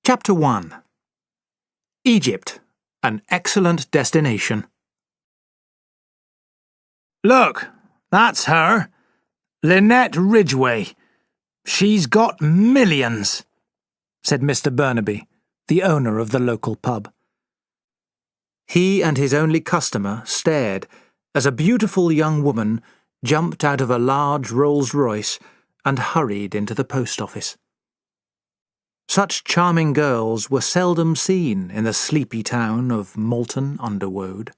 Chapter 1. Egypt, an excellent destination. Look, that's her. Lynette Ridgway. She's got millions, said Mr. Burnaby, the owner of the local pub. He and his only customer stared as a beautiful young woman jumped out of a large Rolls-Royce and hurried into the post office. Such charming girls were seldom seen in the sleepy town of Moulton Underwood.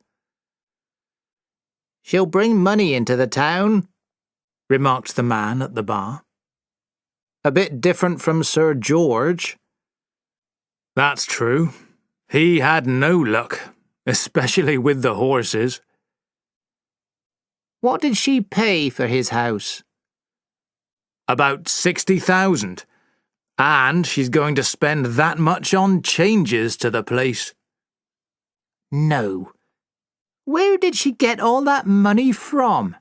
"She'll bring money into the town," remarked the man at the bar. "A bit different from Sir George." "That's true. He had no luck, especially with the horses." "What did she pay for his house?" "About 60,000. And she's going to spend that much on changes to the place." "No. Where did she get all that money from?"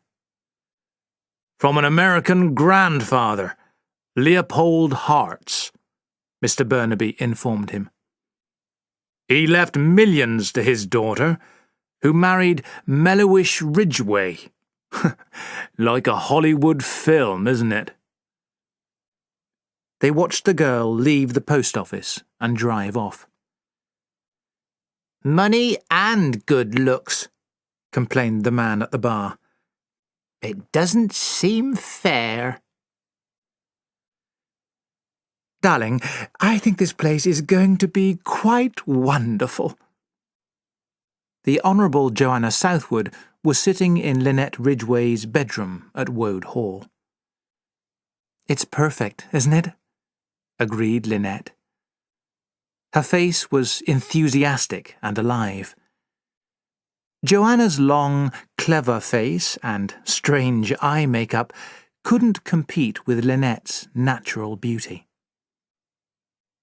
"From an American grandfather, Leopold Hartz," Mr. Burnaby informed him. "He left millions to his daughter, who married Mellowish Ridgway. Like a Hollywood film, isn't it?" They watched the girl leave the post office and drive off. "Money and good looks," complained the man at the bar. "It doesn't seem fair." "Darling, I think this place is going to be quite wonderful." The Honourable Joanna Southwood was sitting in Lynette Ridgway's bedroom at Woad Hall. "It's perfect, isn't it?" agreed Lynette. Her face was enthusiastic and alive. Joanna's long, clever face and strange eye makeup couldn't compete with Lynette's natural beauty.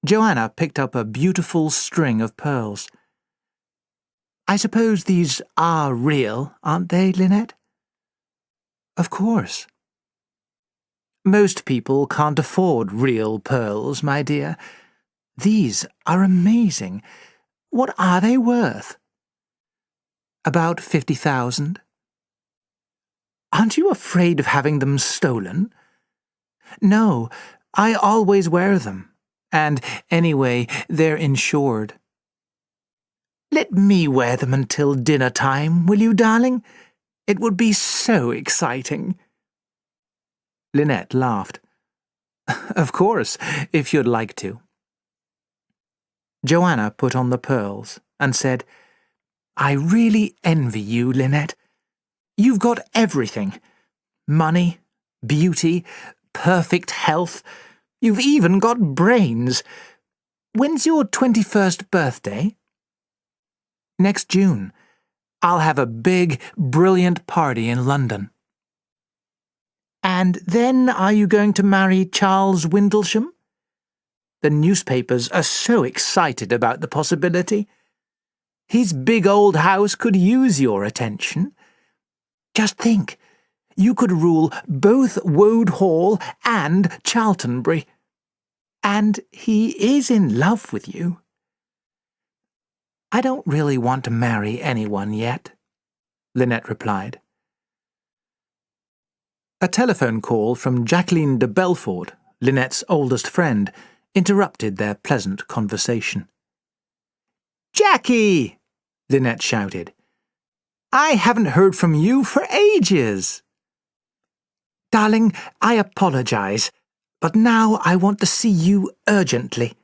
Joanna picked up a beautiful string of pearls. "I suppose these are real, aren't they, Lynette?" "Of course." "Most people can't afford real pearls, my dear. These are amazing. What are they worth?" "About 50,000. "Aren't you afraid of having them stolen?" "No, I always wear them. And anyway, they're insured." "Let me wear them until dinner time, will you, darling? It would be so exciting." Lynette laughed. "Of course, if you'd like to." Joanna put on the pearls and said, "I really envy you, Lynette. You've got everything. Money, beauty, perfect health. You've even got brains. When's your 21st birthday?" "Next June. I'll have a big, brilliant party in London." "And then are you going to marry Charles Windlesham? The newspapers are so excited about the possibility. His big old house could use your attention. Just think, you could rule both Woad Hall and Charltonbury. And he is in love with you." "I don't really want to marry anyone yet," Lynette replied. A telephone call from Jacqueline de Belfort, Lynette's oldest friend, interrupted their pleasant conversation. "Jackie!" Lynette shouted. "I haven't heard from you for ages." "Darling, I apologize, but now I want to see you urgently,"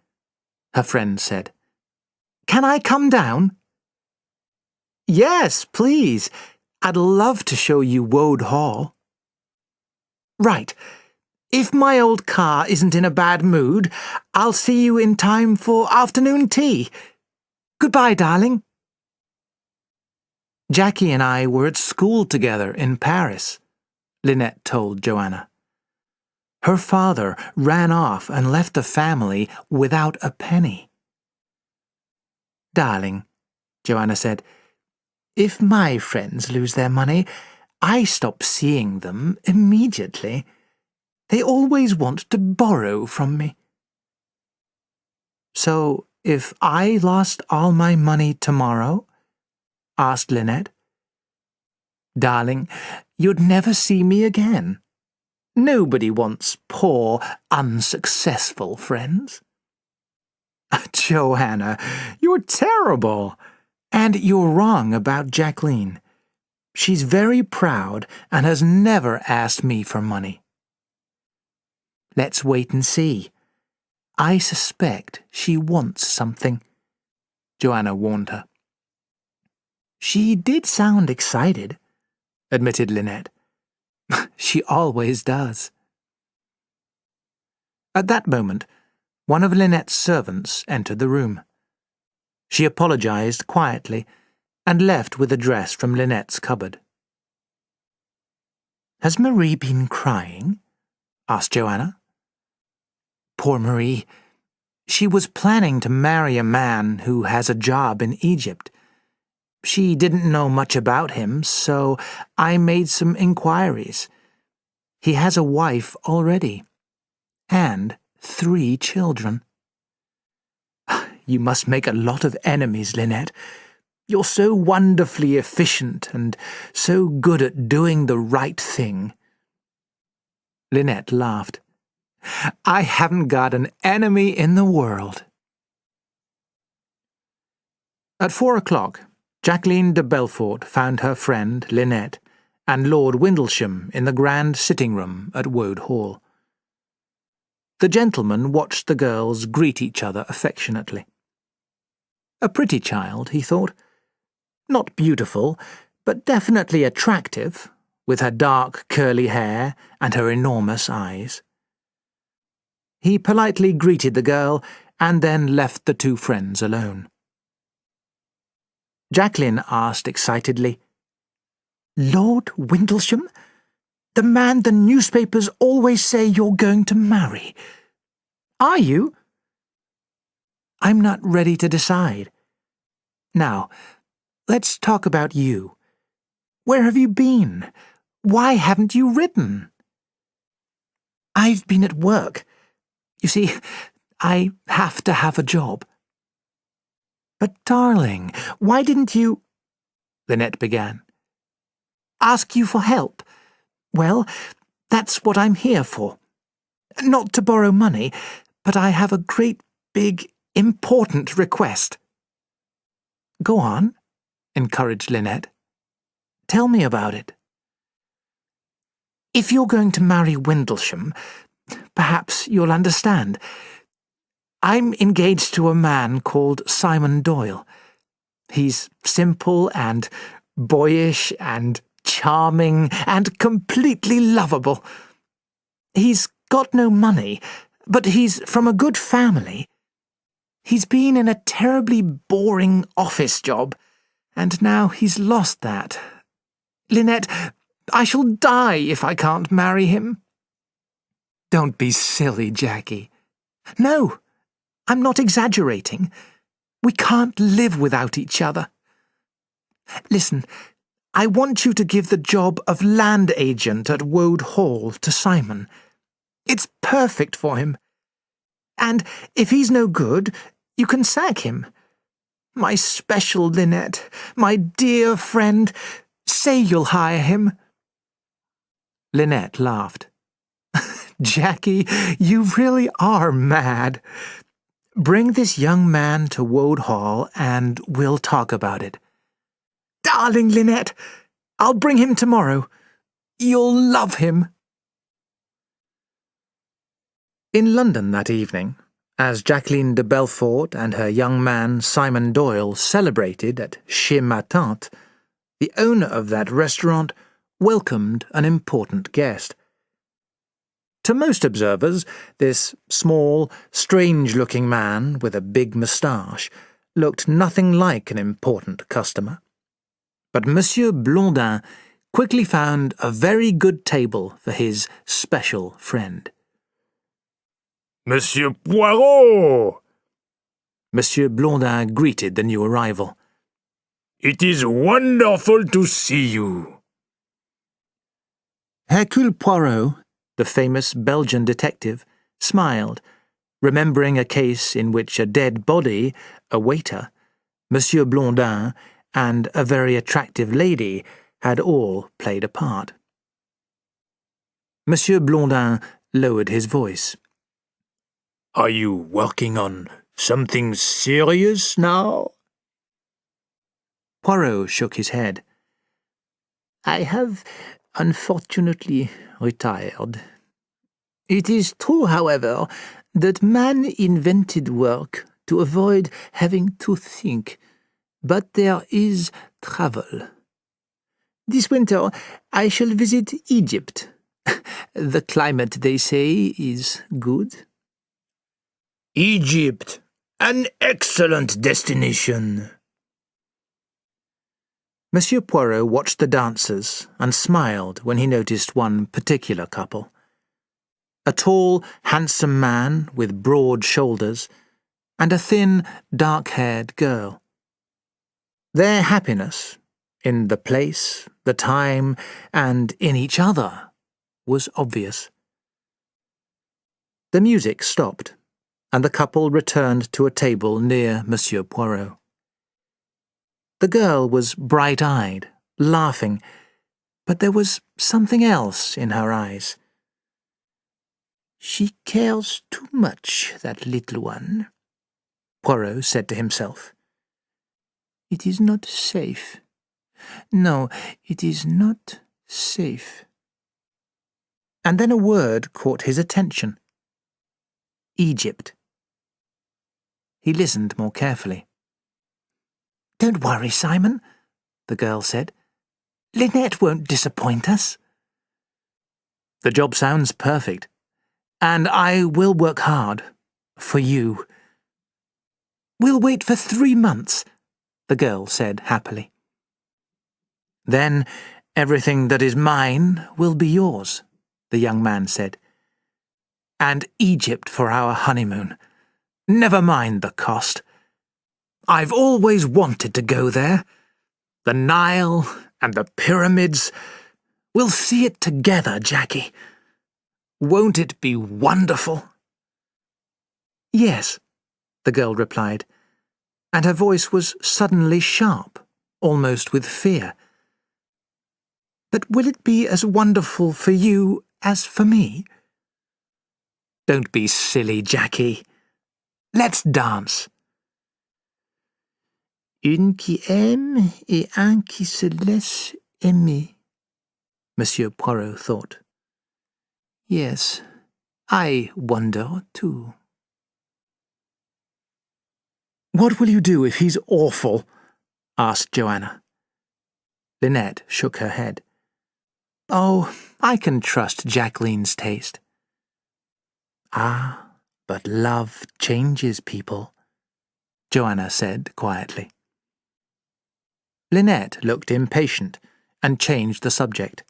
her friend said. "Can I come down?" "Yes, please. I'd love to show you Woad Hall." "Right. If my old car isn't in a bad mood, I'll see you in time for afternoon tea. Goodbye, darling." "Jackie and I were at school together in Paris," Lynette told Joanna. "Her father ran off and left the family without a penny." "Darling," Joanna said, "if my friends lose their money, I stop seeing them immediately. They always want to borrow from me." So, if I lost all my money tomorrow? Asked Lynette. Darling, you'd never see me again. Nobody wants poor, unsuccessful friends. Joanna, you're terrible. And you're wrong about Jacqueline. She's very proud and has never asked me for money. Let's wait and see. I suspect she wants something, Joanna warned her. She did sound excited, admitted Lynette. She always does. At that moment, one of Lynette's servants entered the room. She apologized quietly and left with a dress from Lynette's cupboard. Has Marie been crying? Asked Joanna. Poor Marie. She was planning to marry a man who has a job in Egypt. She didn't know much about him, so I made some inquiries. He has a wife already, and 3 children. You must make a lot of enemies, Lynette. You're so wonderfully efficient and so good at doing the right thing. Lynette laughed. I haven't got an enemy in the world. At 4 o'clock, Jacqueline de Belfort found her friend, Lynette, and Lord Windlesham in the grand sitting-room at Woad Hall. The gentleman watched the girls greet each other affectionately. A pretty child, he thought. Not beautiful, but definitely attractive, with her dark curly hair and her enormous eyes. He politely greeted the girl and then left the 2 friends alone. Jacqueline asked excitedly, Lord Windlesham? The man the newspapers always say you're going to marry. Are you? I'm not ready to decide. Now, let's talk about you. Where have you been? Why haven't you written? I've been at work. You see, I have to have a job. But, darling, why didn't you... Lynette began. Ask you for help. Well, that's what I'm here for. Not to borrow money, but I have a great, big, important request. Go on, encouraged Lynette. Tell me about it. If you're going to marry Windlesham, perhaps you'll understand. I'm engaged to a man called Simon Doyle. He's simple and boyish and charming and completely lovable. He's got no money, but he's from a good family. He's been in a terribly boring office job, and now he's lost that. Lynette, I shall die if I can't marry him. Don't be silly, Jackie. No, I'm not exaggerating. We can't live without each other. Listen, I want you to give the job of land agent at Woad Hall to Simon. It's perfect for him. And if he's no good, you can sack him. My special Lynette, my dear friend, say you'll hire him. Lynette laughed. Jackie, you really are mad. Bring this young man to Woad Hall and we'll talk about it. Darling Lynette, I'll bring him tomorrow. You'll love him. In London that evening, as Jacqueline de Belfort and her young man Simon Doyle celebrated at Chez Ma Tante, the owner of that restaurant welcomed an important guest. To most observers, this small, strange-looking man with a big moustache looked nothing like an important customer. But Monsieur Blondin quickly found a very good table for his special friend. Monsieur Poirot! Monsieur Blondin greeted the new arrival. It is wonderful to see you. Hercule Poirot, the famous Belgian detective, smiled remembering a case in which a dead body, a waiter, Monsieur Blondin, and a very attractive lady had all played a part. Monsieur Blondin lowered his voice. Are you working on something serious now? Poirot shook his head. I have, unfortunately, retired. It is true, however, that man invented work to avoid having to think, but there is travel. This winter I shall visit Egypt. The climate, they say, is good. Egypt, an excellent destination. Monsieur Poirot watched the dancers and smiled when he noticed one particular couple. A tall, handsome man with broad shoulders and a thin, dark-haired girl. Their happiness, in the place, the time, and in each other, was obvious. The music stopped, and the couple returned to a table near Monsieur Poirot. The girl was bright-eyed, laughing, but there was something else in her eyes. She cares too much, that little one, Poirot said to himself. It is not safe. No, it is not safe. And then a word caught his attention. Egypt. He listened more carefully. Don't worry, Simon, the girl said. Lynette won't disappoint us. The job sounds perfect, and I will work hard. For you. We'll wait for 3 months, the girl said happily. Then everything that is mine will be yours, the young man said. And Egypt for our honeymoon. Never mind the cost. I've always wanted to go there. The Nile and the pyramids. We'll see it together, Jackie. Won't it be wonderful? Yes, the girl replied, and her voice was suddenly sharp, almost with fear. But will it be as wonderful for you as for me? Don't be silly, Jackie. Let's dance. Une qui aime et un qui se laisse aimer, Monsieur Poirot thought. Yes, I wonder too. What will you do if he's awful? Asked Joanna. Lynette shook her head. Oh, I can trust Jacqueline's taste. Ah, but love changes people, Joanna said quietly. Lynette looked impatient and changed the subject.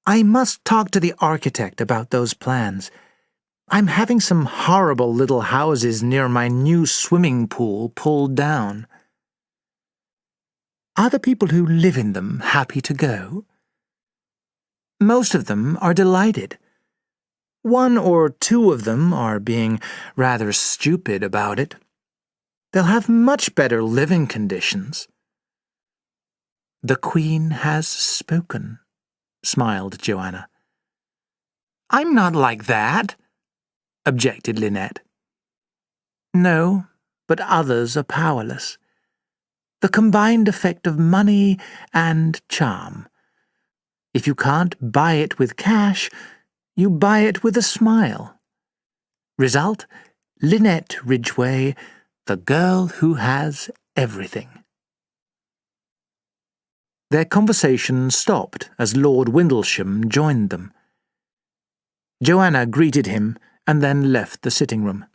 I must talk to the architect about those plans. I'm having some horrible little houses near my new swimming pool pulled down. Are the people who live in them happy to go? Most of them are delighted. 1 or 2 of them are being rather stupid about it. They'll have much better living conditions. The Queen has spoken, smiled Joanna. I'm not like that, objected Lynette. No, but others are powerless. The combined effect of money and charm. If you can't buy it with cash, you buy it with a smile. Result, Lynette Ridgway, the girl who has everything. Their conversation stopped as Lord Windlesham joined them. Joanna greeted him and then left the sitting room.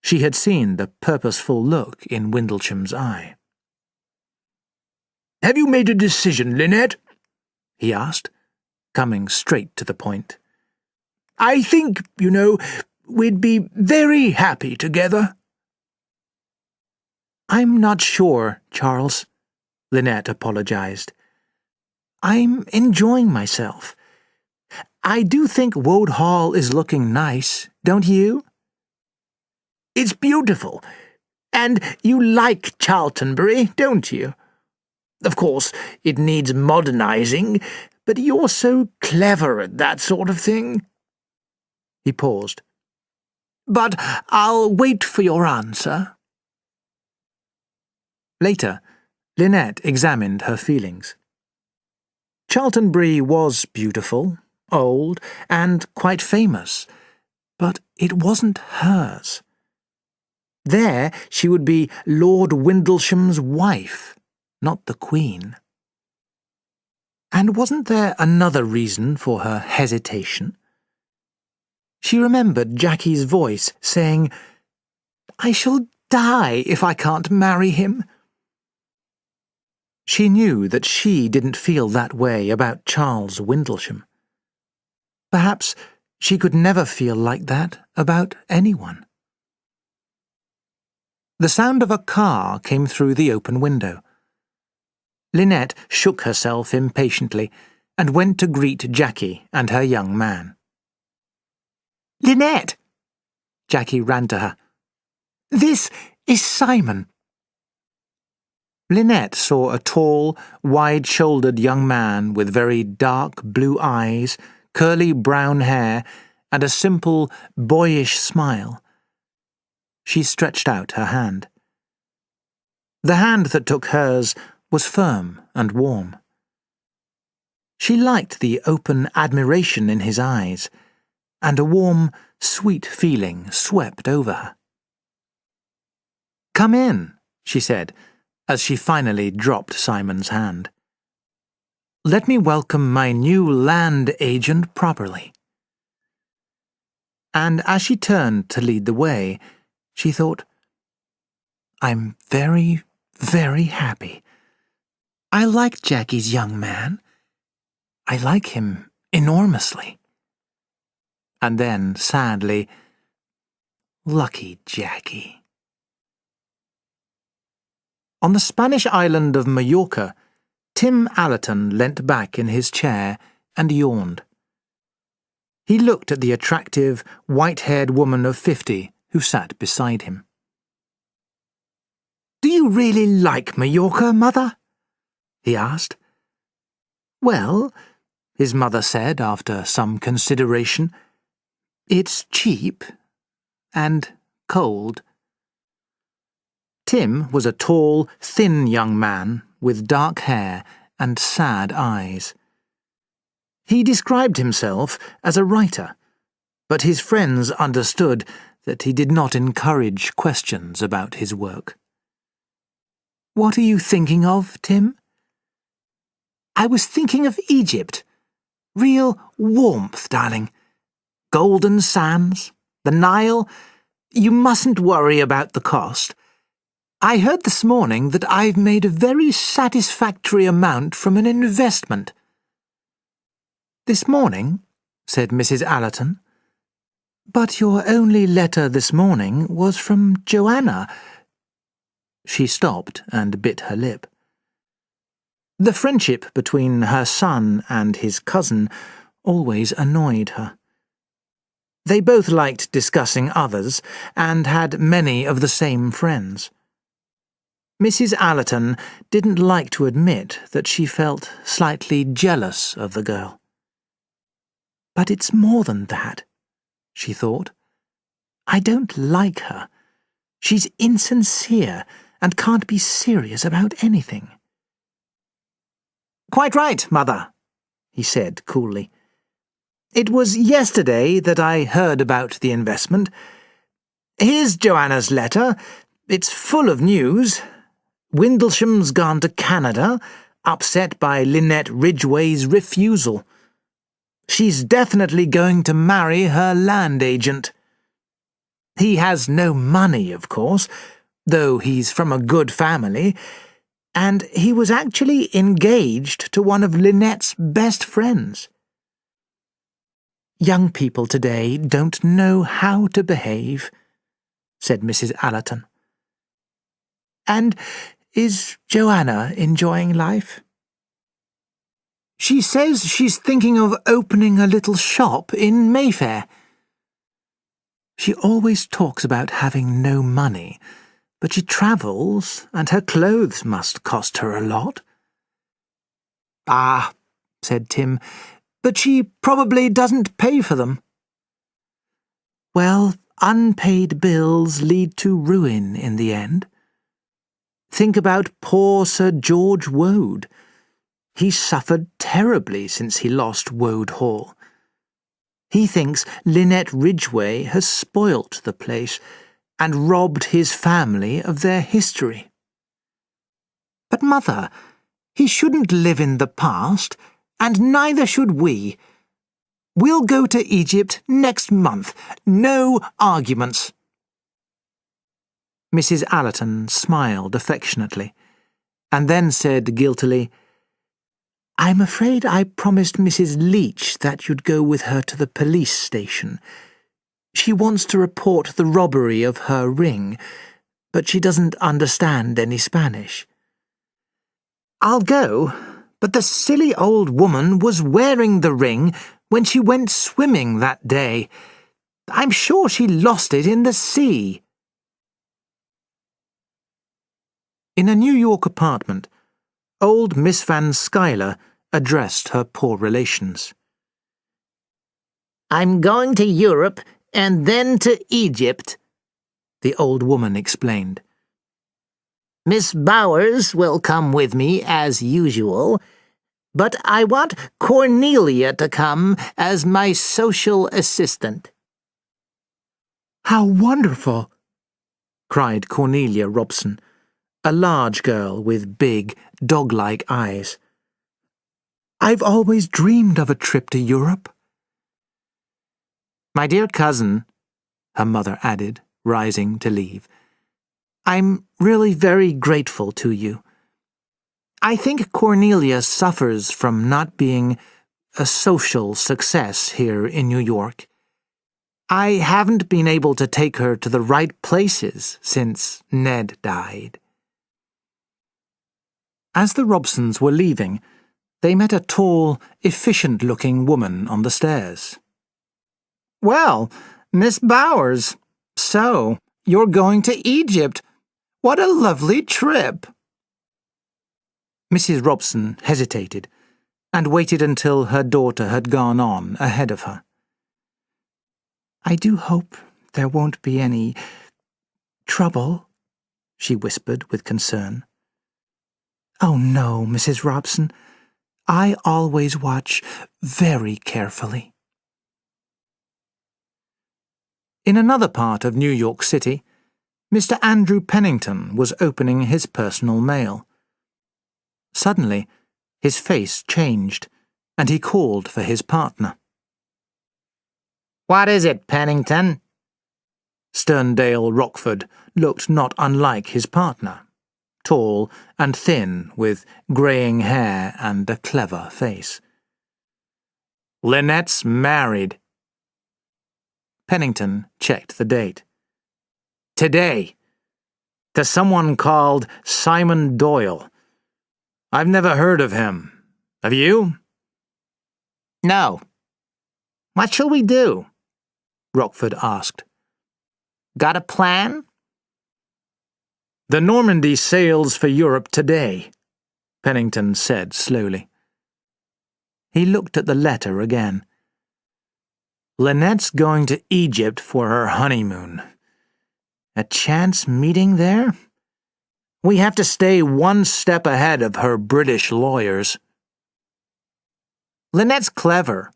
She had seen the purposeful look in Windlesham's eye. Have you made a decision, Lynette? He asked, coming straight to the point. I think, we'd be very happy together. I'm not sure, Charles, Lynette apologized. I'm enjoying myself. I do think Woad Hall is looking nice, don't you? It's beautiful. And you like Charltonbury, don't you? Of course, it needs modernising, but you're so clever at that sort of thing." He paused. "But I'll wait for your answer." Later, Lynette examined her feelings. Charltonbury was beautiful, old, and quite famous, but it wasn't hers. There she would be Lord Windlesham's wife, not the Queen. And wasn't there another reason for her hesitation? She remembered Jackie's voice saying, "I shall die if I can't marry him." She knew that she didn't feel that way about Charles Windlesham. Perhaps she could never feel like that about anyone. The sound of a car came through the open window. Lynette shook herself impatiently and went to greet Jackie and her young man. "Lynette!" Jackie ran to her. "This is Simon." Lynette saw a tall, wide-shouldered young man with very dark blue eyes, curly brown hair, and a simple, boyish smile. She stretched out her hand. The hand that took hers was firm and warm. She liked the open admiration in his eyes, and a warm, sweet feeling swept over her. "Come in," she said, as she finally dropped Simon's hand. "Let me welcome my new land agent properly." And as she turned to lead the way, she thought, "I'm very, very happy. I like Jackie's young man. I like him enormously." And then, sadly, "Lucky Jackie." On the Spanish island of Majorca, Tim Allerton leant back in his chair and yawned. He looked at the attractive, white-haired woman of 50 who sat beside him. "Do you really like Majorca, Mother?" he asked. "Well," his mother said after some consideration, "it's cheap and cold." Tim was a tall, thin young man with dark hair and sad eyes. He described himself as a writer, but his friends understood that he did not encourage questions about his work. "What are you thinking of, Tim?" "I was thinking of Egypt. Real warmth, darling. Golden sands, the Nile. You mustn't worry about the cost. I heard this morning that I've made a very satisfactory amount from an investment." "This morning?" said Mrs. Allerton. "But your only letter this morning was from Joanna." She stopped and bit her lip. The friendship between her son and his cousin always annoyed her. They both liked discussing others and had many of the same friends. Mrs. Allerton didn't like to admit that she felt slightly jealous of the girl. "But it's more than that," she thought. "I don't like her. She's insincere and can't be serious about anything." "Quite right, Mother," he said coolly. "It was yesterday that I heard about the investment. Here's Joanna's letter. It's full of news. Windlesham's gone to Canada, upset by Lynette Ridgway's refusal. She's definitely going to marry her land agent. He has no money, of course, though he's from a good family, and he was actually engaged to one of Lynette's best friends." "Young people today don't know how to behave," said Mrs. Allerton. "And is Joanna enjoying life?" "She says she's thinking of opening a little shop in Mayfair." She always talks about having no money, but she travels, and her clothes must cost her a lot." "Ah," said Tim, "but she probably doesn't pay for them." "Well, unpaid bills lead to ruin in the end. Think about poor Sir George Woad. He suffered terribly since he lost Woad Hall. He thinks Lynette Ridgway has spoilt the place and robbed his family of their history." "But, Mother, he shouldn't live in the past, and neither should we. We'll go to Egypt next month. No arguments." Mrs. Allerton smiled affectionately, and then said guiltily, "I'm afraid I promised Mrs. Leach that you'd go with her to the police station. She wants to report the robbery of her ring, but she doesn't understand any Spanish." "I'll go, but the silly old woman was wearing the ring when she went swimming that day. I'm sure she lost it in the sea." In a New York apartment, old Miss Van Schuyler addressed her poor relations. "I'm going to Europe and then to Egypt," the old woman explained. "Miss Bowers will come with me as usual, but I want Cornelia to come as my social assistant." "How wonderful!" cried Cornelia Robson, a large girl with big, dog-like eyes. "I've always dreamed of a trip to Europe." "My dear cousin," her mother added, rising to leave, "I'm really very grateful to you. I think Cornelia suffers from not being a social success here in New York. I haven't been able to take her to the right places since Ned died." As the Robsons were leaving, they met a tall, efficient-looking woman on the stairs. "Well, Miss Bowers, so you're going to Egypt. What a lovely trip." Mrs. Robson hesitated and waited until her daughter had gone on ahead of her. "I do hope there won't be any trouble," she whispered with concern. "Oh, no, Mrs. Robson. I always watch very carefully." In another part of New York City, Mr. Andrew Pennington was opening his personal mail. Suddenly, his face changed, and he called for his partner. "What is it, Pennington?" Sterndale Rockford looked not unlike his partner, tall and thin, with greying hair and a clever face. "Lynette's married." Pennington checked the date. "Today. To someone called Simon Doyle. I've never heard of him. Have you?" "No." "What shall we do?" Rockford asked. "Got a plan?" "The Normandy sails for Europe today," Pennington said slowly. He looked at the letter again. "Lynette's going to Egypt for her honeymoon. A chance meeting there? We have to stay one step ahead of her British lawyers." "Lynette's clever,"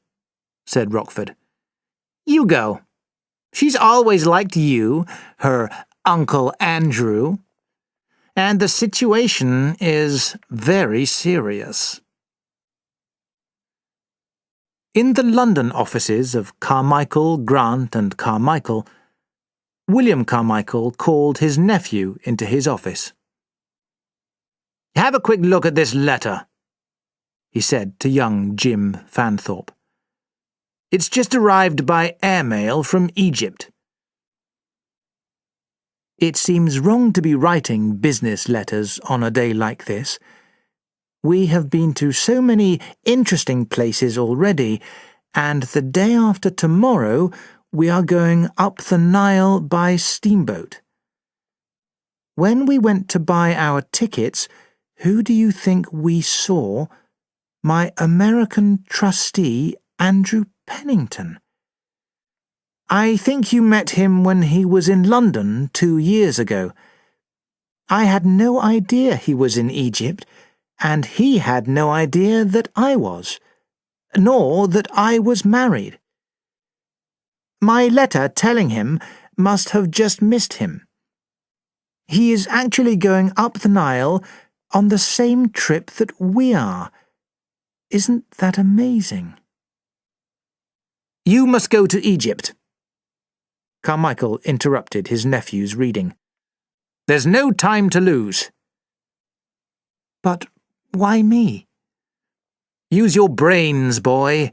said Rockford. "You go. She's always liked you, her Uncle Andrew. And the situation is very serious." In the London offices of Carmichael, Grant and Carmichael, William Carmichael called his nephew into his office. "Have a quick look at this letter," he said to young Jim Fanthorpe. "It's just arrived by airmail from Egypt." It seems wrong to be writing business letters on a day like this. We have been to so many interesting places already, and the day after tomorrow we are going up the Nile by steamboat. When we went to buy our tickets, who do you think we saw? My American trustee, Andrew Pennington. I think you met him when he was in London 2 years ago. I had no idea he was in Egypt, and he had no idea that I was, nor that I was married. My letter telling him must have just missed him. He is actually going up the Nile on the same trip that we are. Isn't that amazing? You must go to Egypt. Carmichael interrupted his nephew's reading. There's no time to lose. But why me? Use your brains, boy.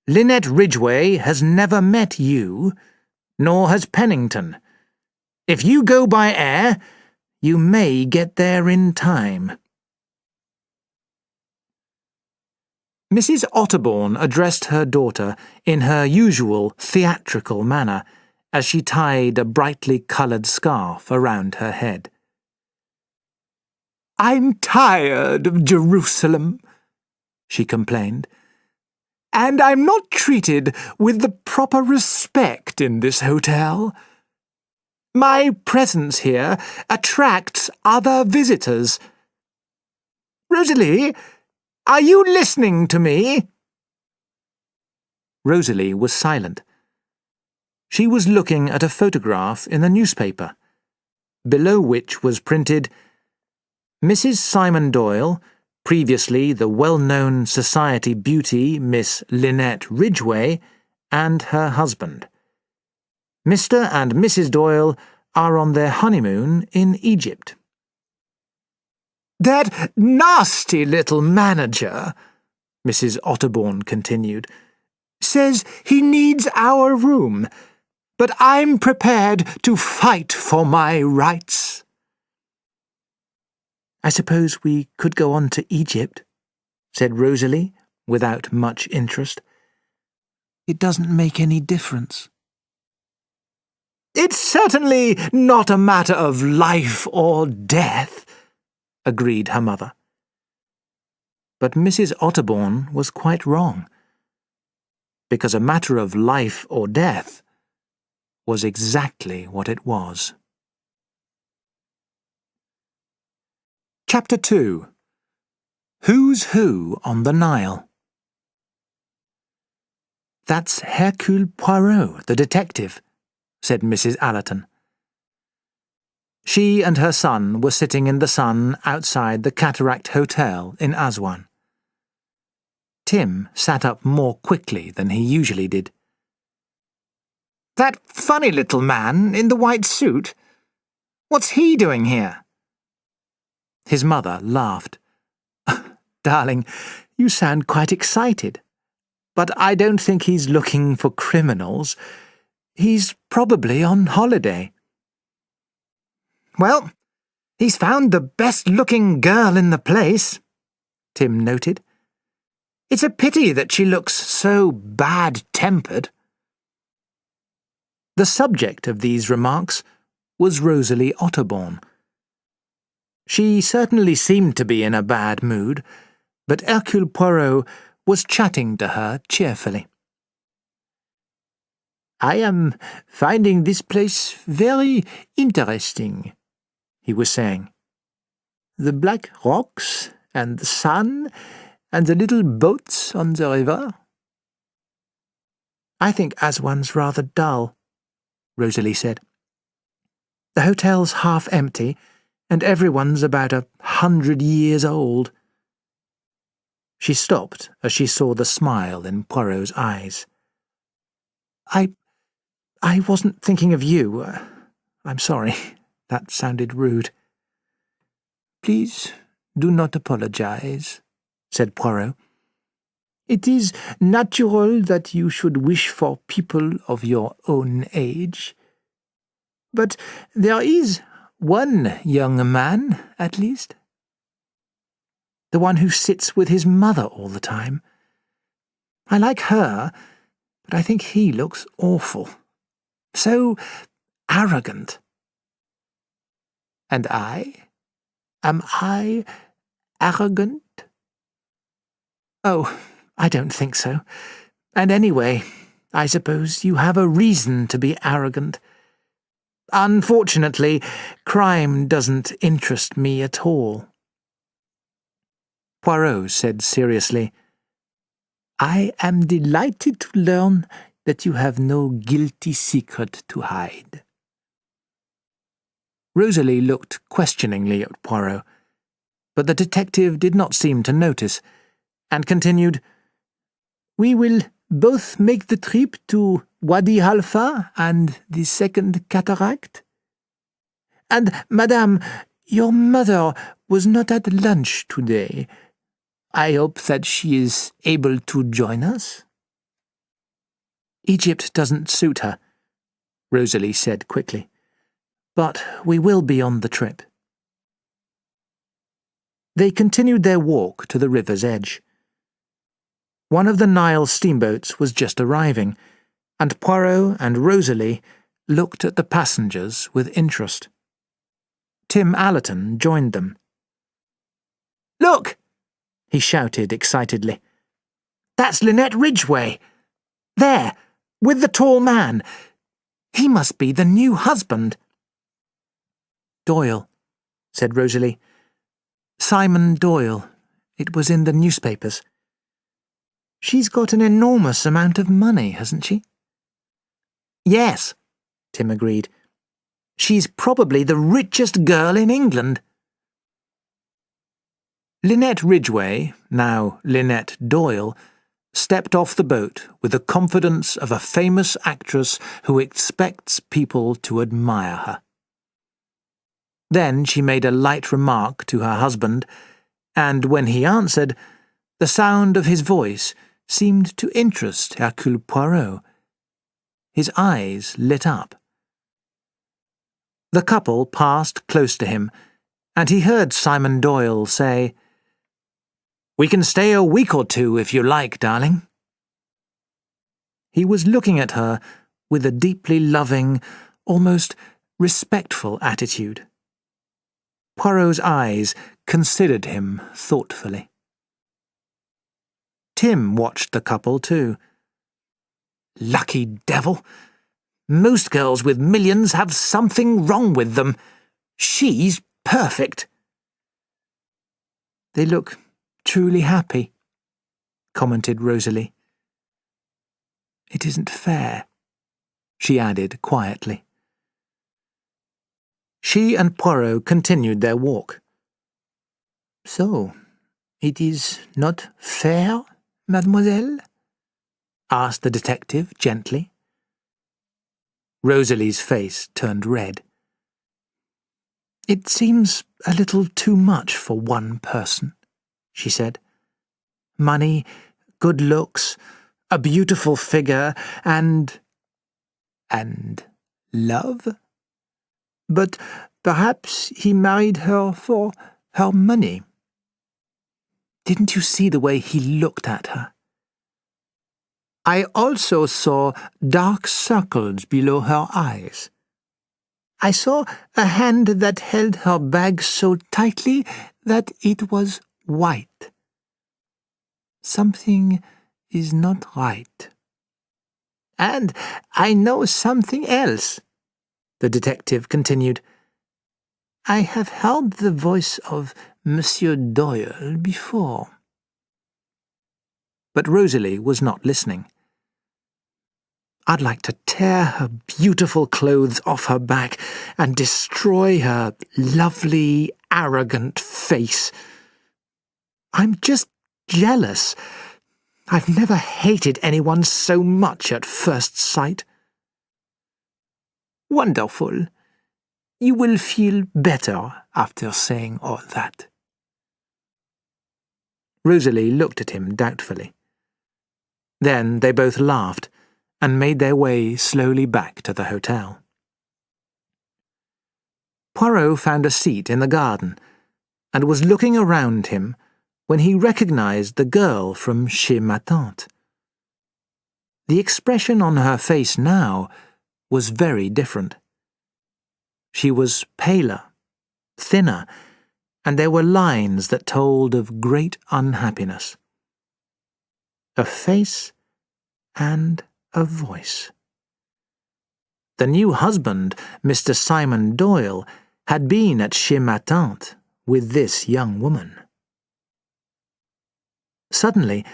Lynette Ridgway has never met you, nor has Pennington. If you go by air, you may get there in time. Mrs. Otterbourne addressed her daughter in her usual theatrical manner as she tied a brightly coloured scarf around her head. "I'm tired of Jerusalem," she complained, "and I'm not treated with the proper respect in this hotel. My presence here attracts other visitors. Rosalie, are you listening to me?" Rosalie was silent. She was looking at a photograph in the newspaper, below which was printed, Mrs. Simon Doyle, previously the well-known society beauty Miss Lynette Ridgway, and her husband. Mr. and Mrs. Doyle are on their honeymoon in Egypt. "That nasty little manager," Mrs. Otterbourne continued, "says he needs our room, but I'm prepared to fight for my rights." "I suppose we could go on to Egypt," said Rosalie, without much interest. "It doesn't make any difference." "It's certainly not a matter of life or death," agreed her mother. But Mrs. Otterbourne was quite wrong, because a matter of life or death was exactly what it was. Chapter 2. Who's Who on the Nile? "That's Hercule Poirot, the detective," said Mrs. Allerton. She and her son were sitting in the sun outside the Cataract Hotel in Aswan. Tim sat up more quickly than he usually did. "That funny little man in the white suit? What's he doing here?" His mother laughed. "Darling, you sound quite excited. But I don't think he's looking for criminals. He's probably on holiday." "Well, he's found the best-looking girl in the place," Tim noted. "It's a pity that she looks so bad-tempered." The subject of these remarks was Rosalie Otterbourne. She certainly seemed to be in a bad mood, but Hercule Poirot was chatting to her cheerfully. "I am finding this place very interesting," he was saying. "The black rocks, and the sun, and the little boats on the river." "I think Aswan's rather dull," Rosalie said. "The hotel's half empty, and everyone's about 100 years old." She stopped as she saw the smile in Poirot's eyes. I wasn't thinking of you. I'm sorry. That sounded rude." "Please do not apologize," said Poirot. "It is natural that you should wish for people of your own age. But there is one young man, at least. The one who sits with his mother all the time. I like her, but I think he looks awful. So arrogant. And I? Am I arrogant? Oh, I don't think so. And anyway, I suppose you have a reason to be arrogant. Unfortunately, crime doesn't interest me at all. Poirot said seriously, I am delighted to learn that you have no guilty secret to hide. Rosalie looked questioningly at Poirot, but the detective did not seem to notice, and continued, We will both make the trip to Wadi Halfa and the second cataract. And, Madame, your mother was not at lunch today. I hope that she is able to join us. Egypt doesn't suit her, Rosalie said quickly, but we will be on the trip. They continued their walk to the river's edge. One of the Nile steamboats was just arriving, and Poirot and Rosalie looked at the passengers with interest. Tim Allerton joined them. Look! He shouted excitedly. That's Lynette Ridgway! There, with the tall man. He must be the new husband. Doyle, said Rosalie. Simon Doyle. It was in the newspapers. She's got an enormous amount of money, hasn't she? Yes, Tim agreed. She's probably the richest girl in England. Lynette Ridgway, now Lynette Doyle, stepped off the boat with the confidence of a famous actress who expects people to admire her. Then she made a light remark to her husband, and when he answered, the sound of his voice seemed to interest Hercule Poirot. His eyes lit up. The couple passed close to him, and he heard Simon Doyle say, We can stay a week or two if you like, darling. He was looking at her with a deeply loving, almost respectful attitude. Poirot's eyes considered him thoughtfully. Tim watched the couple too. Lucky devil! Most girls with millions have something wrong with them. She's perfect. They look truly happy, commented Rosalie. It isn't fair, she added quietly. She and Poirot continued their walk. So, it is not fair, mademoiselle? Asked the detective gently. Rosalie's face turned red. It seems a little too much for one person, she said. Money, good looks, a beautiful figure, and love? But perhaps he married her for her money. Didn't you see the way he looked at her? I also saw dark circles below her eyes. I saw a hand that held her bag so tightly that it was white. Something is not right. And I know something else, the detective continued. I have heard the voice of Monsieur Doyle before. But Rosalie was not listening. I'd like to tear her beautiful clothes off her back and destroy her lovely, arrogant face. I'm just jealous. I've never hated anyone so much at first sight. Wonderful. You will feel better after saying all that. Rosalie looked at him doubtfully. Then they both laughed and made their way slowly back to the hotel. Poirot found a seat in the garden and was looking around him when he recognized the girl from Chez Ma Tante. The expression on her face now was very different. She was paler, thinner, and there were lines that told of great unhappiness. A face and a voice. The new husband, Mr. Simon Doyle, had been at Chez ma tante with this young woman. Suddenly,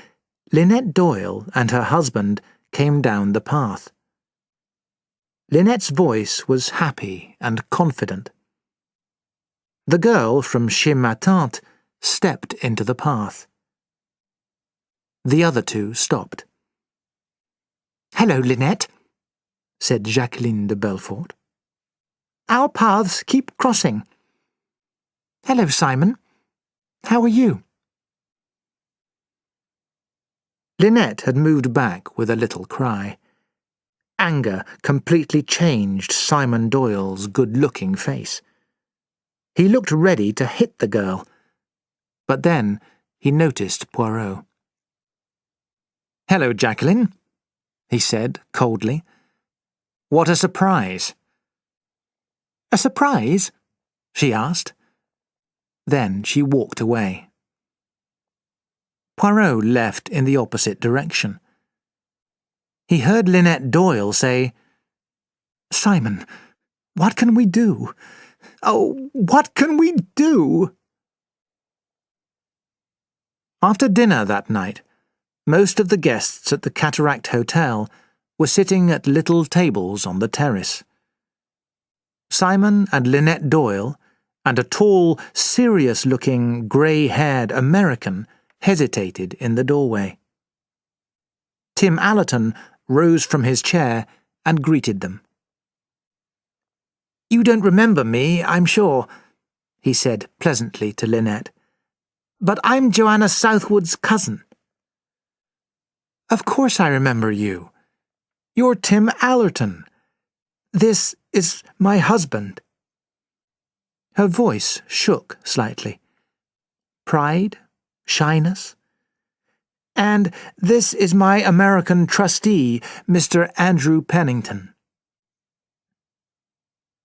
Lynette Doyle and her husband came down the path. Lynette's voice was happy and confident. The girl from Chez ma tante stepped into the path. The other two stopped. "Hello, Lynette," said Jacqueline de Belfort. "Our paths keep crossing. Hello, Simon. How are you?" Lynette had moved back with a little cry. Anger completely changed Simon Doyle's good-looking face. He looked ready to hit the girl, but then he noticed Poirot. "Hello, Jacqueline," he said coldly. "What a surprise." "A surprise?" she asked. Then she walked away. Poirot left in the opposite direction. He heard Lynette Doyle say, "Simon, what can we do? Oh, what can we do?" After dinner that night, most of the guests at the Cataract Hotel were sitting at little tables on the terrace. Simon and Lynette Doyle and a tall, serious-looking, grey-haired American hesitated in the doorway. Tim Allerton rose from his chair and greeted them. "You don't remember me, I'm sure," he said pleasantly to Lynette. "But I'm Joanna Southwood's cousin." "Of course I remember you. You're Tim Allerton. This is my husband." Her voice shook slightly. Pride? Shyness? "And this is my American trustee, Mr. Andrew Pennington."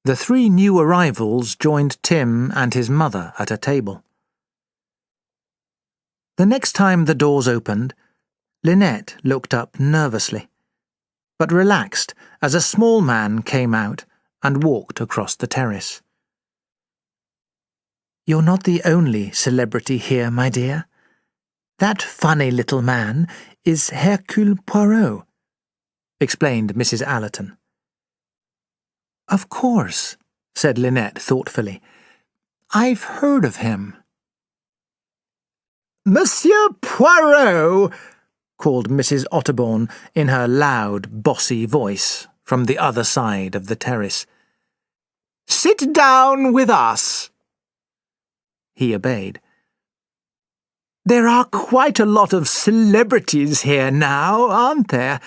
The three new arrivals joined Tim and his mother at a table. The next time the doors opened, Lynette looked up nervously, but relaxed as a small man came out and walked across the terrace. "You're not the only celebrity here, my dear. That funny little man is Hercule Poirot," explained Mrs. Allerton. "Of course," said Lynette thoughtfully. "I've heard of him." "Monsieur Poirot!" called Mrs. Otterbourne in her loud, bossy voice from the other side of the terrace. "Sit down with us." He obeyed. "There are quite a lot of celebrities here now, aren't there?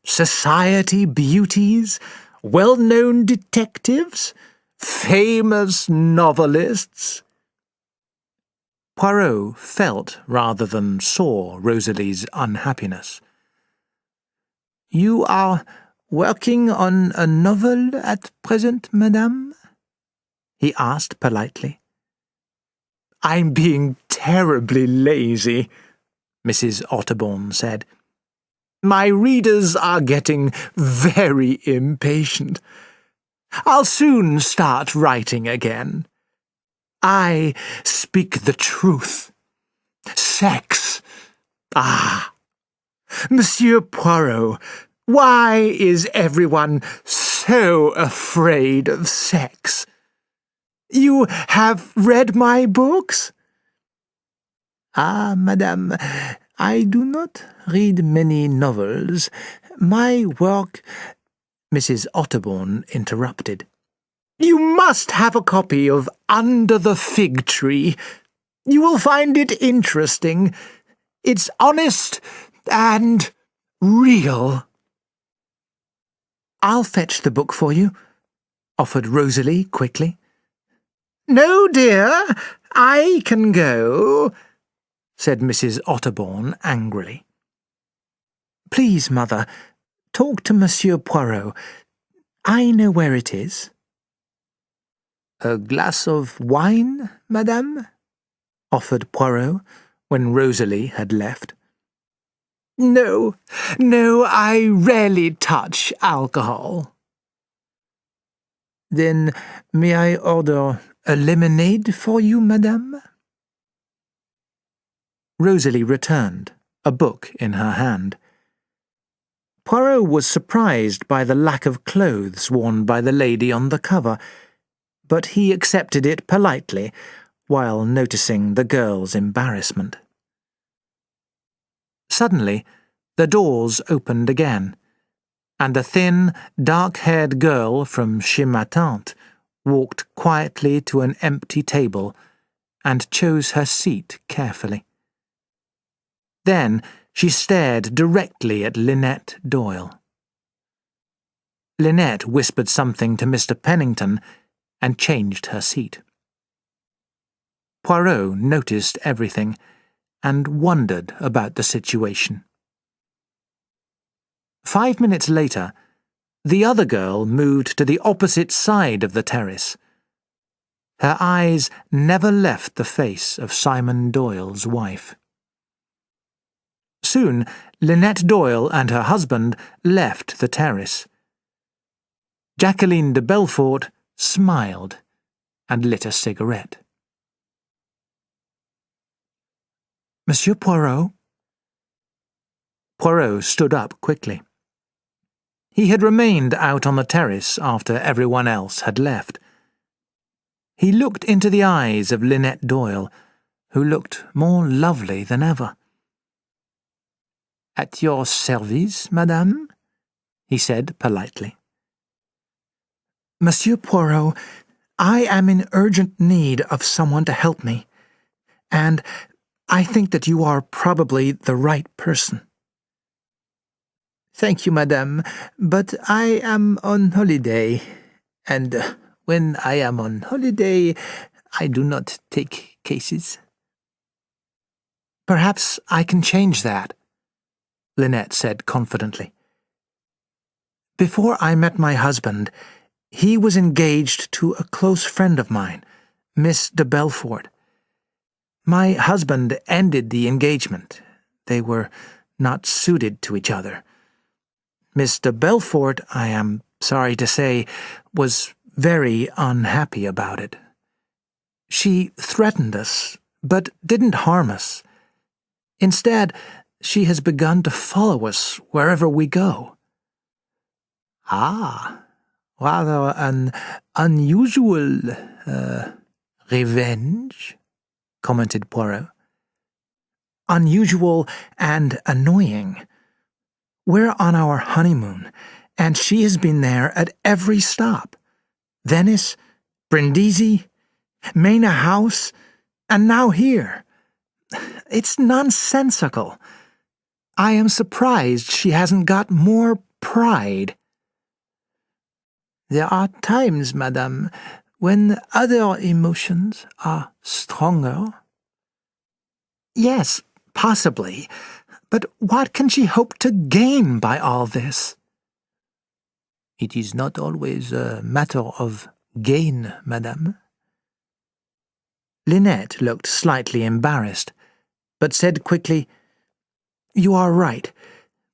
Society beauties, well-known detectives, famous novelists." Poirot felt rather than saw Rosalie's unhappiness. "You are working on a novel at present, madame?" he asked politely. "I'm being terribly lazy," Mrs. Otterbourne said. "My readers are getting very impatient. I'll soon start writing again. I speak the truth. Sex. Ah! Monsieur Poirot, why is everyone so afraid of sex? You have read my books?" "Ah, madame, I do not read many novels. My work—" Mrs. Otterbourne interrupted. "You must have a copy of Under the Fig Tree. You will find it interesting. It's honest and real." "I'll fetch the book for you," offered Rosalie quickly. "No, dear, I can go," said Mrs. Otterbourne angrily. "Please, mother, talk to Monsieur Poirot. I know where it is." "A glass of wine, madame?" offered Poirot, when Rosalie had left. No, I rarely touch alcohol." "Then may I order a lemonade for you, madame?" Rosalie returned, a book in her hand. Poirot was surprised by the lack of clothes worn by the lady on the cover, but he accepted it politely, while noticing the girl's embarrassment. Suddenly, the doors opened again, and a thin, dark-haired girl from Chez Ma Tante walked quietly to an empty table and chose her seat carefully. Then she stared directly at Lynette Doyle. Lynette whispered something to Mr. Pennington and changed her seat. Poirot noticed everything and wondered about the situation. 5 minutes later, the other girl moved to the opposite side of the terrace. Her eyes never left the face of Simon Doyle's wife. Soon, Lynette Doyle and her husband left the terrace. Jacqueline de Belfort smiled and lit a cigarette. "Monsieur Poirot?" Poirot stood up quickly. He had remained out on the terrace after everyone else had left. He looked into the eyes of Lynette Doyle, who looked more lovely than ever. "At your service, madame?" he said politely. "Monsieur Poirot, I am in urgent need of someone to help me, and I think that you are probably the right person." "Thank you, madame, but I am on holiday, and when I am on holiday, I do not take cases." "Perhaps I can change that," Lynette said confidently. "Before I met my husband, he was engaged to a close friend of mine, Miss de Belfort. My husband ended the engagement. They were not suited to each other. Miss de Belfort, I am sorry to say, was very unhappy about it. She threatened us, but didn't harm us. Instead, she has begun to follow us wherever we go." "Ah, rather an unusual, revenge," commented Poirot. "Unusual and annoying. We're on our honeymoon, and she has been there at every stop. Venice, Brindisi, Mena House, and now here. It's nonsensical. I am surprised she hasn't got more pride." "There are times, madame, when other emotions are stronger." "Yes, possibly. But what can she hope to gain by all this?" "It is not always a matter of gain, madame." Lynette looked slightly embarrassed, but said quickly, "You are right,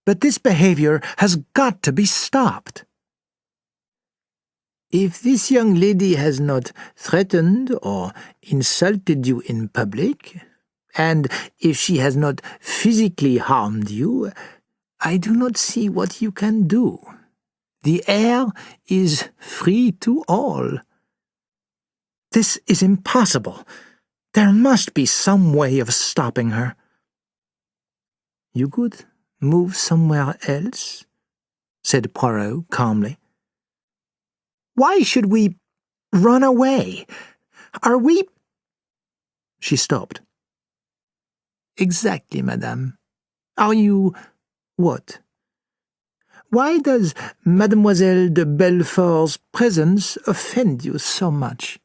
but this behavior has got to be stopped." "If this young lady has not threatened or insulted you in public, and if she has not physically harmed you, I do not see what you can do. The air is free to all." "This is impossible. There must be some way of stopping her." "You could move somewhere else," said Poirot calmly. "Why should we run away? Are we—" She stopped. "Exactly, madame. Are you what? Why does Mademoiselle de Belfort's presence offend you so much?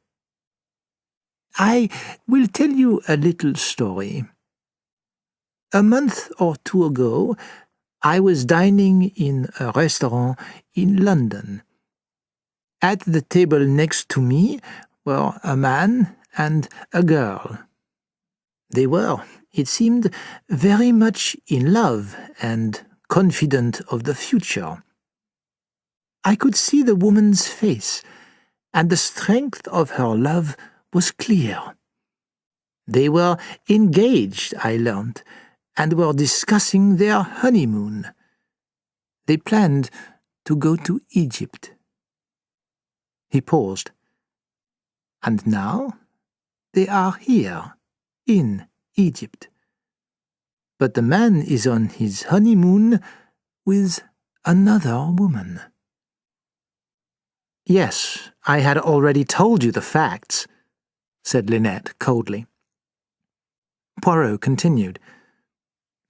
I will tell you a little story. A month or two ago, I was dining in a restaurant in London. At the table next to me were a man and a girl. They were, it seemed, very much in love and confident of the future. I could see the woman's face, and the strength of her love was clear. They were engaged, I learned, and were discussing their honeymoon. They planned to go to Egypt. He paused. And now they are here, in Egypt. But the man is on his honeymoon with another woman. Yes, I had already told you the facts, said Lynette coldly. Poirot continued.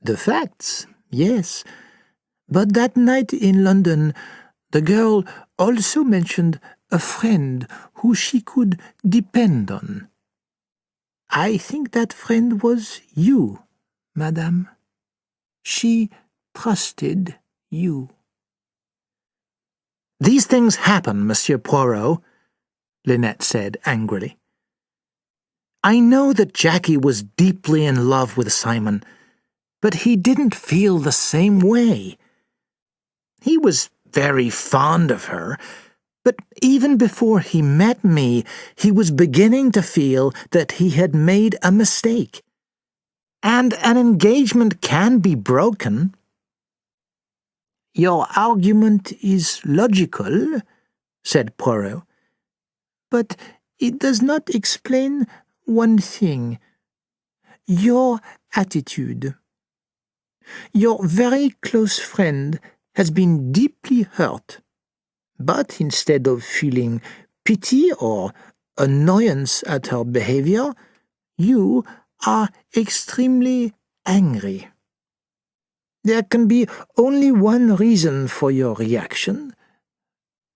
The facts, yes. But that night in London, the girl also mentioned a friend who she could depend on. I think that friend was you, madame. She trusted you. These things happen, Monsieur Poirot, Lynette said angrily. I know that Jackie was deeply in love with Simon, but he didn't feel the same way. He was very fond of her, but even before he met me, he was beginning to feel that he had made a mistake. And an engagement can be broken. Your argument is logical, said Poirot, but it does not explain one thing: your attitude. Your very close friend has been deeply hurt, but instead of feeling pity or annoyance at her behavior, you are extremely angry. There can be only one reason for your reaction: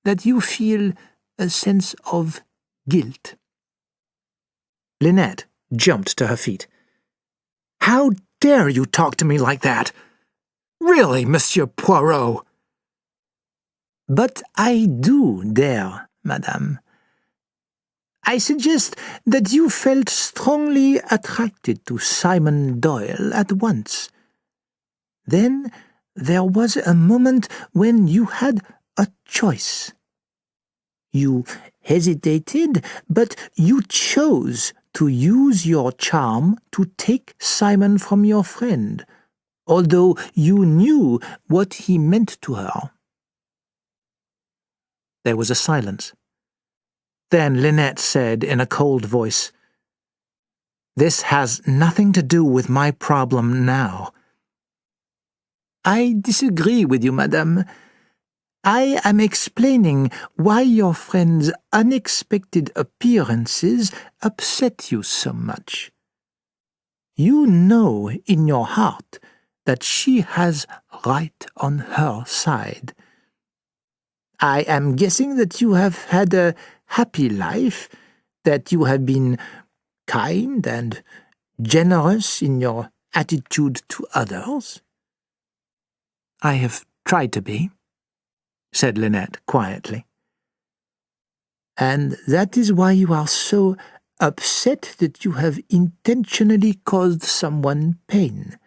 that you feel a sense of guilt. Lynette jumped to her feet. How dare you talk to me like that? Really, Monsieur Poirot? But I do dare, madame. I suggest that you felt strongly attracted to Simon Doyle at once. Then there was a moment when you had a choice. You hesitated, but you chose to use your charm to take Simon from your friend, although you knew what he meant to her. There was a silence. Then Lynette said in a cold voice, "This has nothing to do with my problem now." I disagree with you, madame. I am explaining why your friend's unexpected appearances upset you so much. You know in your heart that she has right on her side. I am guessing that you have had a happy life, that you have been kind and generous in your attitude to others. I have tried to be, said Lynette quietly. And that is why you are so upset that you have intentionally caused someone pain.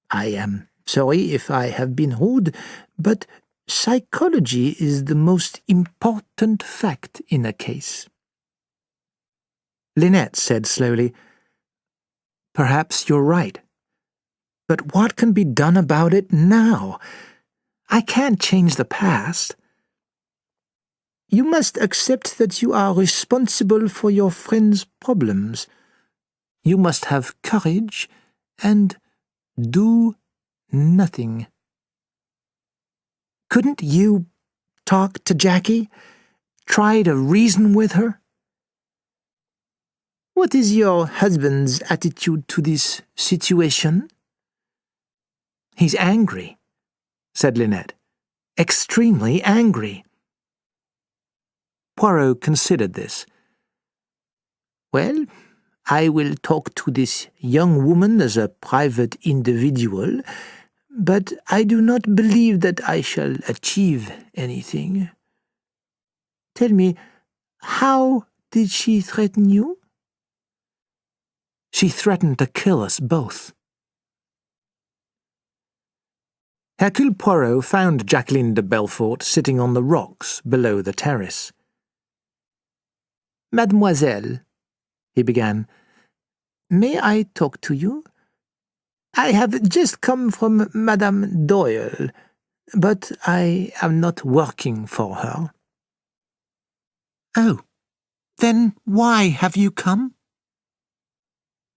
I am sorry if I have been rude, but psychology is the most important fact in a case. Lynette said slowly, "Perhaps you're right. But what can be done about it now? I can't change the past." You must accept that you are responsible for your friend's problems. You must have courage and do nothing. Couldn't you talk to Jackie? Try to reason with her? What is your husband's attitude to this situation? He's angry, said Lynette. Extremely angry. Poirot considered this. Well, I will talk to this young woman as a private individual, but I do not believe that I shall achieve anything. Tell me, how did she threaten you? She threatened to kill us both. Hercule Poirot found Jacqueline de Belfort sitting on the rocks below the terrace. Mademoiselle, he began, may I talk to you? I have just come from Madame Doyle, but I am not working for her. Oh, then why have you come?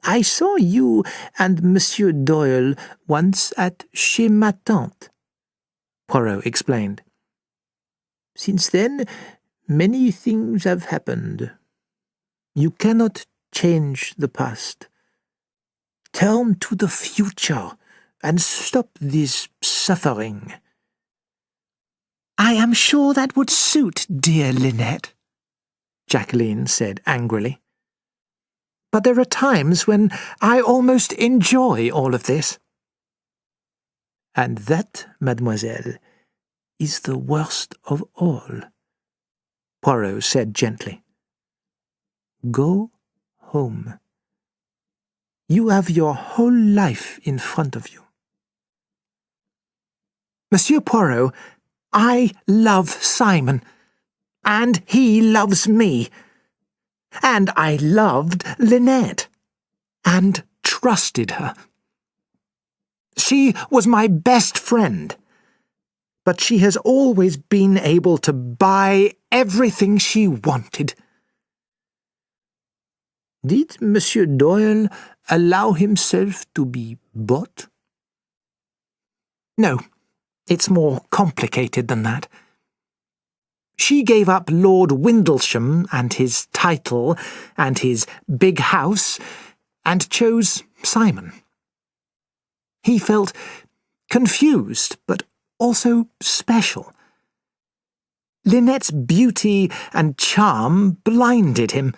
I saw you and Monsieur Doyle once at chez ma tante, Poirot explained. Since then, many things have happened. You cannot change the past. Turn to the future and stop this suffering. I am sure that would suit dear Lynette, Jacqueline said angrily. But there are times when I almost enjoy all of this. And that, mademoiselle, is the worst of all, Poirot said gently. Go home. You have your whole life in front of you. Monsieur Poirot, I love Simon, and he loves me. And I loved Lynette, and trusted her. She was my best friend, but she has always been able to buy everything she wanted. Did Monsieur Doyle allow himself to be bought? No, it's more complicated than that. She gave up Lord Windlesham and his title and his big house and chose Simon. He felt confused, but also special. Lynette's beauty and charm blinded him,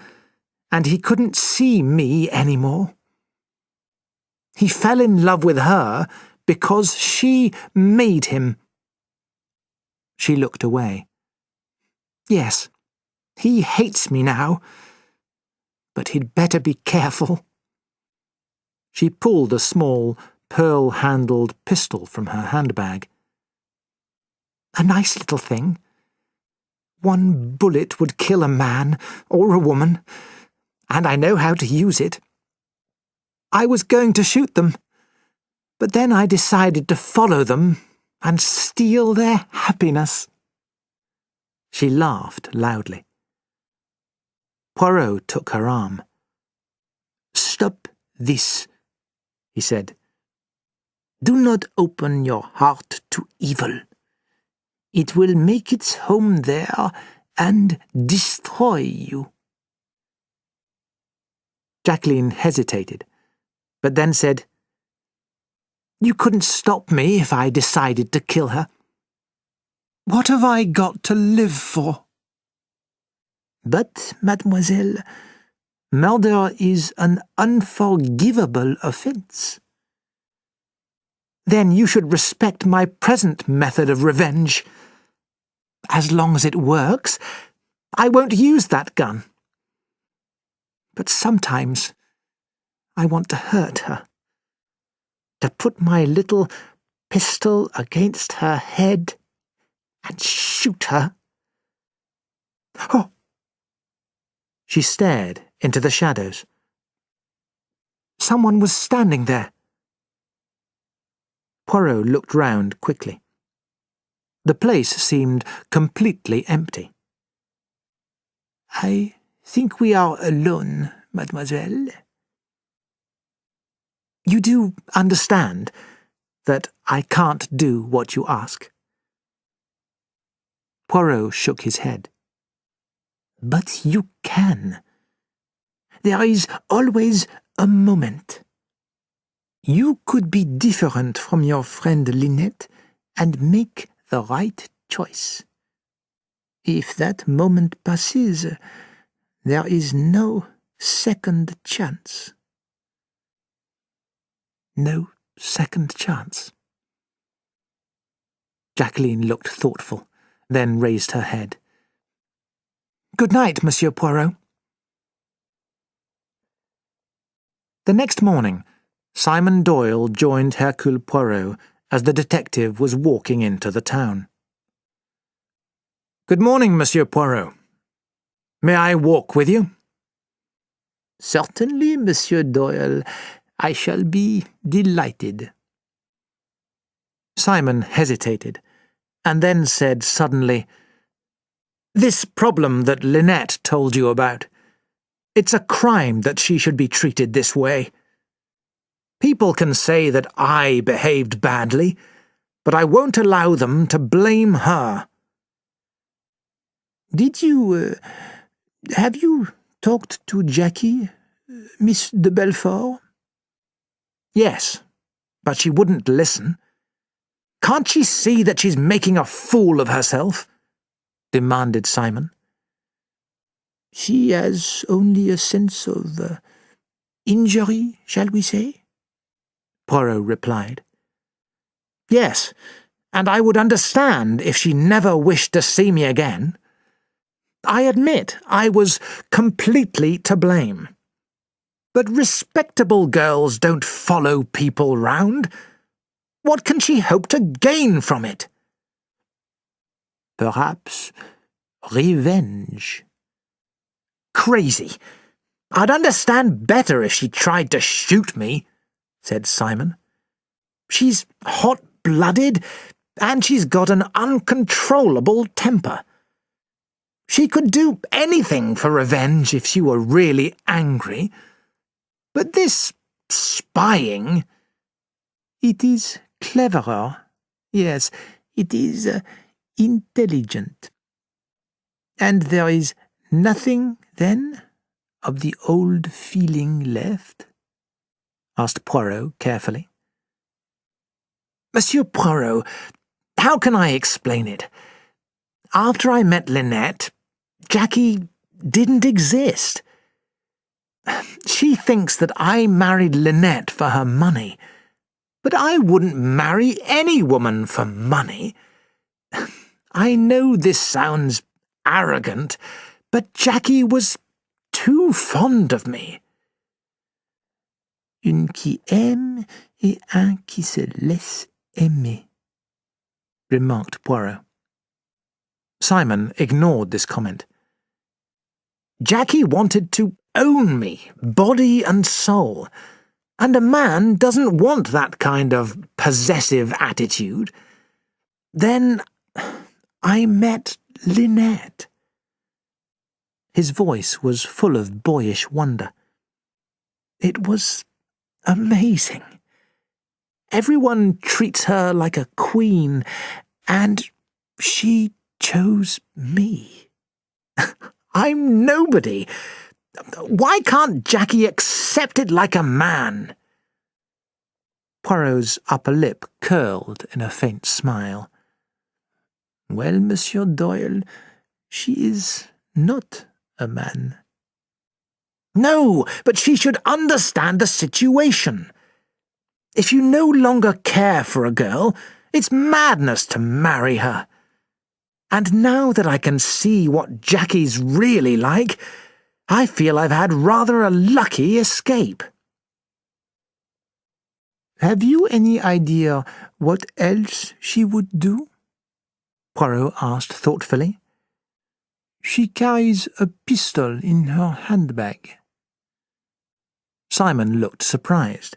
and he couldn't see me anymore. He fell in love with her because she made him. She looked away. Yes, he hates me now, but he'd better be careful. She pulled a small, pearl-handled pistol from her handbag. A nice little thing. One bullet would kill a man or a woman, and I know how to use it. I was going to shoot them, but then I decided to follow them and steal their happiness. She laughed loudly. Poirot took her arm. Stop this, he said. Do not open your heart to evil. It will make its home there and destroy you. Jacqueline hesitated, but then said, You couldn't stop me if I decided to kill her. What have I got to live for? But, mademoiselle, murder is an unforgivable offence. Then you should respect my present method of revenge. As long as it works, I won't use that gun. But sometimes I want to hurt her, to put my little pistol against her head and shoot her. Oh! She stared into the shadows. Someone was standing there. Poirot looked round quickly. The place seemed completely empty. I think we are alone, mademoiselle. You do understand that I can't do what you ask? Poirot shook his head. But you can. There is always a moment. You could be different from your friend Lynette and make the right choice. If that moment passes, there is no second chance. No second chance. Jacqueline looked thoughtful, then raised her head. "Good night, Monsieur Poirot." The next morning, Simon Doyle joined Hercule Poirot as the detective was walking into the town. "Good morning, Monsieur Poirot. May I walk with you?" "Certainly, Monsieur Doyle. I shall be delighted." Simon hesitated, and then said suddenly, "This problem that Lynette told you about, it's a crime that she should be treated this way. People can say that I behaved badly, but I won't allow them to blame her." Have you talked to Jackie, Miss de Belfort?" "Yes, but she wouldn't listen. Can't she see that she's making a fool of herself?" demanded Simon. "She has only a sense of injury, shall we say?" Poirot replied. "Yes, and I would understand if she never wished to see me again. I admit I was completely to blame. But respectable girls don't follow people round. What can she hope to gain from it?" "Perhaps revenge." "Crazy. I'd understand better if she tried to shoot me," said Simon. "She's hot-blooded, and she's got an uncontrollable temper. She could do anything for revenge if she were really angry. But this spying—" "It is cleverer. Yes, it is intelligent. And there is nothing, then, of the old feeling left?" asked Poirot carefully. "Monsieur Poirot, how can I explain it? After I met Lynette, Jackie didn't exist. She thinks that I married Lynette for her money, but I wouldn't marry any woman for money. I know this sounds arrogant, but Jackie was too fond of me." "Un qui aime et un qui se laisse aimer," remarked Poirot. Simon ignored this comment. "Jackie wanted to own me, body and soul, and a man doesn't want that kind of possessive attitude. Then I met Lynette." His voice was full of boyish wonder. "It was amazing. Everyone treats her like a queen, and she chose me. I'm nobody. Why can't Jackie accept it like a man?" Poirot's upper lip curled in a faint smile. "Well, Monsieur Doyle, she is not a man." "No, but she should understand the situation. If you no longer care for a girl, it's madness to marry her. And now that I can see what Jackie's really like, I feel I've had rather a lucky escape." "Have you any idea what else she would do?" Poirot asked thoughtfully. "She carries a pistol in her handbag." Simon looked surprised.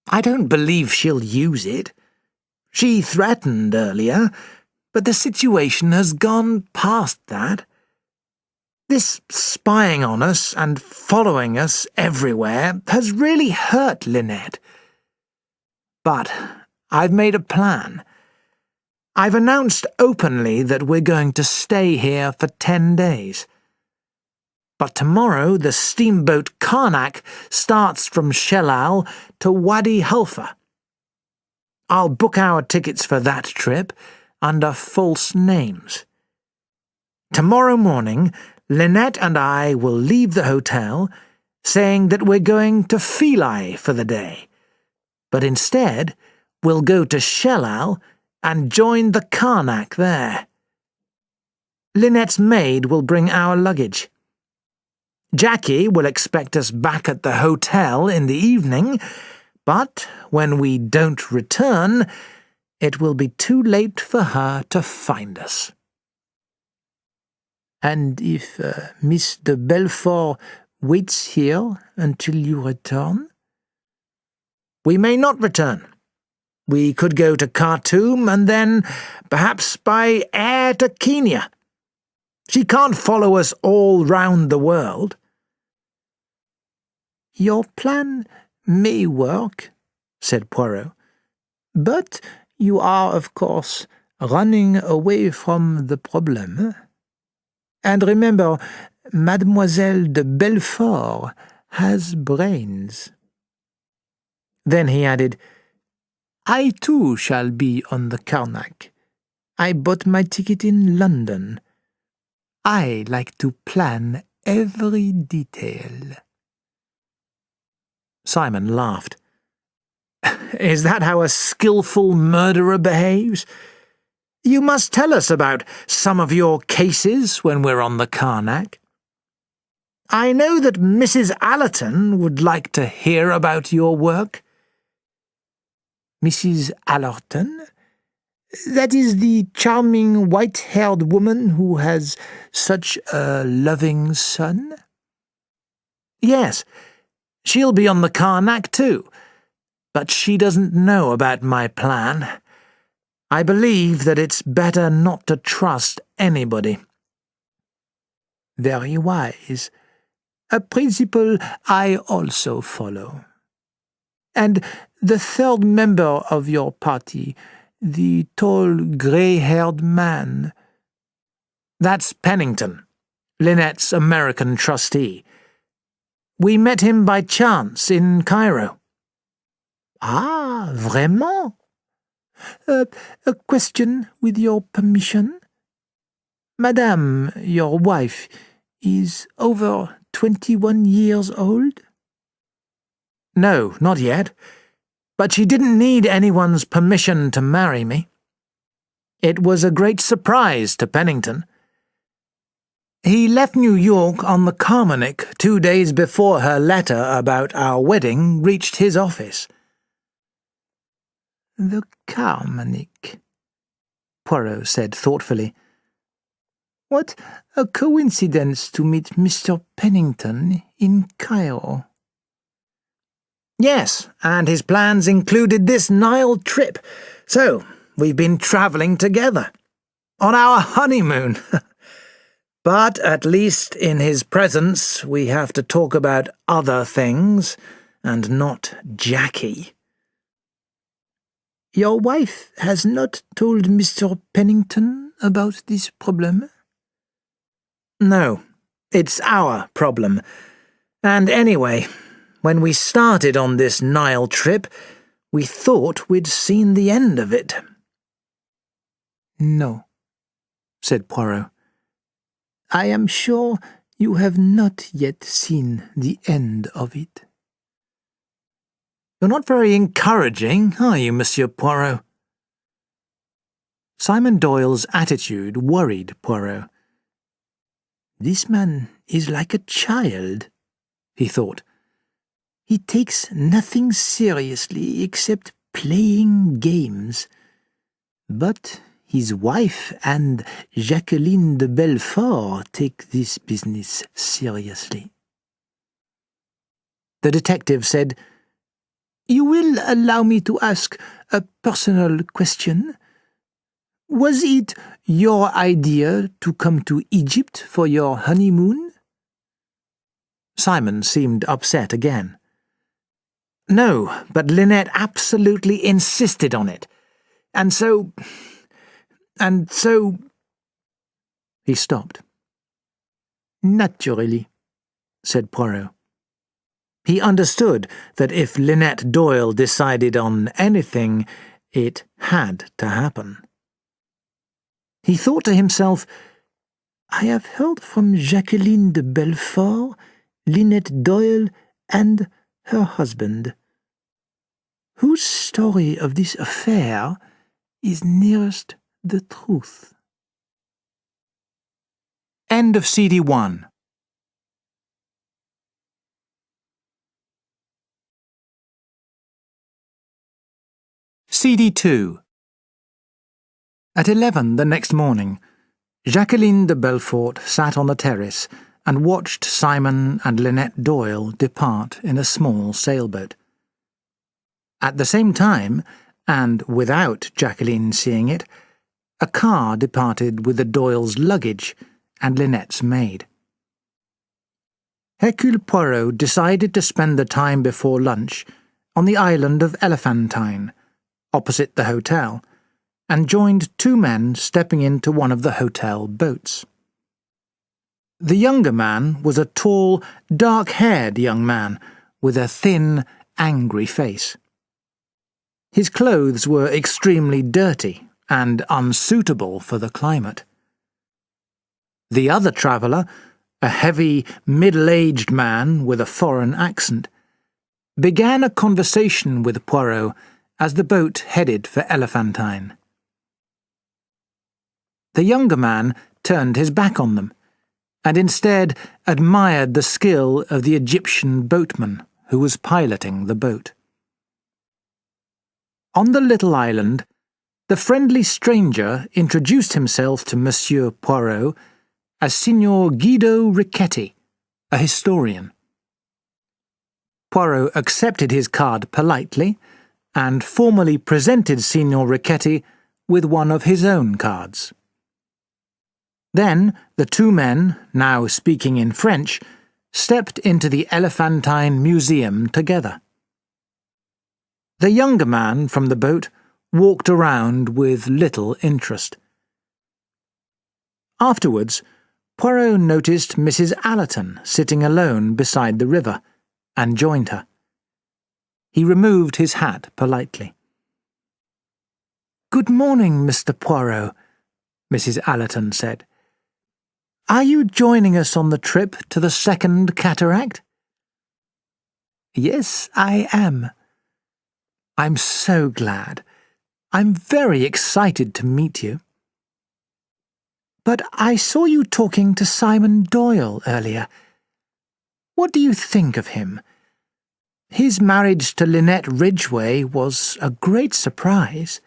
"I don't believe she'll use it. She threatened earlier, but the situation has gone past that. This spying on us and following us everywhere has really hurt Lynette. But I've made a plan. I've announced openly that we're going to stay here for 10 days. But tomorrow the steamboat Karnak starts from Shellal to Wadi Halfa. I'll book our tickets for that trip under false names. Tomorrow morning, Lynette and I will leave the hotel, saying that we're going to Philae for the day, but instead we'll go to Shellal and join the Karnak there. Lynette's maid will bring our luggage. Jackie will expect us back at the hotel in the evening, but when we don't return, it will be too late for her to find us. And if Miss de Belfort waits here until you return? We may not return. We could go to Khartoum and then, perhaps by air to Kenya. She can't follow us all round the world. Your plan may work, said Poirot, but you are, of course, running away from the problem. And remember, Mademoiselle de Belfort has brains. Then he added, I too shall be on the Karnak. I bought my ticket in London. I like to plan every detail. Simon laughed. Is that how a skillful murderer behaves? You must tell us about some of your cases when we're on the Karnak. I know that Mrs. Allerton would like to hear about your work. Mrs. Allerton? That is the charming white-haired woman who has such a loving son? Yes, she'll be on the Karnak too, but she doesn't know about my plan. I believe that it's better not to trust anybody. Very wise. A principle I also follow. And the third member of your party, the tall, grey-haired man. That's Pennington, Lynette's American trustee. We met him by chance in Cairo. Ah, vraiment? A question, with your permission. Madame, your wife, is over 21 years old? No, not yet. But she didn't need anyone's permission to marry me. It was a great surprise to Pennington. He left New York on the Carmonic 2 days before her letter about our wedding reached his office. The Carmonic, Poirot said thoughtfully. What a coincidence to meet Mr. Pennington in Cairo. Yes, and his plans included this Nile trip, so we've been travelling together. On our honeymoon. But at least in his presence we have to talk about other things, and not Jackie. Your wife has not told Mr. Pennington about this problem? No, it's our problem. And anyway, when we started on this Nile trip, we thought we'd seen the end of it. No, said Poirot. I am sure you have not yet seen the end of it. You're not very encouraging, are you, Monsieur Poirot? Simon Doyle's attitude worried Poirot. This man is like a child, he thought. He takes nothing seriously except playing games. But his wife and Jacqueline de Belfort take this business seriously. The detective said, You will allow me to ask a personal question? Was it your idea to come to Egypt for your honeymoon? Simon seemed upset again. No, but Lynette absolutely insisted on it. And so... He stopped. Naturally, said Poirot. He understood that if Lynette Doyle decided on anything, it had to happen. He thought to himself, I have heard from Jacqueline de Belfort, Lynette Doyle, and her husband, whose story of this affair is nearest the truth. End of CD 1. CD 2. At 11 the next morning, Jacqueline de Belfort sat on the terrace and watched Simon and Lynette Doyle depart in a small sailboat. At the same time, and without Jacqueline seeing it, a car departed with the Doyles' luggage and Lynette's maid. Hercule Poirot decided to spend the time before lunch on the island of Elephantine, opposite the hotel, and joined two men stepping into one of the hotel boats. The younger man was a tall, dark-haired young man with a thin, angry face. His clothes were extremely dirty and unsuitable for the climate. The other traveller, a heavy, middle-aged man with a foreign accent, began a conversation with Poirot as the boat headed for Elephantine. The younger man turned his back on them, and instead admired the skill of the Egyptian boatman who was piloting the boat. On the little island, the friendly stranger introduced himself to Monsieur Poirot as Signor Guido Richetti, a historian. Poirot accepted his card politely and formally presented Signor Richetti with one of his own cards. Then the two men, now speaking in French, stepped into the Elephantine Museum together. The younger man from the boat walked around with little interest. Afterwards, Poirot noticed Mrs. Allerton sitting alone beside the river, and joined her. He removed his hat politely. "Good morning, Mr. Poirot," Mrs. Allerton said. "Are you joining us on the trip to the Second Cataract?" "Yes, I am." "I'm so glad. I'm very excited to meet you." "But I saw you talking to Simon Doyle earlier. What do you think of him? His marriage to Lynette Ridgway was a great surprise."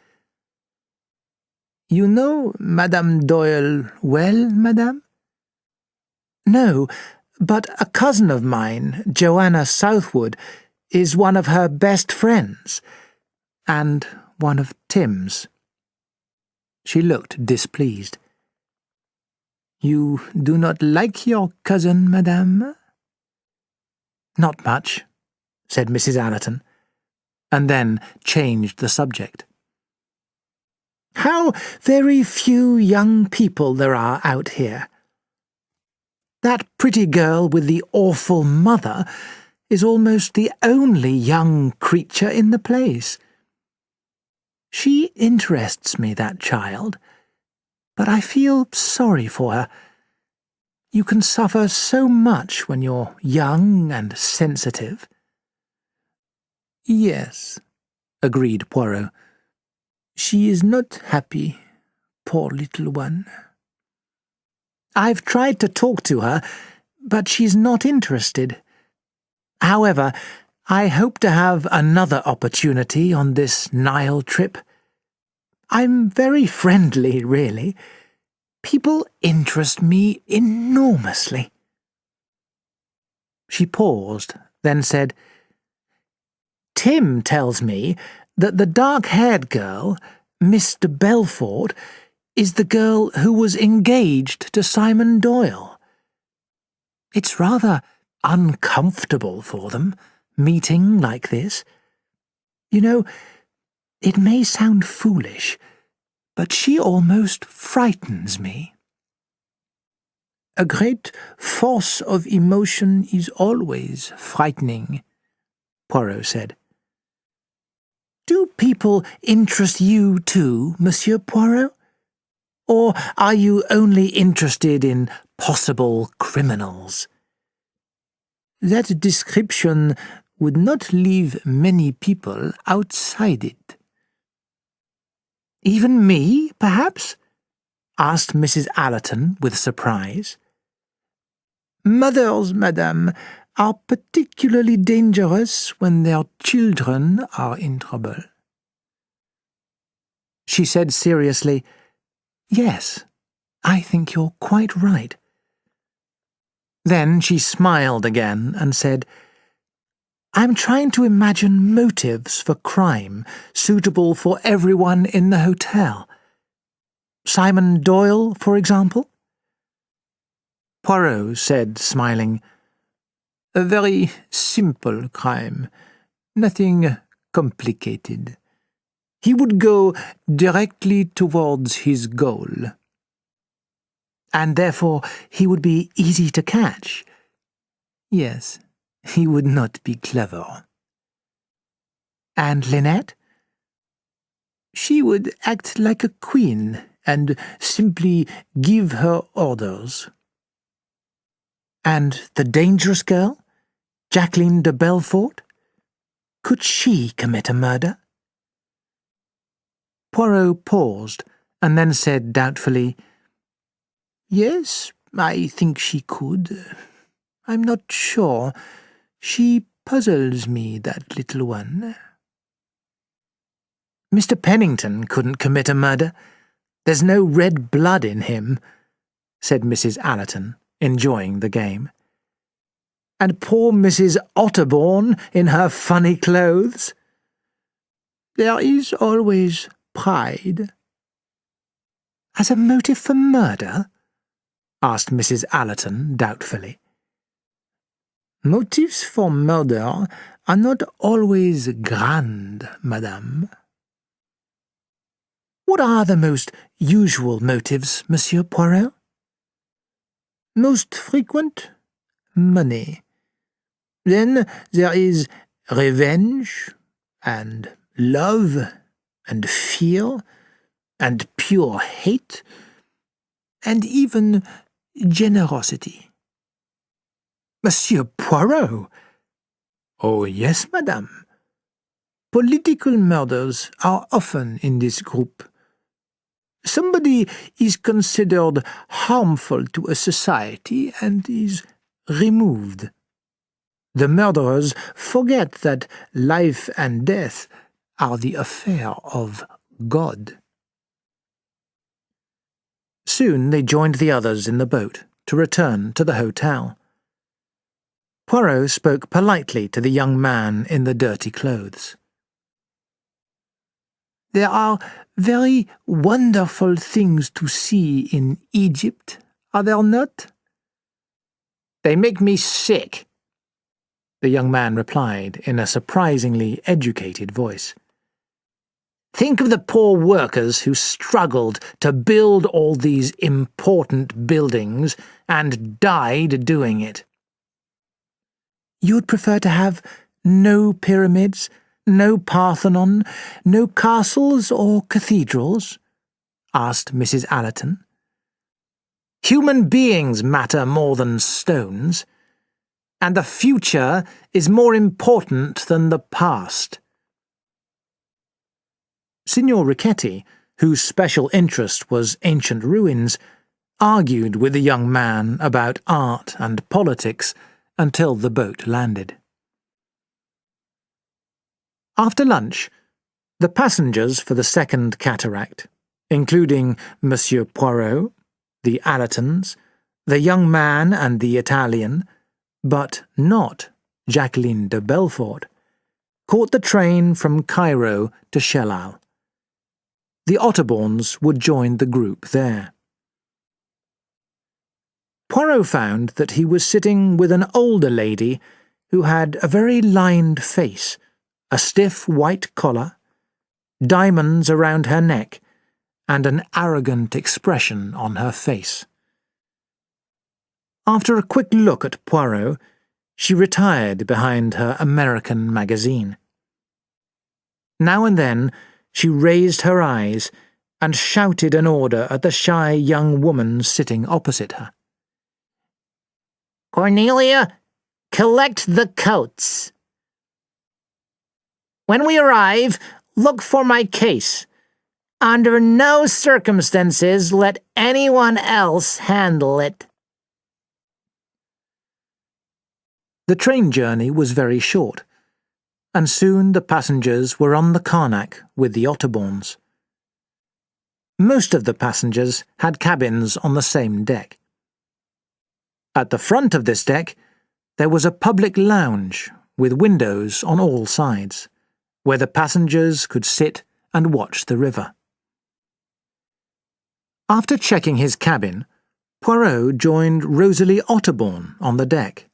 "You know Madame Doyle well, madame?" "No, but a cousin of mine, Joanna Southwood, is one of her best friends, and one of Tim's." She looked displeased. "You do not like your cousin, madame?" "Not much," said Mrs. Allerton, and then changed the subject. "How very few young people there are out here. That pretty girl with the awful mother is almost the only young creature in the place. She interests me, that child, but I feel sorry for her. You can suffer so much when you're young and sensitive." "Yes," agreed Poirot. "She is not happy, poor little one." "I've tried to talk to her, but she's not interested. However, I hope to have another opportunity on this Nile trip. I'm very friendly, really. People interest me enormously." She paused, then said, "Tim tells me that the dark-haired girl, Miss de Belfort, is the girl who was engaged to Simon Doyle. It's rather uncomfortable for them, meeting like this. You know, it may sound foolish, but she almost frightens me." "A great force of emotion is always frightening," Poirot said. "Do people interest you too, Monsieur Poirot? Or are you only interested in possible criminals?" "That description would not leave many people outside it." Even me, perhaps? Asked Mrs. Allerton with surprise. Mothers, madame, are particularly dangerous when their children are in trouble. She said seriously, Yes, I think you're quite right. Then she smiled again and said, I'm trying to imagine motives for crime suitable for everyone in the hotel. Simon Doyle, for example? Poirot said, smiling, A very simple crime, nothing complicated. He would go directly towards his goal. And therefore he would be easy to catch. Yes, he would not be clever. And Lynette? She would act like a queen and simply give her orders. And the dangerous girl, Jacqueline de Belfort? Could she commit a murder? Poirot paused and then said doubtfully, Yes, I think she could. I'm not sure. She puzzles me, that little one. Mr. Pennington couldn't commit a murder. There's no red blood in him, said Mrs. Allerton, enjoying the game. And poor Mrs. Otterbourne in her funny clothes. There is always pride. As a motive for murder? Asked Mrs. Allerton doubtfully. Motives for murder are not always grand, madame. What are the most usual motives, Monsieur Poirot? Most frequent? Money. Then there is revenge, and love, and fear, and pure hate, and even generosity. Monsieur Poirot! Oh, yes, madame. Political murders are often in this group. Somebody is considered harmful to a society and is removed. The murderers forget that life and death are the affair of God. Soon they joined the others in the boat to return to the hotel. Poirot spoke politely to the young man in the dirty clothes. There are very wonderful things to see in Egypt, are there not? They make me sick, the young man replied in a surprisingly educated voice. Think of the poor workers who struggled to build all these important buildings and died doing it. You'd prefer to have no pyramids, no Parthenon, no castles or cathedrals? Asked Mrs. Allerton. Human beings matter more than stones, and the future is more important than the past. Signor Richetti, whose special interest was ancient ruins, argued with the young man about art and politics until the boat landed. After lunch, the passengers for the second cataract, including Monsieur Poirot, the Allertons, the young man and the Italian, but not Jacqueline de Belfort, caught the train from Cairo to Shellal. The Otterbournes would join the group there. Poirot found that he was sitting with an older lady who had a very lined face, a stiff white collar, diamonds around her neck, and an arrogant expression on her face. After a quick look at Poirot, she retired behind her American magazine. Now and then she raised her eyes and shouted an order at the shy young woman sitting opposite her. "Cornelia, collect the coats. When we arrive, look for my case. Under no circumstances let anyone else handle it. The train journey was very short, and soon the passengers were on the Karnak with the Otterborns. Most of the passengers had cabins on the same deck. At the front of this deck, there was a public lounge with windows on all sides, where the passengers could sit and watch the river. After checking his cabin, Poirot joined Rosalie Otterborn on the deck.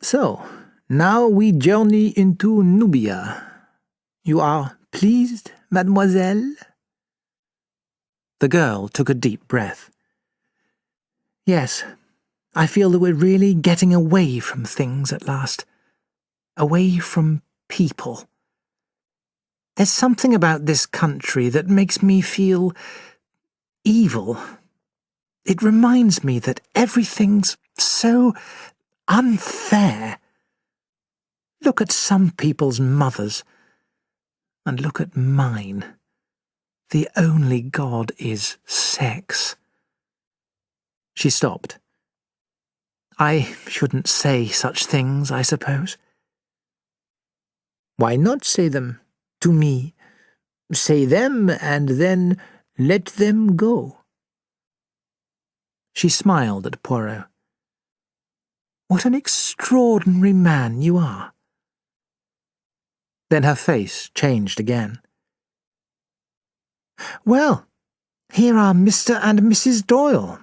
"So, now we journey into Nubia. You are pleased, mademoiselle?" The girl took a deep breath. "Yes, I feel that we're really getting away from things at last. Away from people. There's something about this country that makes me feel evil. It reminds me that everything's so unfair. Look at some people's mothers, and look at mine. The only god is sex." She stopped. "I shouldn't say such things, I suppose." "Why not say them to me? Say them and then let them go." She smiled at Poirot. "What an extraordinary man you are." Then her face changed again. "Well, here are Mr. and Mrs. Doyle.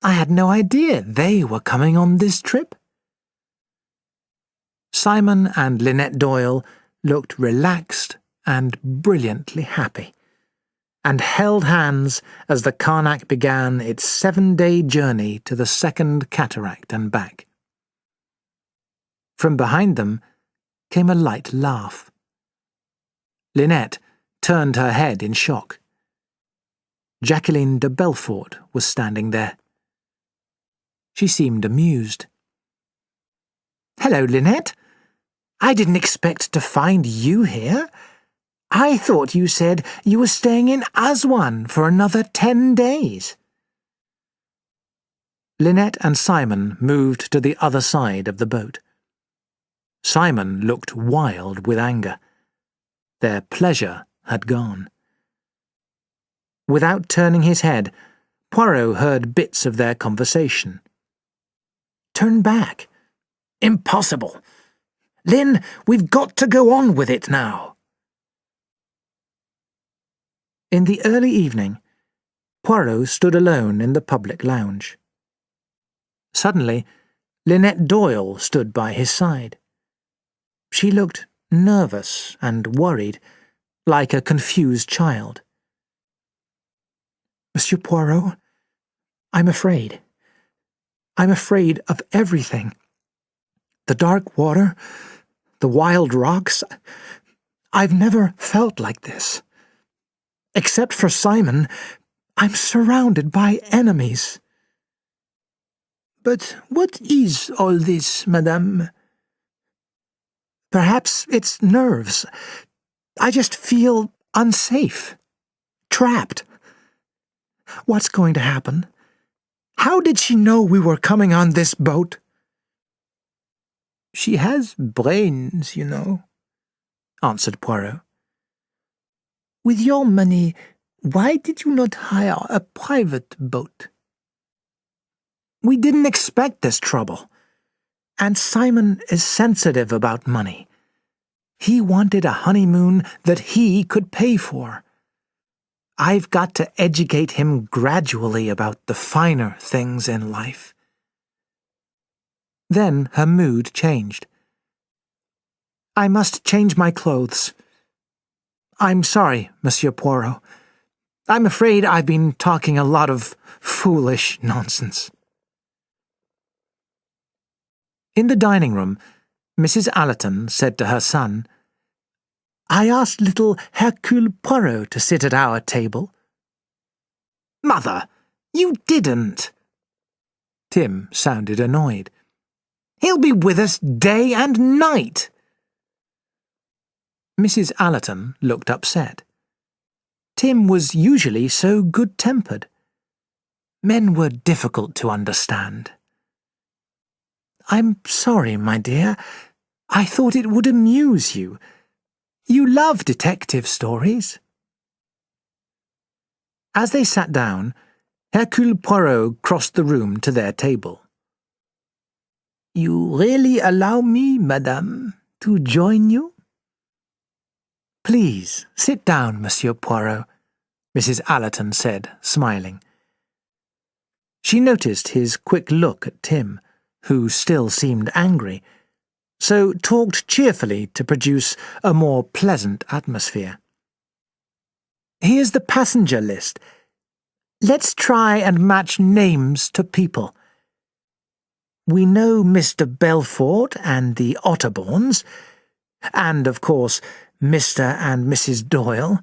I had no idea they were coming on this trip." Simon and Lynette Doyle looked relaxed and brilliantly happy, and held hands as the Karnak began its 7-day journey to the second cataract and back. From behind them came a light laugh. Lynette turned her head in shock. Jacqueline de Belfort was standing there. She seemed amused. "Hello, Lynette. I didn't expect to find you here. I thought you said you were staying in Aswan for another 10 days. Lynette and Simon moved to the other side of the boat. Simon looked wild with anger. Their pleasure had gone. Without turning his head, Poirot heard bits of their conversation. "Turn back. Impossible. Lynn, we've got to go on with it now." In the early evening, Poirot stood alone in the public lounge. Suddenly, Lynette Doyle stood by his side. She looked nervous and worried, like a confused child. "Monsieur Poirot, I'm afraid. I'm afraid of everything. The dark water, the wild rocks. I've never felt like this. Except for Simon, I'm surrounded by enemies." "But what is all this, madame?" "Perhaps it's nerves. I just feel unsafe. Trapped. What's going to happen? How did she know we were coming on this boat?" "She has brains, you know," answered Poirot. "With your money, why did you not hire a private boat?" "We didn't expect this trouble. And Simon is sensitive about money. He wanted a honeymoon that he could pay for. I've got to educate him gradually about the finer things in life." Then her mood changed. "I must change my clothes. I'm sorry, Monsieur Poirot. I'm afraid I've been talking a lot of foolish nonsense." In the dining room, Mrs. Allerton said to her son, "I asked little Hercule Poirot to sit at our table." "Mother, you didn't." Tim sounded annoyed. "He'll be with us day and night." Mrs. Allerton looked upset. Tim was usually so good-tempered. Men were difficult to understand. "I'm sorry, my dear. I thought it would amuse you. You love detective stories." As they sat down, Hercule Poirot crossed the room to their table. "You really allow me, madame, to join you?" "Please, sit down, Monsieur Poirot," Mrs. Allerton said, smiling. She noticed his quick look at Tim, who still seemed angry, so talked cheerfully to produce a more pleasant atmosphere. "Here's the passenger list. Let's try and match names to people. We know Mr. Belfort and the Otterbournes, and, of course, Mr. and Mrs. Doyle.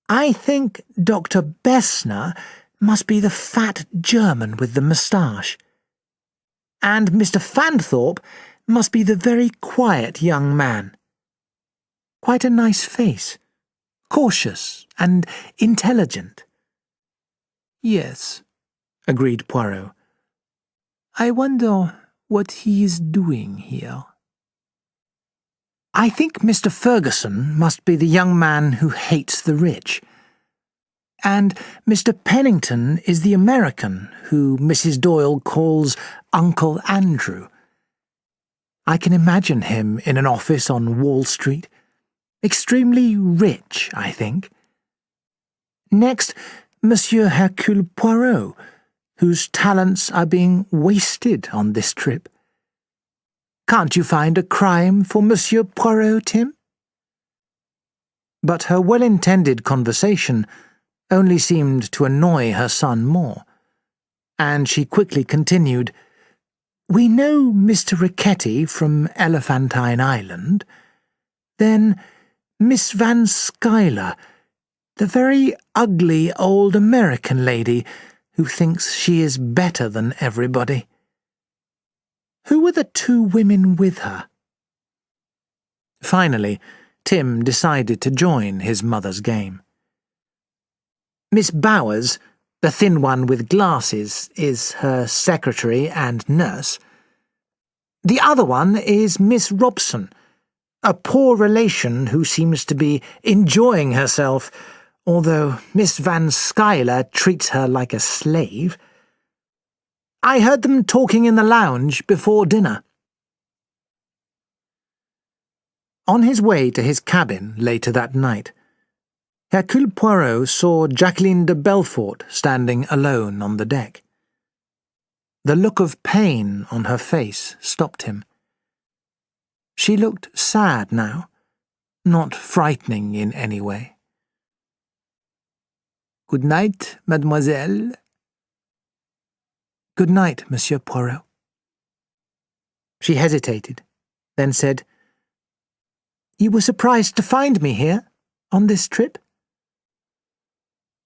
I think Dr. Bessner must be the fat German with the moustache, and Mr. Fanthorpe must be the very quiet young man. Quite a nice face, cautious and intelligent." "Yes," agreed Poirot. "I wonder what he is doing here." "I think Mr. Ferguson must be the young man who hates the rich. And Mr. Pennington is the American who Mrs. Doyle calls Uncle Andrew. I can imagine him in an office on Wall Street. Extremely rich, I think. Next, Monsieur Hercule Poirot, whose talents are being wasted on this trip. Can't you find a crime for Monsieur Poirot, Tim?" But her well-intended conversation only seemed to annoy her son more, and she quickly continued, "We know Mr. Riquetti from Elephantine Island. Then Miss Van Schuyler, the very ugly old American lady who thinks she is better than everybody. Who were the two women with her?" Finally, Tim decided to join his mother's game. "Miss Bowers, the thin one with glasses, is her secretary and nurse. The other one is Miss Robson, a poor relation who seems to be enjoying herself, although Miss Van Schuyler treats her like a slave. I heard them talking in the lounge before dinner." On his way to his cabin later that night, Hercule Poirot saw Jacqueline de Belfort standing alone on the deck. The look of pain on her face stopped him. She looked sad now, not frightening in any way. "Good night, mademoiselle." "Good night, Monsieur Poirot." She hesitated, then said, "You were surprised to find me here, on this trip?"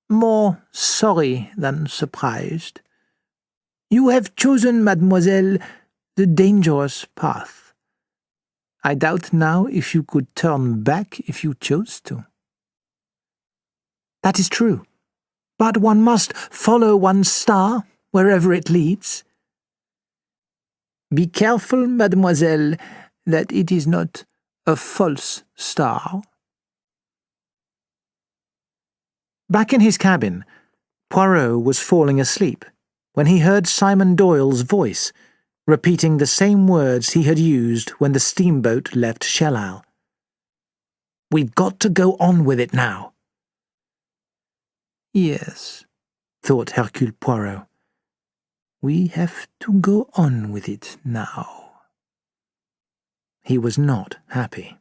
"More sorry than surprised. You have chosen, mademoiselle, the dangerous path. I doubt now if you could turn back if you chose to." "That is true, but one must follow one's star wherever it leads." "Be careful, mademoiselle, that it is not a false star." Back in his cabin, Poirot was falling asleep when he heard Simon Doyle's voice, repeating the same words he had used when the steamboat left Shellal. "We've got to go on with it now." "Yes," thought Hercule Poirot. "We have to go on with it now." He was not happy.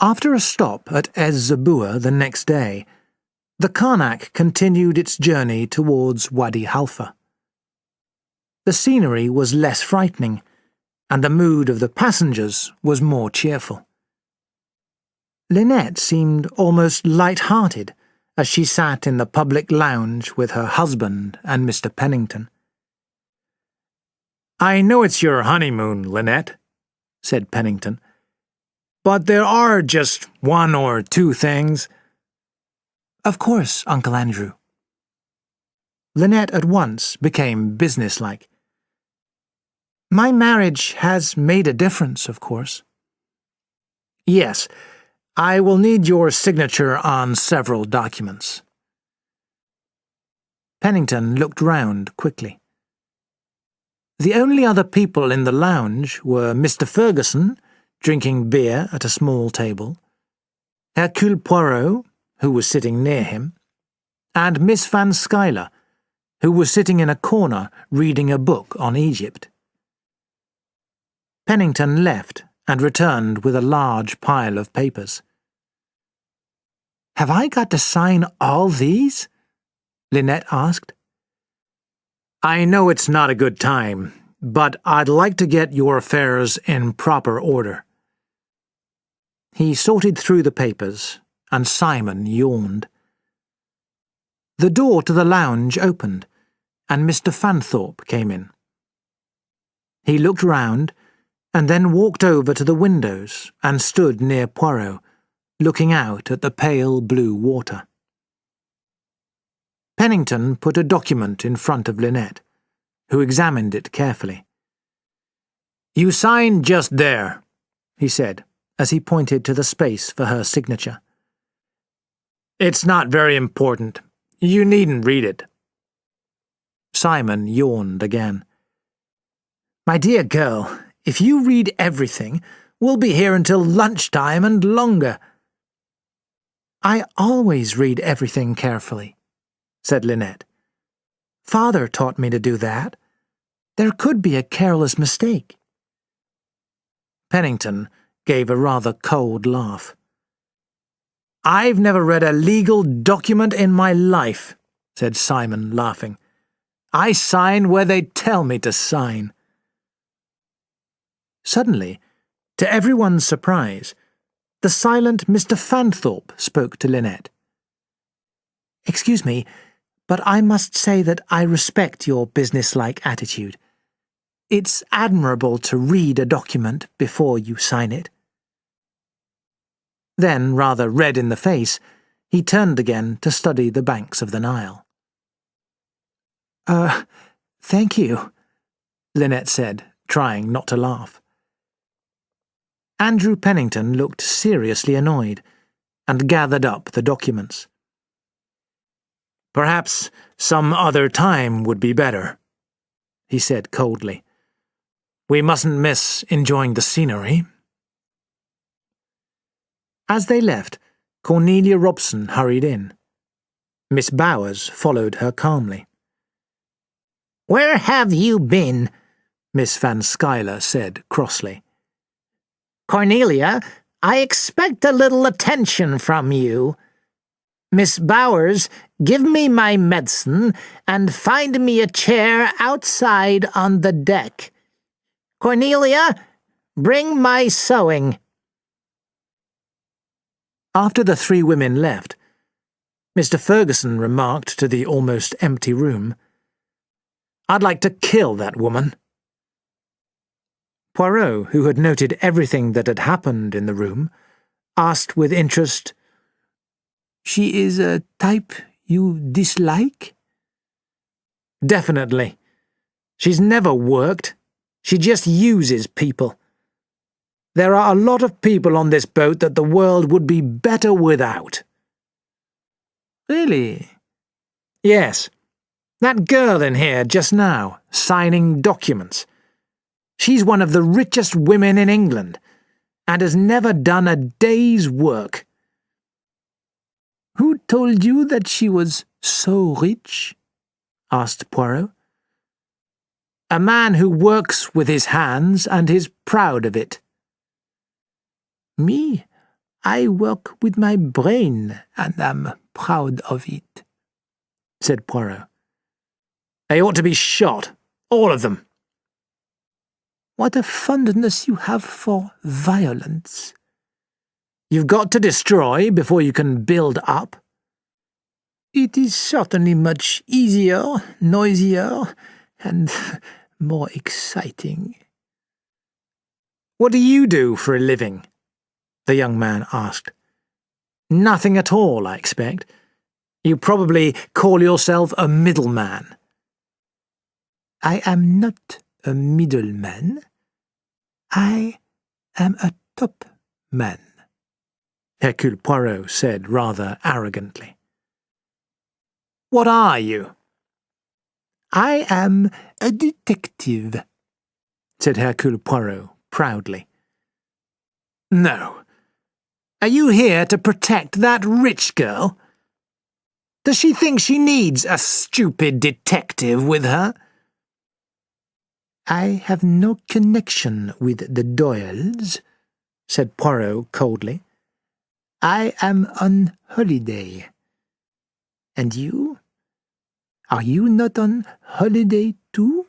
After a stop at Ez-Zabua the next day, the Karnak continued its journey towards Wadi Halfa. The scenery was less frightening, and the mood of the passengers was more cheerful. Lynette seemed almost light-hearted as she sat in the public lounge with her husband and Mr. Pennington. "I know it's your honeymoon, Lynette," said Pennington, But there are just one or two things. Of course, Uncle Andrew. Lynette at once became businesslike. My marriage has made a difference, of course. Yes, I will need your signature on several documents. Pennington looked round quickly. The only other people in the lounge were Mr. Ferguson, drinking beer at a small table, Hercule Poirot, who was sitting near him, and Miss Van Schuyler, who was sitting in a corner reading a book on Egypt. Pennington left and returned with a large pile of papers. "Have I got to sign all these?" Lynette asked. I know it's not a good time, but I'd like to get your affairs in proper order. He sorted through the papers, and Simon yawned. The door to the lounge opened, and Mr. Fanthorpe came in. He looked round, and then walked over to the windows and stood near Poirot, looking out at the pale blue water. Pennington put a document in front of Lynette, who examined it carefully. "You sign just there," he said, as he pointed to the space for her signature. "It's not very important. You needn't read it." Simon yawned again. "My dear girl, if you read everything, we'll be here until lunchtime and longer." "I always read everything carefully," said Lynette. "Father taught me to do that. There could be a careless mistake." Pennington gave a rather cold laugh. "I've never read a legal document in my life," said Simon, laughing. "I sign where they tell me to sign." Suddenly, to everyone's surprise, the silent Mr. Fanthorpe spoke to Lynette. "Excuse me, but I must say that I respect your businesslike attitude. It's admirable to read a document before you sign it." Then, rather red in the face, he turned again to study the banks of the Nile. Thank you," Lynette said, trying not to laugh. Andrew Pennington looked seriously annoyed and gathered up the documents. "Perhaps some other time would be better," he said coldly. "We mustn't miss enjoying the scenery." As they left, Cornelia Robson hurried in. Miss Bowers followed her calmly. "Where have you been?" Miss Van Schuyler said crossly. "Cornelia, I expect a little attention from you. Miss Bowers, give me my medicine and find me a chair outside on the deck. Cornelia, bring my sewing." After the three women left, Mr. Ferguson remarked to the almost empty room, "I'd like to kill that woman." Poirot, who had noted everything that had happened in the room, asked with interest, "She is a type you dislike?" "Definitely. She's never worked. She just uses people. There are a lot of people on this boat that the world would be better without." "Really?" "Yes. That girl in here just now, signing documents. She's one of the richest women in England, and has never done a day's work." "Who told you that she was so rich?" asked Poirot. "A man who works with his hands and is proud of it." "Me, I work with my brain and am proud of it," said Poirot. "They ought to be shot, all of them." "What a fondness you have for violence." "You've got to destroy before you can build up." "It is certainly much easier, noisier, and more exciting." "What do you do for a living?" the young man asked. Nothing at all, I expect. You probably call yourself a middleman. I am not a middleman. I am a top man, Hercule Poirot said rather arrogantly. What are you? I am a detective, said Hercule Poirot proudly. No. Are you here to protect that rich girl? Does she think she needs a stupid detective with her? I have no connection with the Doyles, said Poirot coldly. I am on holiday. And you? Are you not on holiday too?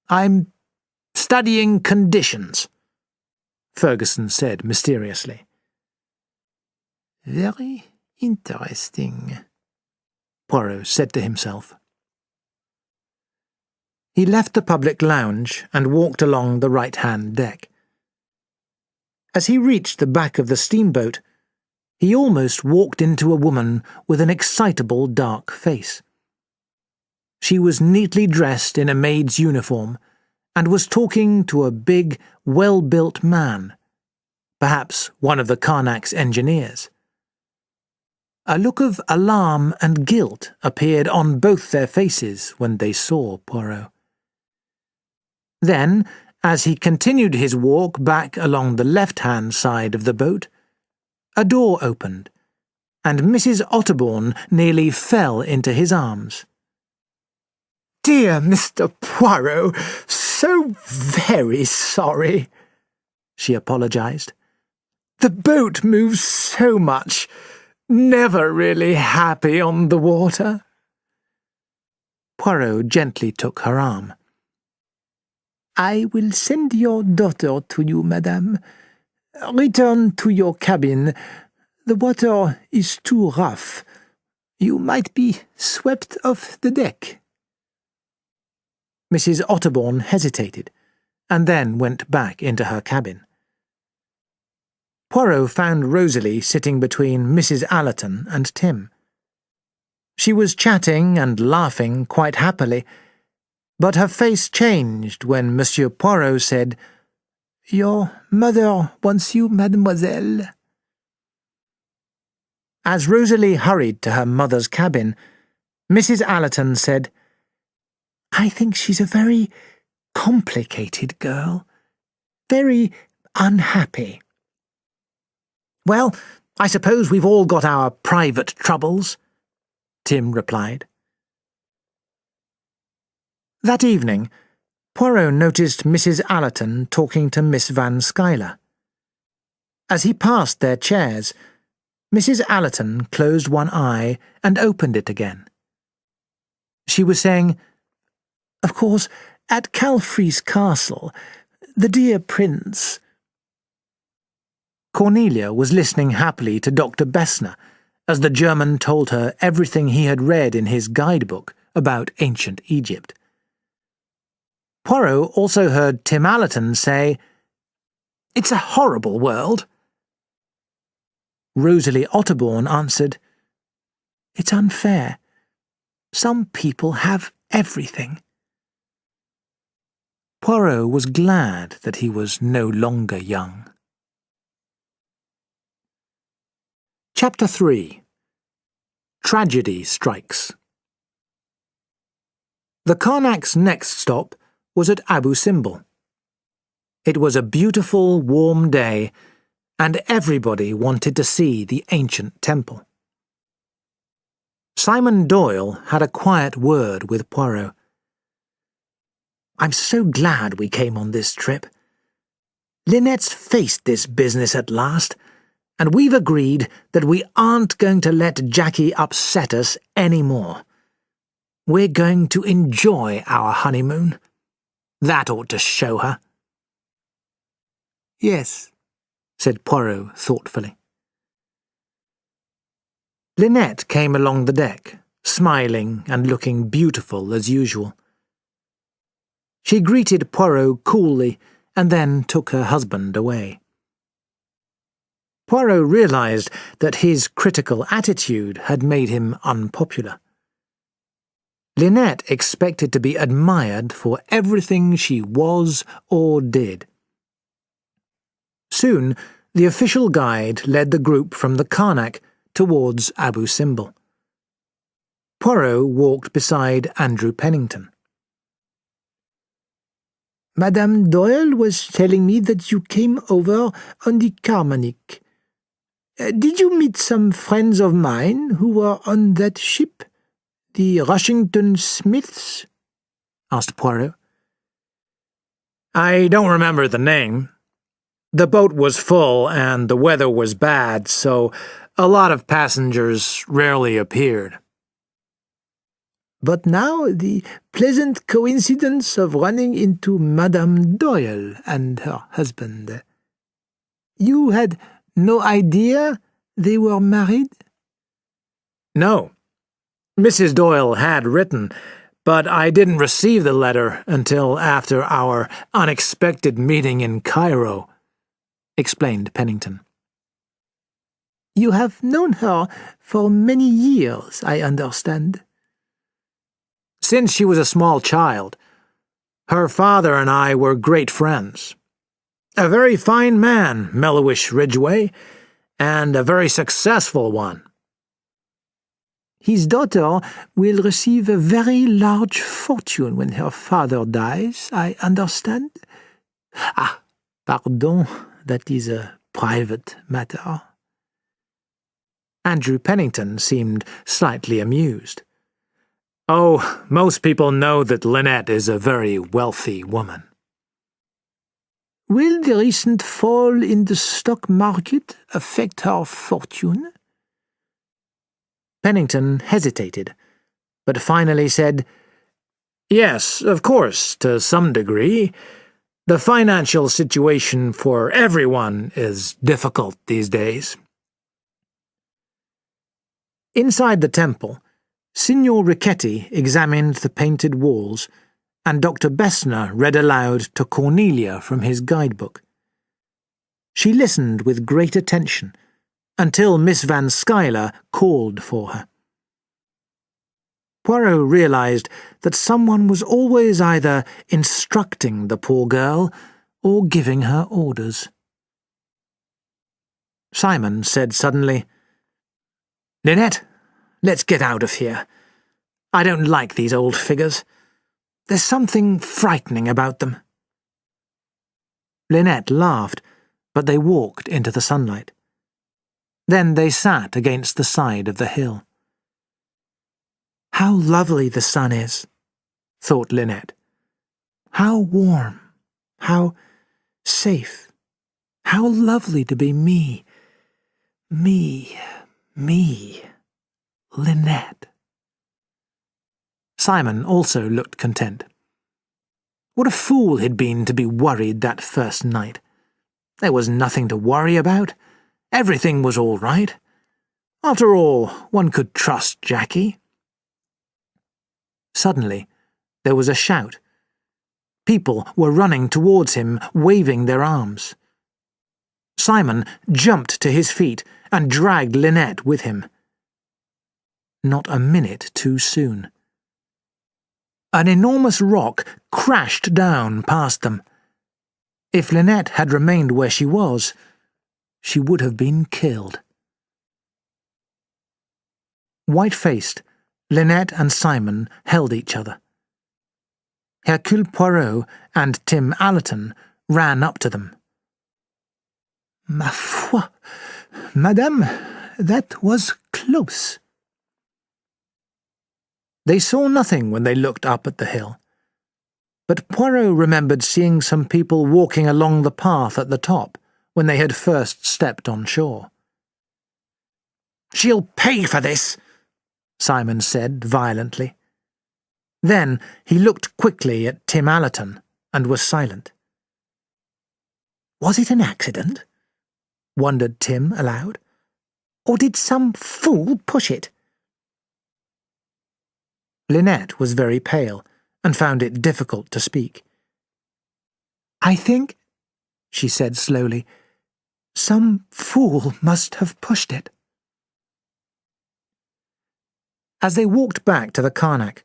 I'm studying conditions, Ferguson said mysteriously. Very interesting, Poirot said to himself. He left the public lounge and walked along the right-hand deck. As he reached the back of the steamboat, he almost walked into a woman with an excitable dark face. She was neatly dressed in a maid's uniform and was talking to a big, well-built man, perhaps one of the Karnak's engineers. A look of alarm and guilt appeared on both their faces when they saw Poirot. Then, as he continued his walk back along the left-hand side of the boat, a door opened, and Mrs. Otterbourne nearly fell into his arms. "Dear Mr. Poirot, so very sorry," she apologized. "The boat moves so much. Never really happy on the water." Poirot gently took her arm. "I will send your daughter to you, madame. Return to your cabin. The water is too rough. You might be swept off the deck." Mrs. Otterbourne hesitated, and then went back into her cabin. Poirot found Rosalie sitting between Mrs. Allerton and Tim. She was chatting and laughing quite happily, but her face changed when Monsieur Poirot said, "Your mother wants you, mademoiselle." As Rosalie hurried to her mother's cabin, Mrs. Allerton said, "I think she's a very complicated girl. Very unhappy." "Well, I suppose we've all got our private troubles," Tim replied. That evening, Poirot noticed Mrs. Allerton talking to Miss Van Schuyler. As he passed their chairs, Mrs. Allerton closed one eye and opened it again. She was saying, "Of course, at Calfreys Castle, the dear prince—" Cornelia was listening happily to Dr. Bessner as the German told her everything he had read in his guidebook about ancient Egypt. Poirot also heard Tim Allerton say, "It's a horrible world." Rosalie Otterbourne answered, "It's unfair. Some people have everything." Poirot was glad that he was no longer young. Chapter 3. Tragedy Strikes. The Karnak's next stop was at Abu Simbel. It was a beautiful, warm day, and everybody wanted to see the ancient temple. Simon Doyle had a quiet word with Poirot. "I'm so glad we came on this trip. Lynette's faced this business at last, and we've agreed that we aren't going to let Jackie upset us any more. We're going to enjoy our honeymoon. That ought to show her." "Yes," said Poirot thoughtfully. Lynette came along the deck, smiling and looking beautiful as usual. She greeted Poirot coolly and then took her husband away. Poirot realized that his critical attitude had made him unpopular. Lynette expected to be admired for everything she was or did. Soon, the official guide led the group from the Karnak towards Abu Simbel. Poirot walked beside Andrew Pennington. Madame Doyle was telling me that you came over on the Carmanic. Did you meet some friends of mine who were on that ship, the Rushington Smiths? Asked Poirot. I don't remember the name. The boat was full and the weather was bad, so a lot of passengers rarely appeared. But now the pleasant coincidence of running into Madame Doyle and her husband. You had no idea they were married? No. Mrs. Doyle had written, but I didn't receive the letter until after our unexpected meeting in Cairo, explained Pennington. You have known her for many years, I understand. Since she was a small child. Her father and I were great friends. A very fine man, Mellowish Ridgway, and a very successful one. His daughter will receive a very large fortune when her father dies, I understand. Pardon, that is a private matter. Andrew Pennington seemed slightly amused. Oh, most people know that Lynette is a very wealthy woman. Will the recent fall in the stock market affect her fortune? Pennington hesitated, but finally said, Yes, of course, to some degree. The financial situation for everyone is difficult these days. Inside the temple, Signor Richetti examined the painted walls, and Dr. Bessner read aloud to Cornelia from his guidebook. She listened with great attention until Miss Van Schuyler called for her. Poirot realized that someone was always either instructing the poor girl or giving her orders. Simon said suddenly, Lynette, let's get out of here. I don't like these old figures. There's something frightening about them. Lynette laughed, but they walked into the sunlight. Then they sat against the side of the hill. How lovely the sun is, thought Lynette. How warm, how safe, how lovely to be me, Lynette. Simon also looked content. What a fool he'd been to be worried that first night. There was nothing to worry about. Everything was all right. After all, one could trust Jackie. Suddenly, there was a shout. People were running towards him, waving their arms. Simon jumped to his feet and dragged Lynette with him. Not a minute too soon. An enormous rock crashed down past them. If Lynette had remained where she was, she would have been killed. White-faced, Lynette and Simon held each other. Hercule Poirot and Tim Allerton ran up to them. Ma foi, madame, that was close. They saw nothing when they looked up at the hill, but Poirot remembered seeing some people walking along the path at the top when they had first stepped on shore. "She'll pay for this," Simon said violently. Then he looked quickly at Tim Allerton and was silent. Was it an accident? Wondered Tim aloud. Or did some fool push it? Lynette was very pale and found it difficult to speak. I think, she said slowly, Some fool must have pushed it. As they walked back to the Karnak,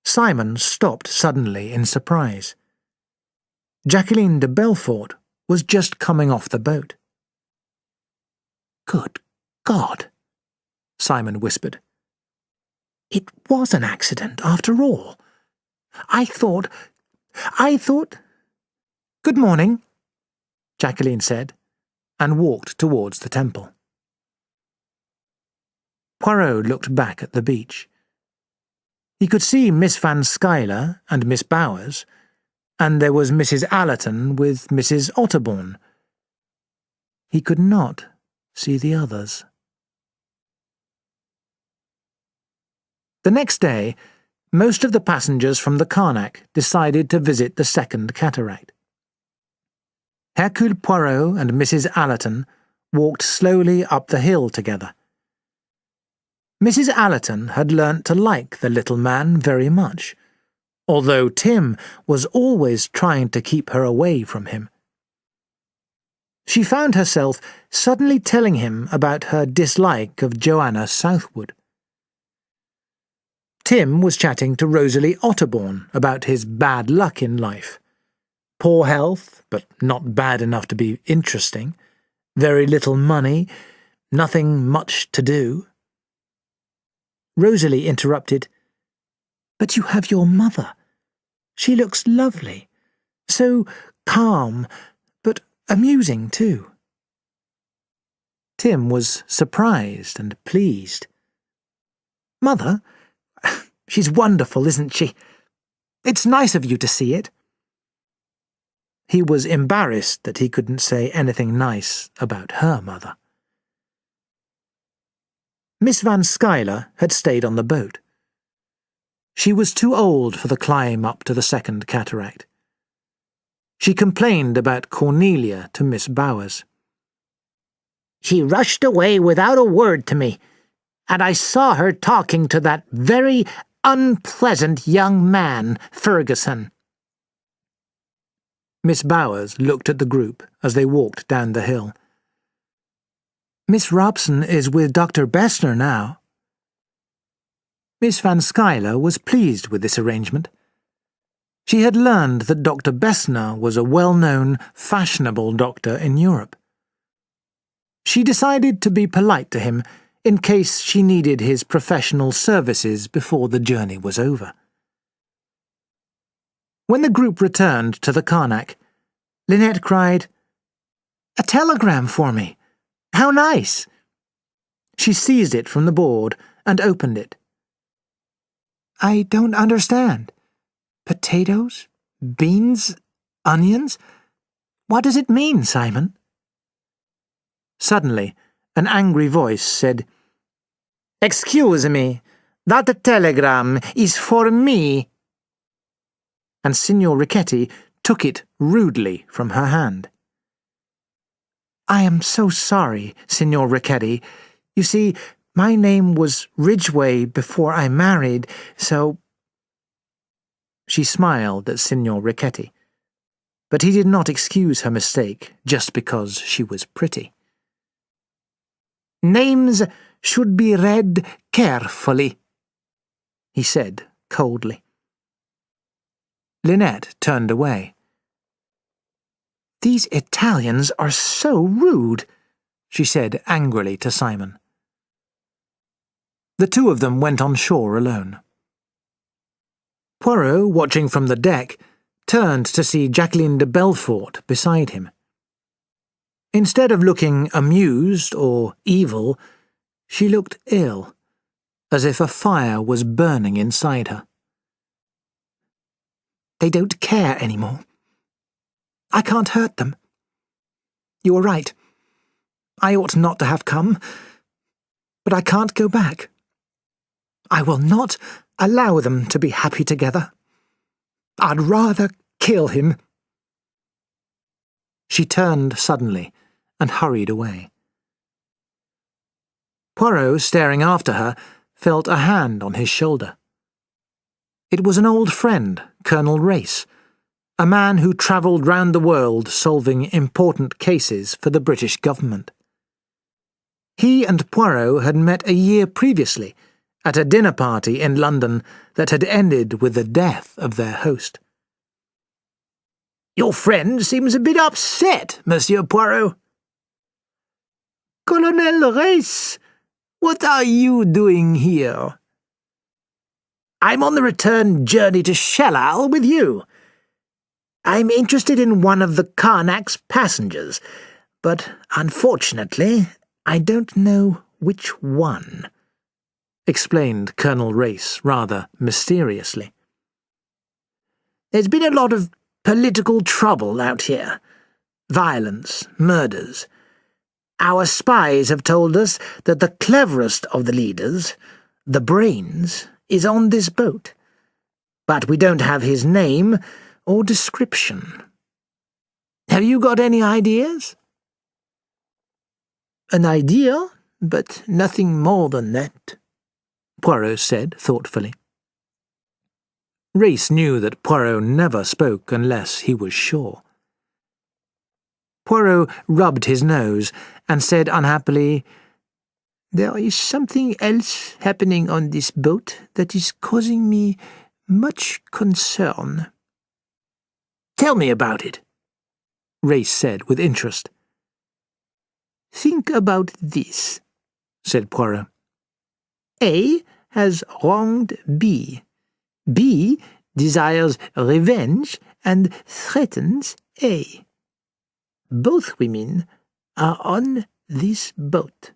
Simon stopped suddenly in surprise. Jacqueline de Belfort was just coming off the boat. "Good God," Simon whispered. "It was an accident, after all. I thought... "Good morning," Jacqueline said, and walked towards the temple. Poirot looked back at the beach. He could see Miss Van Schuyler and Miss Bowers, and there was Mrs. Allerton with Mrs. Otterbourne. He could not see the others. The next day, most of the passengers from the Karnak decided to visit the second cataract. Hercule Poirot and Mrs. Allerton walked slowly up the hill together. Mrs. Allerton had learnt to like the little man very much, although Tim was always trying to keep her away from him. She found herself suddenly telling him about her dislike of Joanna Southwood. Tim was chatting to Rosalie Otterbourne about his bad luck in life. Poor health, but not bad enough to be interesting. Very little money, nothing much to do. Rosalie interrupted. "But you have your mother. She looks lovely. So calm, but amusing too." Tim was surprised and pleased. "Mother? She's wonderful, isn't she? It's nice of you to see it." He was embarrassed that he couldn't say anything nice about her mother. Miss Van Schuyler had stayed on the boat. She was too old for the climb up to the second cataract. She complained about Cornelia to Miss Bowers. "She rushed away without a word to me, and I saw her talking to that very unpleasant young man, Ferguson." Miss Bowers looked at the group as they walked down the hill. "Miss Robson is with Dr. Bessner now." Miss Van Schuyler was pleased with this arrangement. She had learned that Dr. Bessner was a well-known, fashionable doctor in Europe. She decided to be polite to him in case she needed his professional services before the journey was over. When the group returned to the Karnak, Lynette cried, "A telegram for me! How nice!" She seized it from the board and opened it. "I don't understand. Potatoes? Beans? Onions? What does it mean, Simon?" Suddenly, an angry voice said, "Excuse me, that telegram is for me." And Signor Richetti took it rudely from her hand. "I am so sorry, Signor Richetti. You see, my name was Ridgway before I married, so—" She smiled at Signor Richetti, but he did not excuse her mistake just because she was pretty. "Names should be read carefully," he said coldly. Lynette turned away. "These Italians are so rude," she said angrily to Simon. The two of them went on shore alone. Poirot, watching from the deck, turned to see Jacqueline de Belfort beside him. Instead of looking amused or evil, she looked ill, as if a fire was burning inside her. "They don't care anymore. I can't hurt them. You are right. I ought not to have come, but I can't go back. I will not allow them to be happy together. I'd rather kill him." She turned suddenly and hurried away. Poirot, staring after her, felt a hand on his shoulder. It was an old friend, Colonel Race, a man who travelled round the world solving important cases for the British government. He and Poirot had met a year previously at a dinner party in London that had ended with the death of their host. "Your friend seems a bit upset, Monsieur Poirot." "Colonel Race, what are you doing here?" "I'm on the return journey to Shellal with you. I'm interested in one of the Karnak's passengers, but unfortunately I don't know which one," explained Colonel Race rather mysteriously. "There's been a lot of political trouble out here. Violence, murders. Our spies have told us that the cleverest of the leaders, the brains, is on this boat. But we don't have his name or description. Have you got any ideas?" "An idea, but nothing more than that," Poirot said thoughtfully. Race knew that Poirot never spoke unless he was sure. Poirot rubbed his nose and said unhappily, "There is something else happening on this boat that is causing me much concern." "Tell me about it," Race said with interest. "Think about this," said Poirot. "A has wronged B. B desires revenge and threatens A. Both women are on this boat."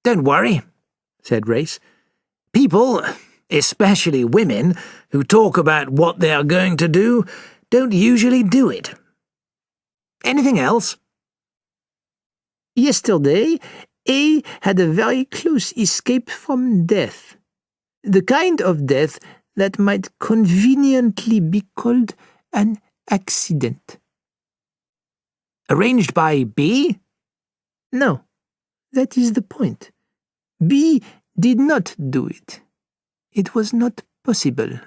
"Don't worry," said Race. "People, especially women, who talk about what they are going to do, don't usually do it. Anything else?" "Yesterday, A had a very close escape from death. The kind of death that might conveniently be called an accident." "Arranged by B?" "No, that is the point. B did not do it. It was not possible."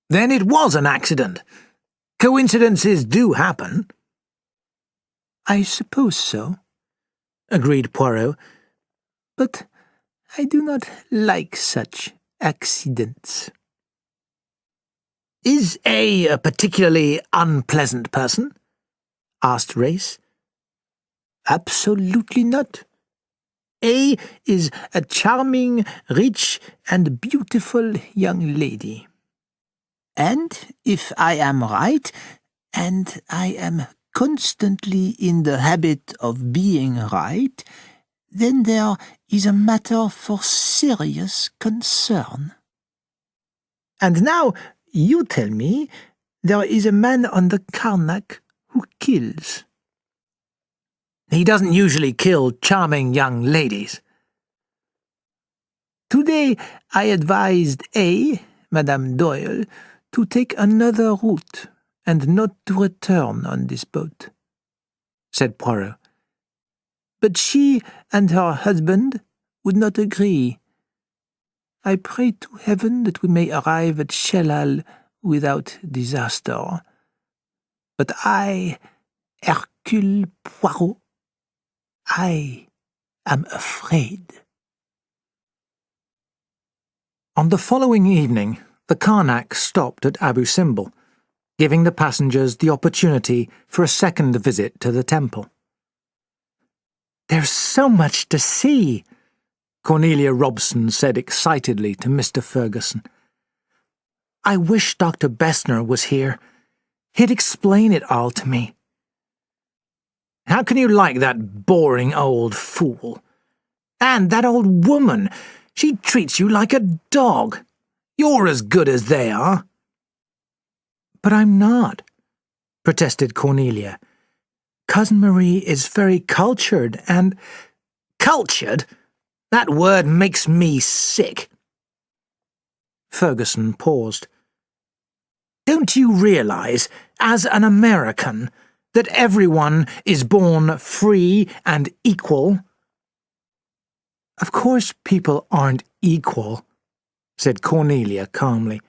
"Then it was an accident. Coincidences do happen." "I suppose so," agreed Poirot, "but I do not like such accidents." "Is A particularly unpleasant person?" asked Race. "Absolutely not. A is a charming, rich, and beautiful young lady. And if I am right, and I am constantly in the habit of being right, then there is a matter for serious concern. And now you tell me there is a man on the Karnak who kills." "He doesn't usually kill charming young ladies." "Today I advised A, Madame Doyle, to take another route and not to return on this boat," said Poirot. "But she and her husband would not agree. I pray to heaven that we may arrive at Shellal without disaster. But I, Hercule Poirot, I am afraid." On the following evening, the Karnak stopped at Abu Simbel, giving the passengers the opportunity for a second visit to the temple. "There's so much to see," Cornelia Robson said excitedly to Mr. Ferguson. "I wish Dr. Bessner was here. He'd explain it all to me." "How can you like that boring old fool? And that old woman, she treats you like a dog. You're as good as they are." "But I'm not," protested Cornelia. "Cousin Marie is very cultured and—" "Cultured? That word makes me sick." Ferguson paused. "Don't you realize, as an American, that everyone is born free and equal?" "Of course people aren't equal," said Cornelia calmly.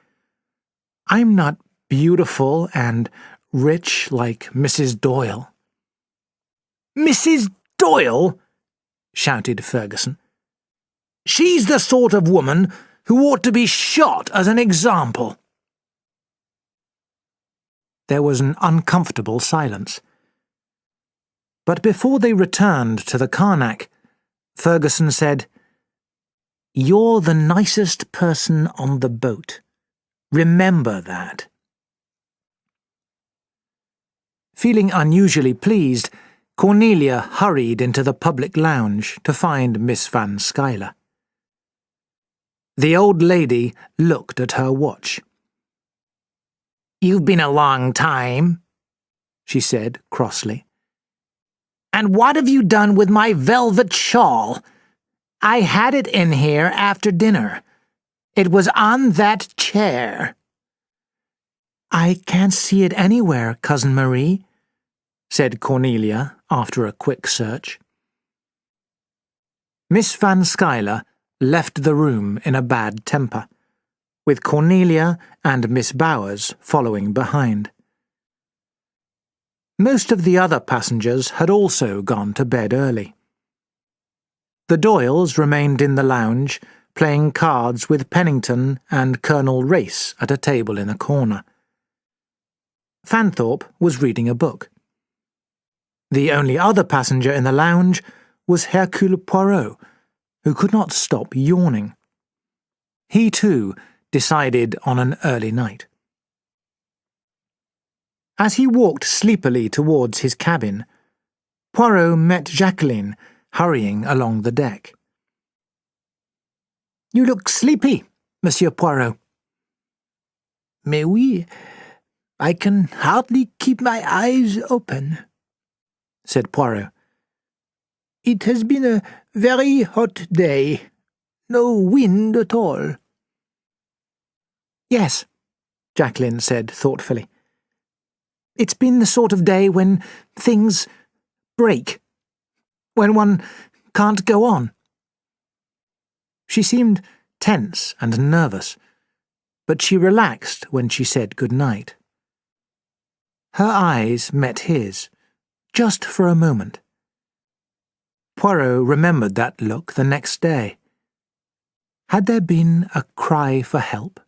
I'm not beautiful and rich like Mrs. Doyle." "Mrs. Doyle?" shouted Ferguson. "She's the sort of woman who ought to be shot as an example." There was an uncomfortable silence. But before they returned to the Karnak, Ferguson said, "You're the nicest person on the boat. Remember that." Feeling unusually pleased, Cornelia hurried into the public lounge to find Miss Van Schuyler. The old lady looked at her watch. "You've been a long time," she said crossly. "And what have you done with my velvet shawl? I had it in here after dinner. It was on that chair." "I can't see it anywhere, Cousin Marie," said Cornelia after a quick search. Miss Van Schuyler left the room in a bad temper, with Cornelia and Miss Bowers following behind. Most of the other passengers had also gone to bed early. The Doyles remained in the lounge, playing cards with Pennington and Colonel Race at a table in a corner. Fanthorpe was reading a book. The only other passenger in the lounge was Hercule Poirot, who could not stop yawning. He, too, decided on an early night. As he walked sleepily towards his cabin, Poirot met Jacqueline hurrying along the deck. "You look sleepy, Monsieur Poirot." "Mais oui, I can hardly keep my eyes open," said Poirot. "It has been a very hot day. No wind at all." "Yes," Jacqueline said thoughtfully. "It's been the sort of day when things break, when one can't go on." She seemed tense and nervous, but she relaxed when she said good night. Her eyes met his, just for a moment. Poirot remembered that look the next day. Had there been a cry for help?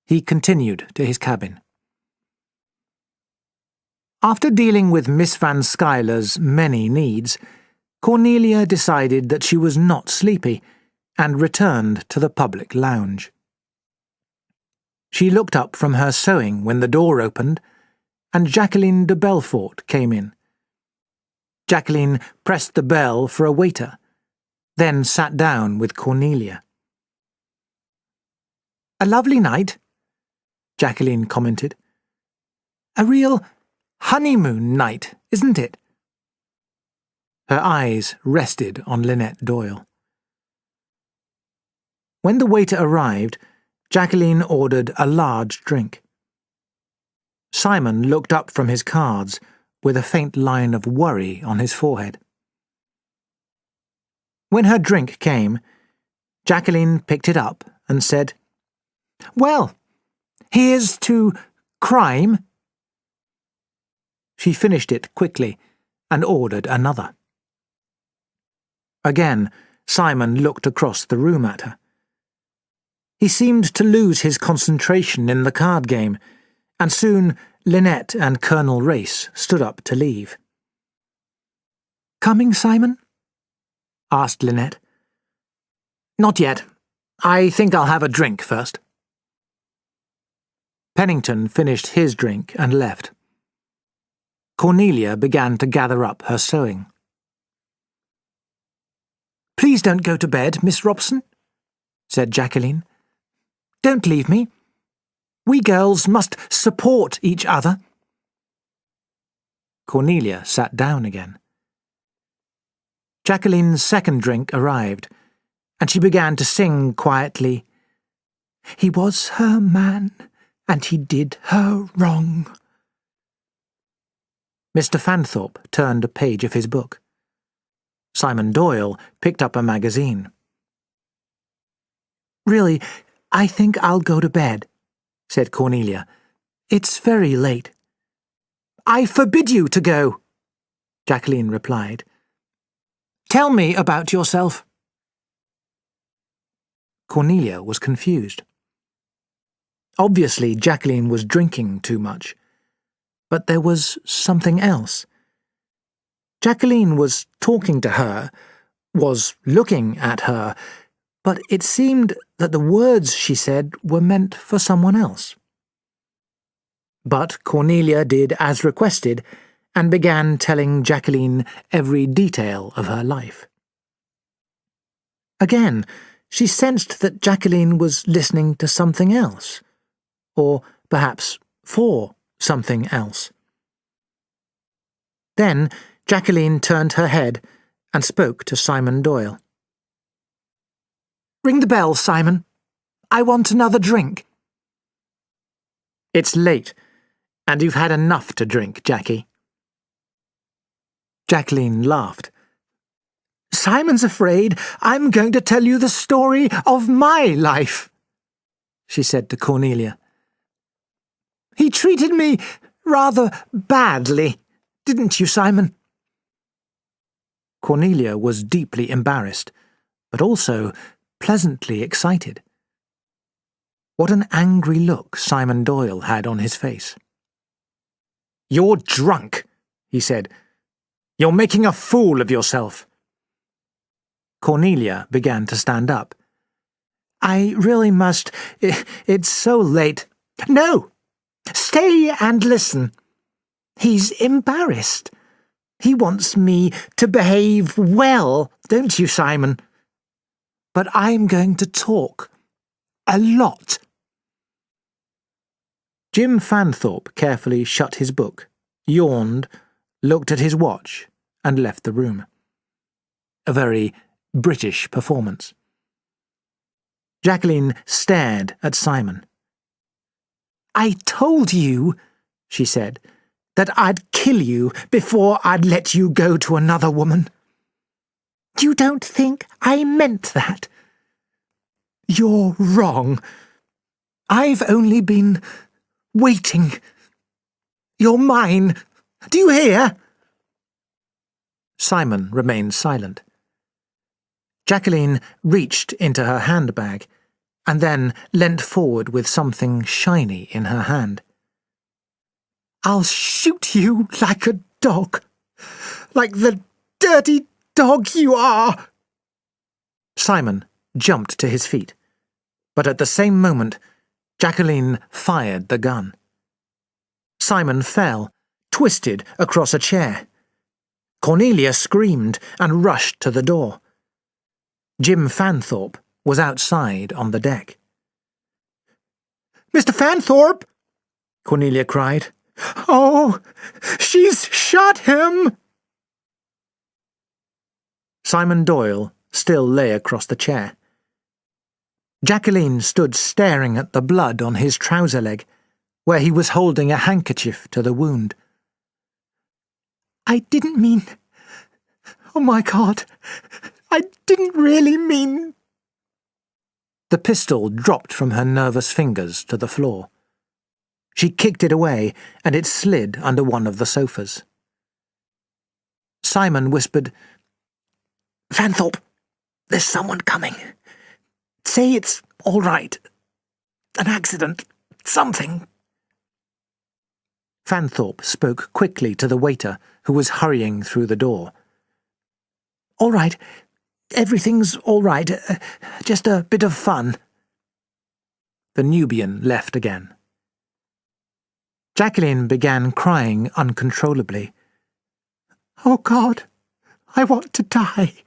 He continued to his cabin. After dealing with Miss Van Schuyler's many needs, Cornelia decided that she was not sleepy and returned to the public lounge. She looked up from her sewing when the door opened, and Jacqueline de Belfort came in. Jacqueline pressed the bell for a waiter, then sat down with Cornelia. "A lovely night," Jacqueline commented. "A real honeymoon night, isn't it?" Her eyes rested on Lynette Doyle. When the waiter arrived, Jacqueline ordered a large drink. Simon looked up from his cards with a faint line of worry on his forehead. When her drink came, Jacqueline picked it up and said, "Well, here's to crime." She finished it quickly and ordered another. Again, Simon looked across the room at her. He seemed to lose his concentration in the card game, and soon Lynette and Colonel Race stood up to leave. "Coming, Simon?" asked Lynette. "Not yet. I think I'll have a drink first." Pennington finished his drink and left. Cornelia began to gather up her sewing. "Please don't go to bed, Miss Robson," said Jacqueline. "Don't leave me. We girls must support each other." Cornelia sat down again. Jacqueline's second drink arrived, and she began to sing quietly, "He was her man, and he did her wrong." Mr. Fanthorpe turned a page of his book. Simon Doyle picked up a magazine. "Really, I think I'll go to bed," said Cornelia. "It's very late." "I forbid you to go," Jacqueline replied. "Tell me about yourself." Cornelia was confused. Obviously, Jacqueline was drinking too much. But there was something else. Jacqueline was talking to her, was looking at her, but it seemed that the words she said were meant for someone else. But Cornelia did as requested and began telling Jacqueline every detail of her life. Again, she sensed that Jacqueline was listening to something else, or perhaps for something else. Then Jacqueline turned her head and spoke to Simon Doyle. "Ring the bell, Simon. I want another drink." "It's late, and you've had enough to drink, Jackie." Jacqueline laughed. "Simon's afraid I'm going to tell you the story of my life," she said to Cornelia. "He treated me rather badly, didn't you, Simon?" Cornelia was deeply embarrassed, but also pleasantly excited. What an angry look Simon Doyle had on his face. "You're drunk," he said. "You're making a fool of yourself." Cornelia began to stand up. "I really must. It's so late." "No! Stay and listen. He's embarrassed. He wants me to behave well, don't you, Simon? But I'm going to talk. A lot." Jim Fanthorpe carefully shut his book, yawned, looked at his watch, and left the room. A very British performance. Jacqueline stared at Simon. "I told you," she said, "that I'd kill you before I'd let you go to another woman. You don't think I meant that? You're wrong. I've only been waiting. You're mine. Do you hear?" Simon remained silent. Jacqueline reached into her handbag and then leant forward with something shiny in her hand. "I'll shoot you like a dog, like the dirty dog you are." Simon jumped to his feet, but at the same moment, Jacqueline fired the gun. Simon fell, twisted across a chair. Cornelia screamed and rushed to the door. Jim Fanthorpe was outside on the deck. "Mr. Fanthorpe!" Cornelia cried. "Oh, she's shot him!" Simon Doyle still lay across the chair. Jacqueline stood staring at the blood on his trouser leg, where he was holding a handkerchief to the wound. "I didn't mean... Oh my God, I didn't really mean..." The pistol dropped from her nervous fingers to the floor. She kicked it away, and it slid under one of the sofas. Simon whispered, "Fanthorpe, there's someone coming. Say it's all right. An accident. Something." Fanthorpe spoke quickly to the waiter, who was hurrying through the door. "All right. Everything's all right. Just a bit of fun." The Nubian left again. Jacqueline began crying uncontrollably. "Oh, God, I want to die.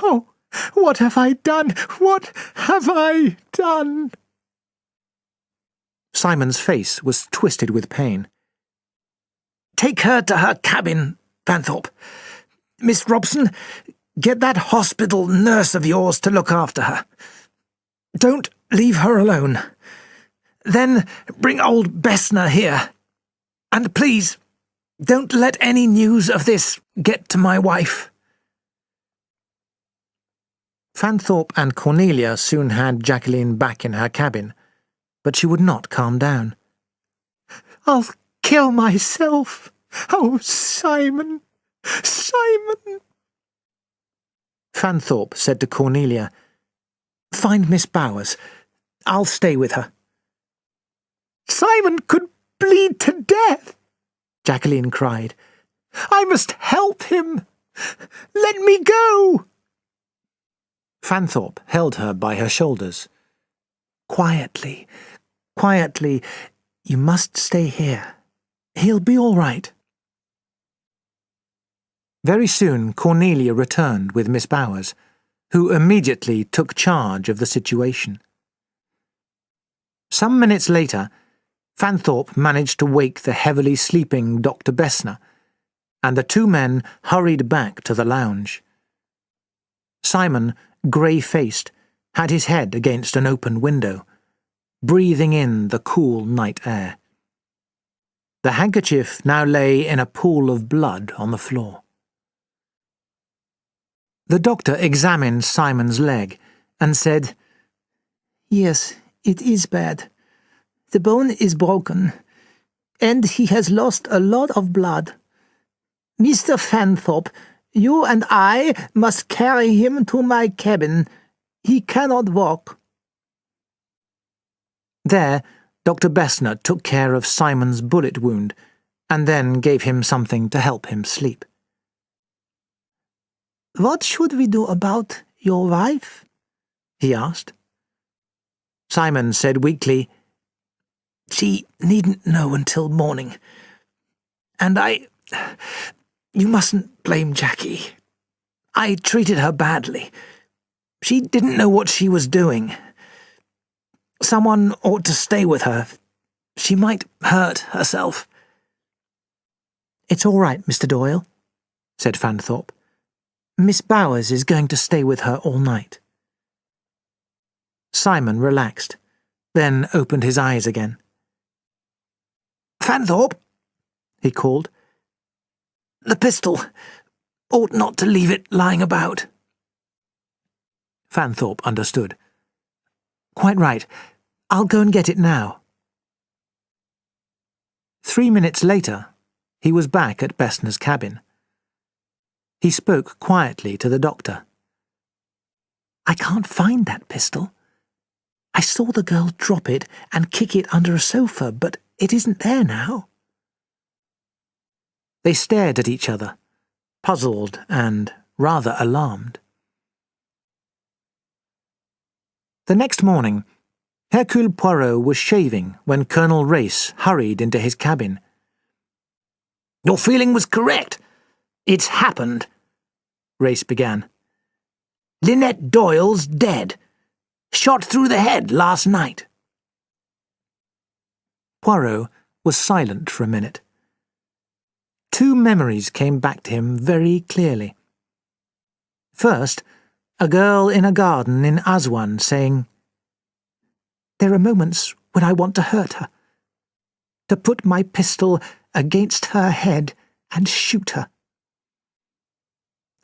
Oh, what have I done? What have I done?" Simon's face was twisted with pain. "Take her to her cabin, Fanthorpe. Miss Robson, get that hospital nurse of yours to look after her. Don't leave her alone. Then bring old Bessner here. And please, don't let any news of this get to my wife." Fanthorpe and Cornelia soon had Jacqueline back in her cabin, but she would not calm down. I'll kill myself. Oh, Simon, Simon. Fanthorpe said to Cornelia, "Find Miss Bowers. I'll stay with her." Simon could bleed to death, Jacqueline cried. I must help him. Let me go. Fanthorpe held her by her shoulders. "Quietly, quietly. You must stay here. He'll be all right." Very soon Cornelia returned with Miss Bowers, who immediately took charge of the situation. Some minutes later, Fanthorpe managed to wake the heavily sleeping Dr. Bessner, and the two men hurried back to the lounge. Simon, grey-faced, had his head against an open window, breathing in the cool night air. The handkerchief now lay in a pool of blood on the floor. The doctor examined Simon's leg and said, Yes, it is bad. The bone is broken, and he has lost a lot of blood. Mr. Fanthorpe, you and I must carry him to my cabin. He cannot walk. There, Dr. Bessner took care of Simon's bullet wound and then gave him something to help him sleep. What should we do about your wife? He asked. Simon said weakly, She needn't know until morning. And you mustn't blame Jackie. I treated her badly. She didn't know what she was doing. Someone ought to stay with her. She might hurt herself. It's all right, Mr. Doyle, said Fanthorpe. Miss Bowers is going to stay with her all night. Simon relaxed, then opened his eyes again. Fanthorpe, he called. The pistol. Ought not to leave it lying about. Fanthorpe understood. Quite right. I'll go and get it now. 3 minutes later, he was back at Bessner's cabin. He spoke quietly to the doctor. I can't find that pistol. I saw the girl drop it and kick it under a sofa, but it isn't there now. They stared at each other, puzzled and rather alarmed. The next morning, Hercule Poirot was shaving when Colonel Race hurried into his cabin. Your feeling was correct. It's happened, Race began. Lynette Doyle's dead. Shot through the head last night. Poirot was silent for a minute. Two memories came back to him very clearly. First, a girl in a garden in Aswan saying, There are moments when I want to hurt her, to put my pistol against her head and shoot her.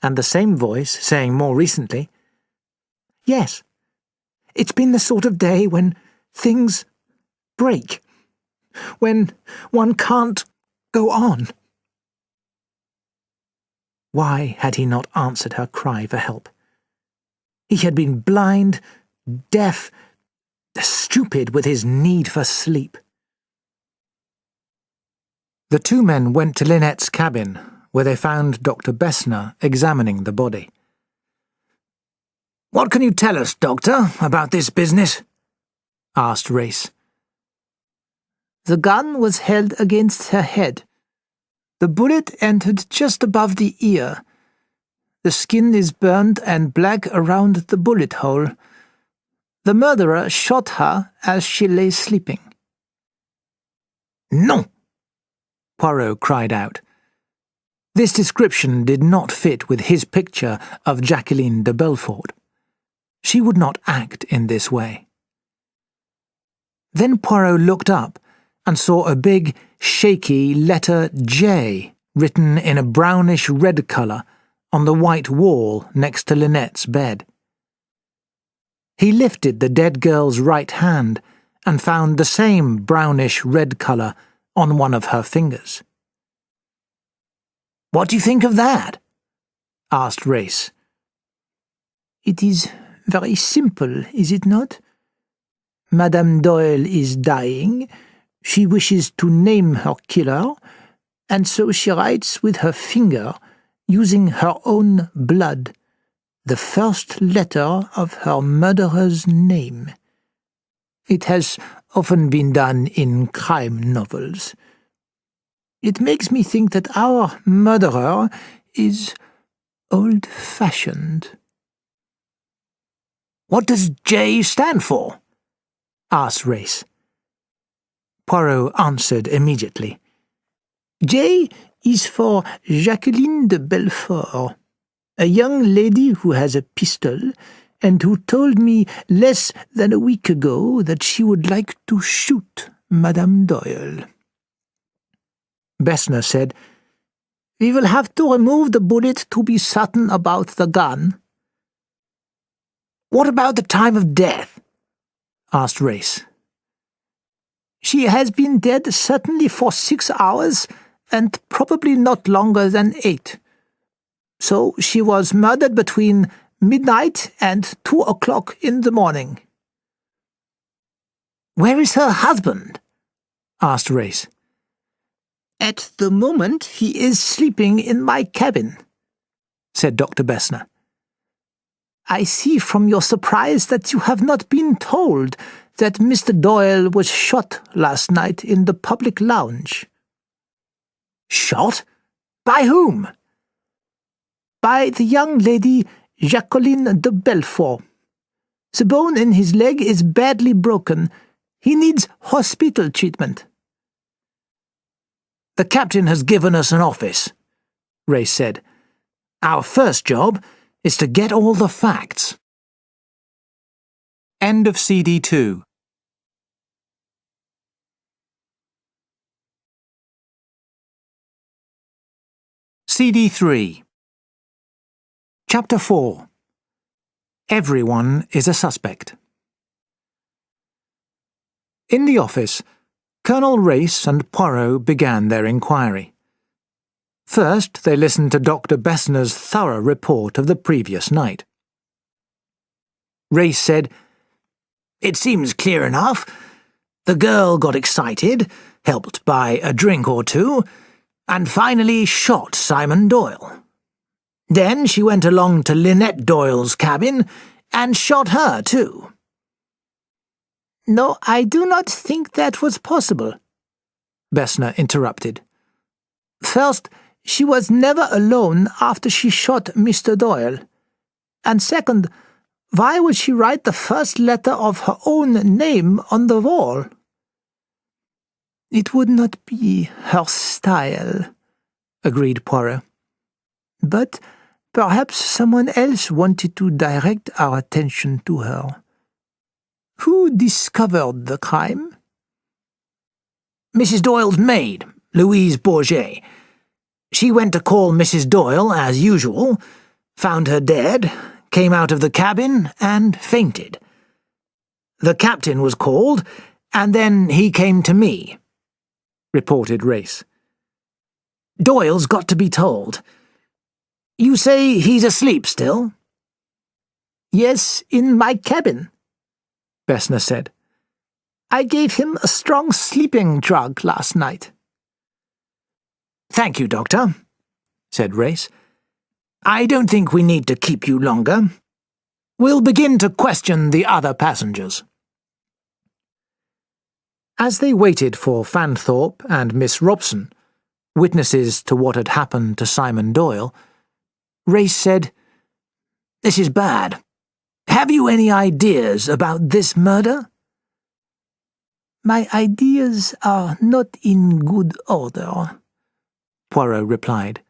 And the same voice saying more recently, Yes, it's been the sort of day when things break, when one can't go on. Why had he not answered her cry for help? He had been blind, deaf, stupid with his need for sleep. The two men went to Lynette's cabin, where they found Dr. Bessner examining the body. What can you tell us, Doctor, about this business? Asked Race. The gun was held against her head. The bullet entered just above the ear. The skin is burned and black around the bullet hole. The murderer shot her as she lay sleeping. Non! Poirot cried out. This description did not fit with his picture of Jacqueline de Belfort. She would not act in this way. Then Poirot looked up and saw a big, shaky letter J written in a brownish-red colour on the white wall next to Lynette's bed. He lifted the dead girl's right hand and found the same brownish-red colour on one of her fingers. "What do you think of that?" asked Race. It is very simple, is it not? Madame Doyle is dying. She wishes to name her killer, and so she writes with her finger, using her own blood, the first letter of her murderer's name. It has often been done in crime novels. It makes me think that our murderer is old-fashioned." "What does J stand for?" asked Race. Poirot answered immediately. J is for Jacqueline de Belfort, a young lady who has a pistol and who told me less than a week ago that she would like to shoot Madame Doyle. Bessner said, "We will have to remove the bullet to be certain about the gun." "What about the time of death?" asked Race. "She has been dead certainly for 6 hours, and probably not longer than 8. So she was murdered between midnight and 2 o'clock in the morning." "Where is her husband?" asked Race. "At the moment he is sleeping in my cabin," said Dr. Bessner. "I see from your surprise that you have not been told that Mr. Doyle was shot last night in the public lounge." "Shot? By whom?" "By the young lady Jacqueline de Belfort. The bone in his leg is badly broken. He needs hospital treatment." "The captain has given us an office," Race said. "Our first job is to get all the facts." End of CD 2. CD 3. Chapter 4. Everyone is a suspect. In the office, Colonel Race and Poirot began their inquiry. First, they listened to Dr. Bessner's thorough report of the previous night. Race said, "It seems clear enough. The girl got excited, helped by a drink or two, and finally shot Simon Doyle. Then she went along to Lynette Doyle's cabin and shot her too." "No, I do not think that was possible," Bessner interrupted. "First, she was never alone after she shot Mr. Doyle. And second, why would she write the first letter of her own name on the wall?" "It would not be her style," agreed Poirot. "But perhaps someone else wanted to direct our attention to her. Who discovered the crime?" "Mrs. Doyle's maid, Louise Bourget. She went to call Mrs. Doyle as usual, found her dead, came out of the cabin and fainted. The captain was called, and then he came to me," reported Race. "Doyle's got to be told. You say he's asleep still?" "Yes, in my cabin," Bessner said. "I gave him a strong sleeping drug last night." "Thank you, Doctor," said Race. "I don't think we need to keep you longer. We'll begin to question the other passengers." As they waited for Fanthorpe and Miss Robson, witnesses to what had happened to Simon Doyle, Race said, "This is bad. Have you any ideas about this murder?" "My ideas are not in good order," Poirot replied.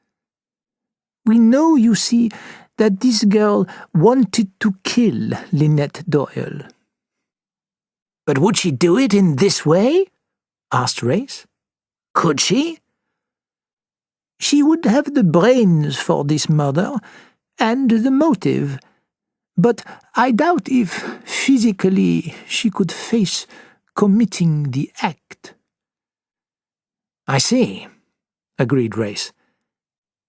"We know, you see, that this girl wanted to kill Lynette Doyle." "But would she do it in this way?" asked Race. "Could she?" "She would have the brains for this murder, and the motive, but I doubt if, physically, she could face committing the act. I see, agreed Race.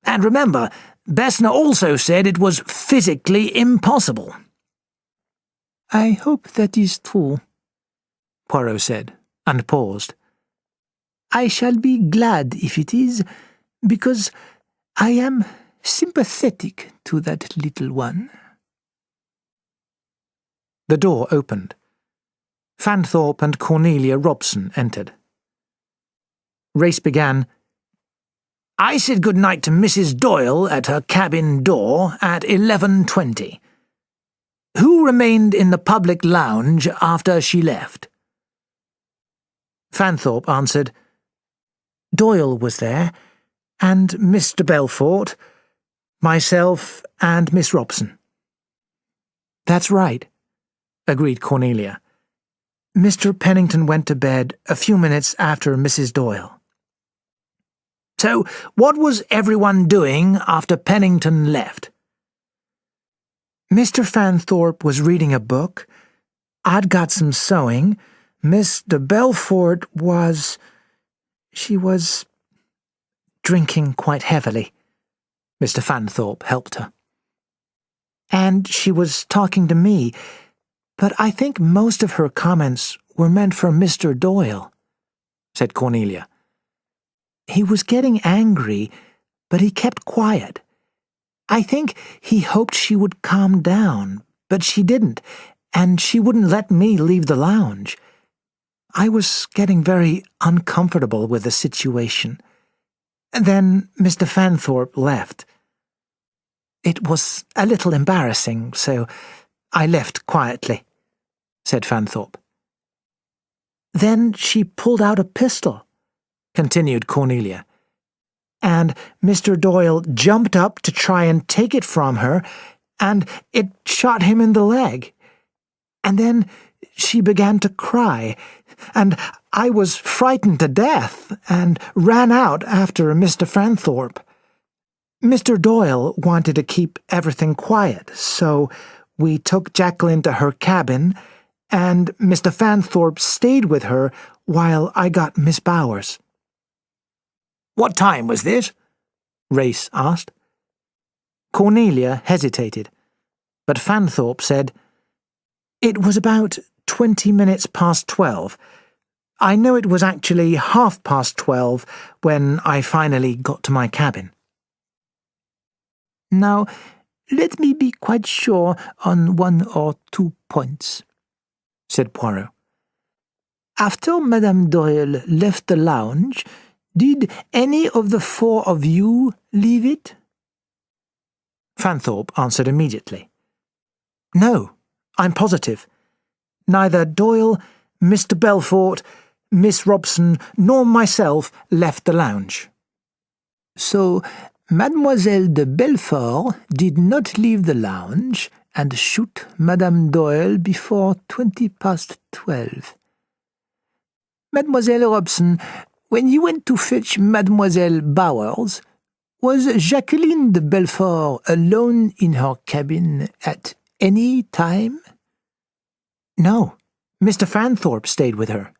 And remember, Bessner also said it was physically impossible. I hope that is true, Poirot said, and paused. I shall be glad if it is, because I am sympathetic to that little one. The door opened. Fanthorpe and Cornelia Robson entered. Race began, I said good night to Mrs. Doyle at her cabin door at 11:20. Who remained in the public lounge after she left? Fanthorpe answered, Doyle was there, and Mr. Belfort, myself, and Miss Robson. That's right, agreed Cornelia. Mr. Pennington went to bed a few minutes after Mrs. Doyle. So, what was everyone doing after Pennington left? Mr. Fanthorpe was reading a book. I'd got some sewing. Mr. Belfort was... She was drinking quite heavily. Mr. Fanthorpe helped her. And she was talking to me, but I think most of her comments were meant for Mr. Doyle, said Cornelia. He was getting angry, but he kept quiet. I think he hoped she would calm down, but she didn't, and she wouldn't let me leave the lounge. I was getting very uncomfortable with the situation. Then Mr. Fanthorpe left. It was a little embarrassing, so I left quietly, said Fanthorpe. Then she pulled out a pistol, continued Cornelia, and Mr. Doyle jumped up to try and take it from her, and it shot him in the leg. And then she began to cry, and I was frightened to death and ran out after Mr. Fanthorpe. Mr. Doyle wanted to keep everything quiet, so we took Jacqueline to her cabin, and Mr. Fanthorpe stayed with her while I got Miss Bowers. What time was this? Race asked. Cornelia hesitated, but Fanthorpe said, It was about 20 minutes past 12. I know it was actually 12:30 when I finally got to my cabin. Now, let me be quite sure on one or two points, said Poirot. After Madame Doyle left the lounge, did any of the four of you leave it? Fanthorpe answered immediately. No, I'm positive. Neither Doyle, Mr. Belfort, Miss Robson, nor myself left the lounge. So, Mademoiselle de Belfort did not leave the lounge and shoot Madame Doyle before 12:20. Mademoiselle Robson, when you went to fetch Mademoiselle Bowers, was Jacqueline de Belfort alone in her cabin at any time? No, Mr. Fanthorpe stayed with her.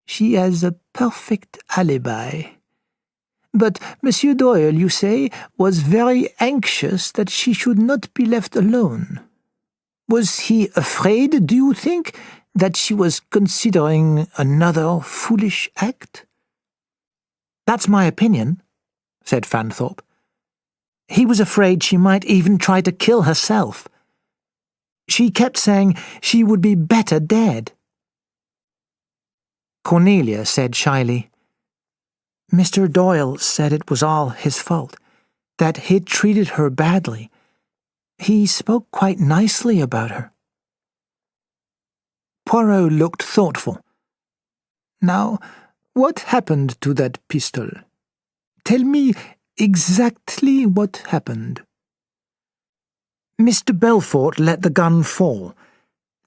She has a perfect alibi. But Monsieur Doyle, you say, was very anxious that she should not be left alone. Was he afraid, do you think, that she was considering another foolish act? That's my opinion, said Fanthorpe. He was afraid she might even try to kill herself. She kept saying she would be better dead. Cornelia said shyly, Mr. Doyle said it was all his fault, that he'd treated her badly. He spoke quite nicely about her. Poirot looked thoughtful. Now, what happened to that pistol? Tell me exactly what happened. Mr. Belfort let the gun fall.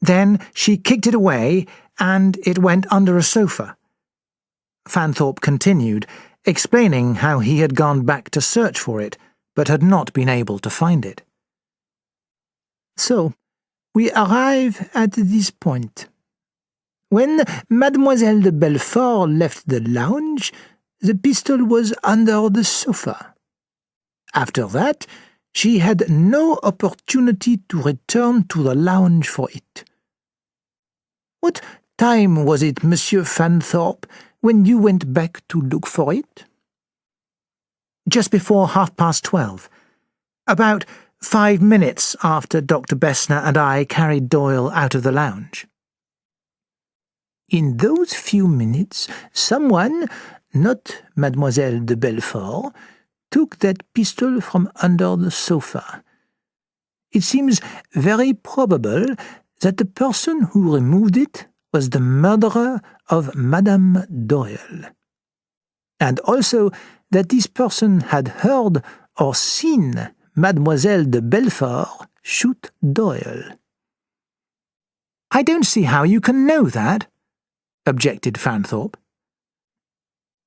Then she kicked it away, and it went under a sofa. Fanthorpe continued, explaining how he had gone back to search for it, but had not been able to find it. So, we arrive at this point. When Mademoiselle de Belfort left the lounge, the pistol was under the sofa. After that, she had no opportunity to return to the lounge for it. What time was it, Monsieur Fanthorpe, when you went back to look for it? Just before 12:30. About 5 minutes after Dr. Bessner and I carried Doyle out of the lounge. In those few minutes, someone, not Mademoiselle de Belfort, took that pistol from under the sofa. It seems very probable that the person who removed it was the murderer of Madame Doyle, and also that this person had heard or seen Mademoiselle de Belfort shoot Doyle. "I don't see how you can know that," objected Fanthorpe.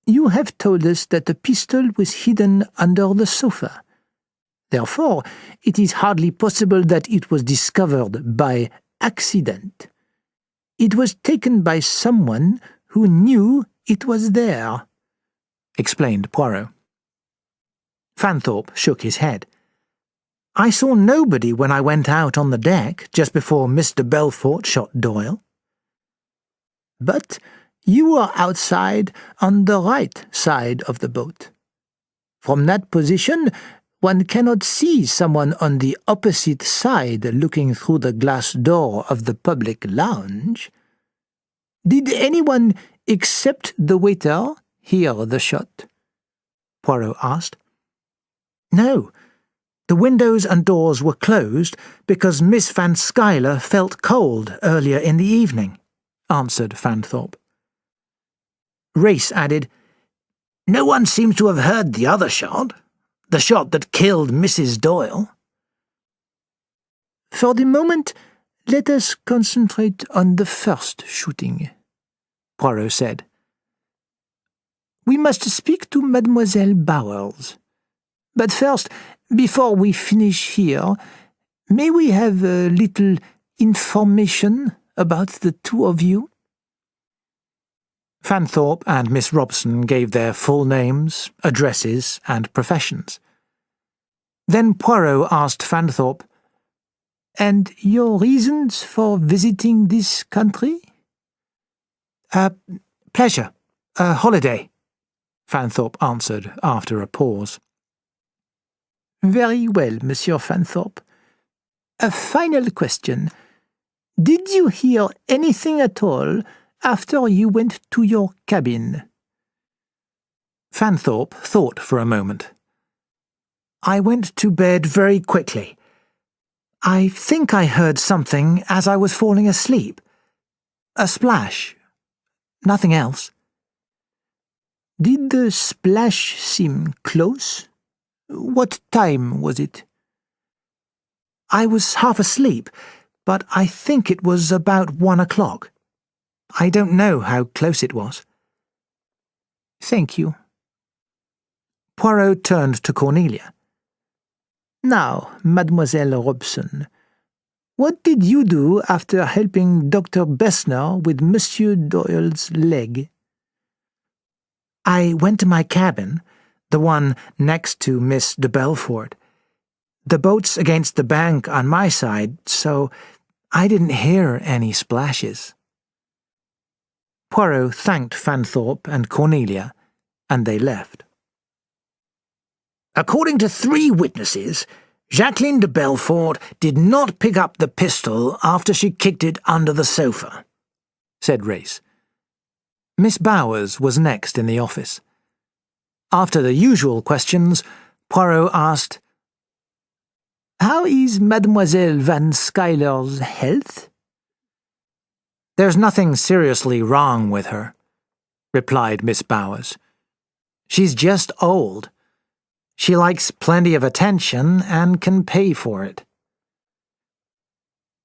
You have told us that the pistol was hidden under the sofa. Therefore, it is hardly possible that it was discovered by accident. It was taken by someone who knew it was there, explained Poirot. Fanthorpe shook his head. "I saw nobody when I went out on the deck just before Mr. Belfort shot Doyle." "But you were outside on the right side of the boat. From that position, one cannot see someone on the opposite side looking through the glass door of the public lounge. Did anyone except the waiter hear the shot?" Poirot asked. "No. The windows and doors were closed because Miss Van Schuyler felt cold earlier in the evening," answered Fanthorpe. Race added, "No one seems to have heard the other shot, the shot that killed Mrs. Doyle." "For the moment, let us concentrate on the first shooting," Poirot said. "We must speak to Mademoiselle Bowers. But first, before we finish here, may we have a little information about the two of you?" Fanthorpe and Miss Robson gave their full names, addresses, and professions. Then Poirot asked Fanthorpe, "And your reasons for visiting this country?" Pleasure. A holiday," Fanthorpe answered after a pause. "Very well, Monsieur Fanthorpe. A final question. Did you hear anything at all after you went to your cabin?" Fanthorpe thought for a moment. "I went to bed very quickly. I think I heard something as I was falling asleep. A splash. Nothing else." "Did the splash seem close? What time was it?" "I was half asleep, but I think it was about 1 o'clock. I don't know how close it was." "Thank you." Poirot turned to Cornelia. "Now, Mademoiselle Robson, what did you do after helping Dr. Bessner with Monsieur Doyle's leg?" "I went to my cabin, the one next to Miss de Belfort. The boat's against the bank on my side, so I didn't hear any splashes." Poirot thanked Fanthorpe and Cornelia, and they left. "According to 3 witnesses, Jacqueline de Belfort did not pick up the pistol after she kicked it under the sofa," said Race. Miss Bowers was next in the office. After the usual questions, Poirot asked, "How is Mademoiselle Van Schuyler's health?" "There's nothing seriously wrong with her," replied Miss Bowers. "She's just old. She likes plenty of attention and can pay for it."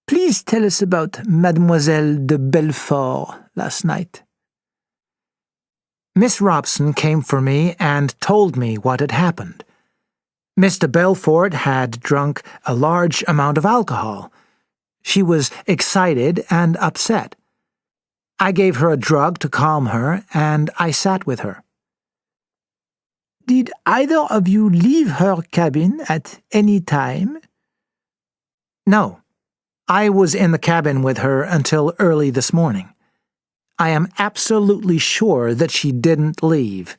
"Please tell us about Mademoiselle de Belfort last night." "Miss Robson came for me and told me what had happened. Mr. Belfort had drunk a large amount of alcohol. She was excited and upset. I gave her a drug to calm her, and I sat with her. Did either of you leave her cabin at any time? No. I was in the cabin with her until early this morning. I am absolutely sure that she didn't leave.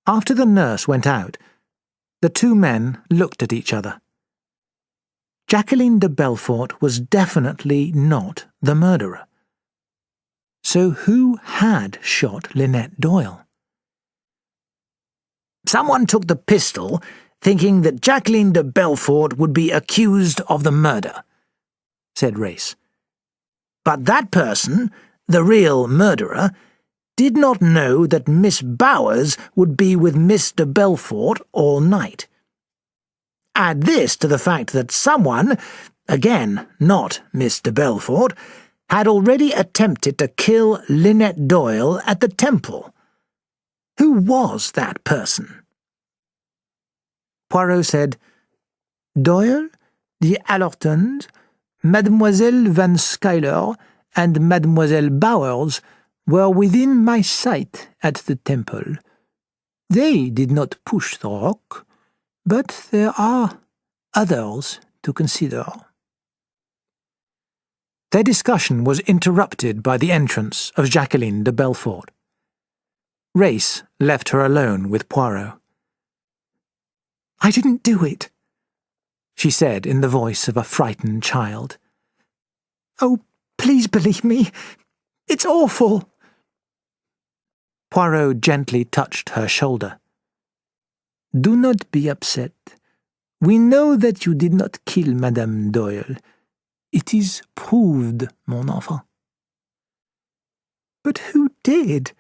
After the nurse went out, the two men looked at each other. Jacqueline de Belfort was definitely not the murderer. So who had shot Lynette Doyle? Someone took the pistol, thinking that Jacqueline de Belfort would be accused of the murder, said Race. But that person, the real murderer, did not know that Miss Bowers would be with Miss de Belfort all night. Add this to the fact that someone, again not Miss de Belfort, had already attempted to kill Lynette Doyle at the temple. Who was that person? Poirot said, Doyle, the Allertons, Mademoiselle Van Schuyler, and Mademoiselle Bowers were within my sight at the temple. They did not push the rock, but there are others to consider. Their discussion was interrupted by the entrance of Jacqueline de Belfort. Race left her alone with Poirot. I didn't do it, she said in the voice of a frightened child. Oh, please believe me. It's awful. Poirot gently touched her shoulder. Do not be upset. We know that you did not kill Madame Doyle. It is proved, mon enfant. But who did?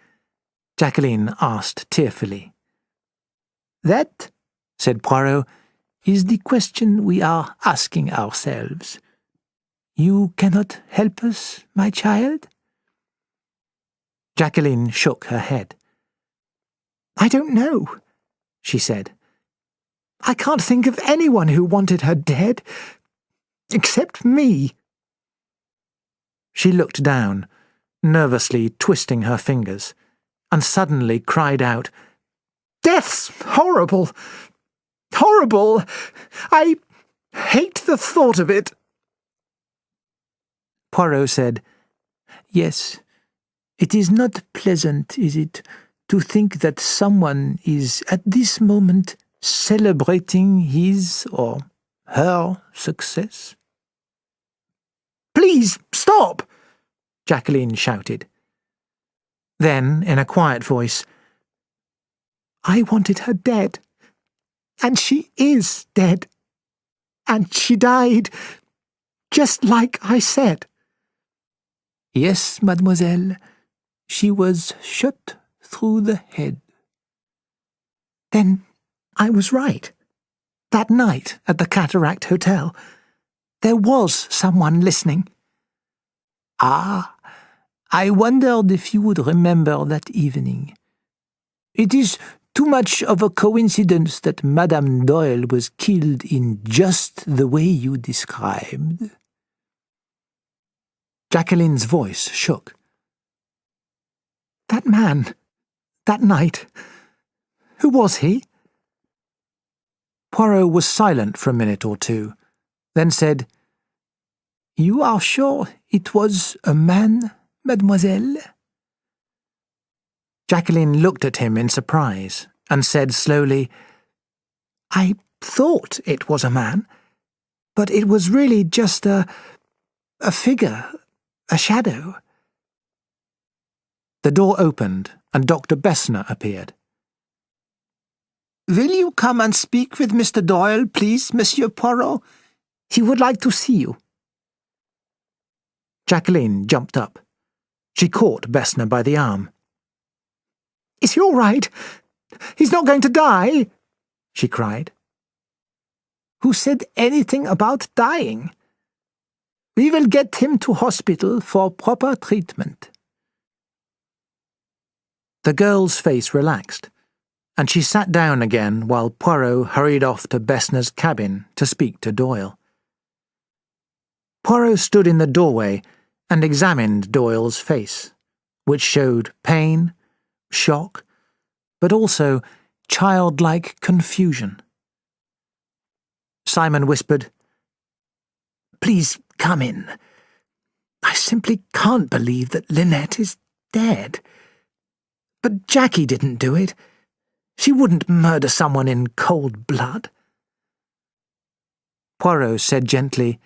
Jacqueline asked tearfully. That, said Poirot, is the question we are asking ourselves. You cannot help us, my child? Jacqueline shook her head. I don't know, she said. I can't think of anyone who wanted her dead, except me. She looked down, nervously twisting her fingers, and suddenly cried out, Death's horrible! Horrible! I hate the thought of it. Poirot said, Yes, it is not pleasant, is it, to think that someone is at this moment celebrating his or her success? Please, stop! Jacqueline shouted. Then, in a quiet voice, I wanted her dead, and she is dead, and she died, just like I said. Yes, mademoiselle, she was shot through the head. Then I was right. That night at the Cataract Hotel, there was someone listening. Ah, I wondered if you would remember that evening. It is too much of a coincidence that Madame Doyle was killed in just the way you described. Jacqueline's voice shook. That man, that night, who was he? Poirot was silent for a minute or two, then said, You are sure it was a man, mademoiselle? Jacqueline looked at him in surprise and said slowly, I thought it was a man, but it was really just a figure, a shadow. The door opened and Dr. Bessner appeared. Will you come and speak with Mr. Doyle, please, Monsieur Poirot? He would like to see you. Jacqueline jumped up. She caught Bessner by the arm. Is he all right? He's not going to die, she cried. Who said anything about dying? We will get him to hospital for proper treatment. The girl's face relaxed, and she sat down again while Poirot hurried off to Bessner's cabin to speak to Doyle. Poirot stood in the doorway and examined Doyle's face, which showed pain, shock, but also childlike confusion. Simon whispered, "Please come in. I simply can't believe that Lynette is dead. But Jackie didn't do it. She wouldn't murder someone in cold blood." Poirot said gently,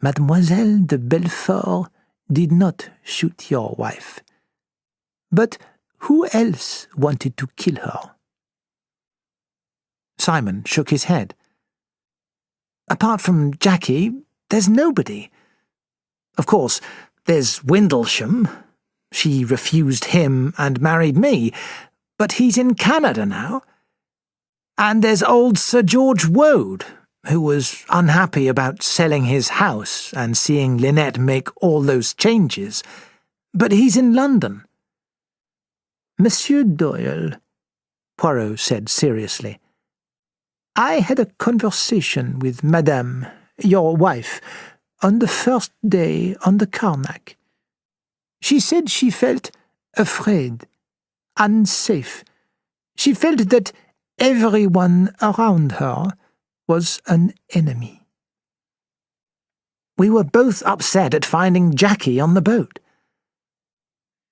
"Mademoiselle de Belfort did not shoot your wife. But who else wanted to kill her?" Simon shook his head. "Apart from Jackie, there's nobody. Of course, there's Windlesham. She refused him and married me, but he's in Canada now. And there's old Sir George Woad, who was unhappy about selling his house and seeing Lynette make all those changes, but he's in London." "Monsieur Doyle," Poirot said seriously, "I had a conversation with Madame, your wife, on the first day on the Carnac. She said she felt afraid, unsafe. She felt that everyone around her was an enemy." "We were both upset at finding Jackie on the boat."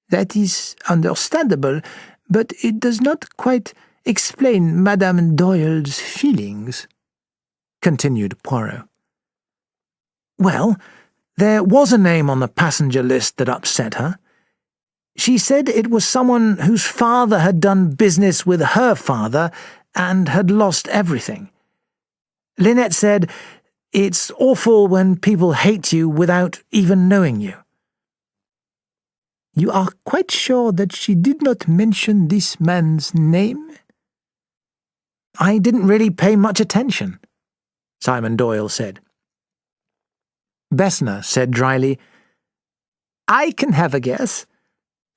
"That is understandable, but it does not quite explain Madame Doyle's feelings," continued Poirot. "Well, there was a name on the passenger list that upset her. She said it was someone whose father had done business with her father and had lost everything. Lynette said, 'It's awful when people hate you without even knowing you.'" "You are quite sure that she did not mention this man's name?" "I didn't really pay much attention," Simon Doyle said. Bessner said dryly, "I can have a guess.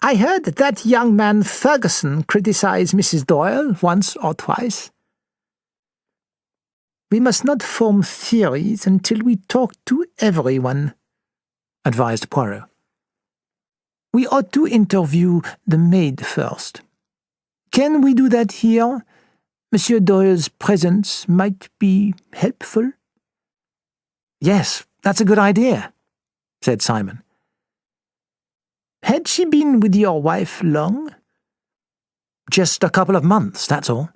I heard that young man Ferguson criticize Mrs. Doyle once or twice." "We must not form theories until we talk to everyone," advised Poirot. "We ought to interview the maid first. Can we do that here? Monsieur Doyle's presence might be helpful." "Yes, that's a good idea," said Simon. "Had she been with your wife long?" "Just a couple of months, that's all."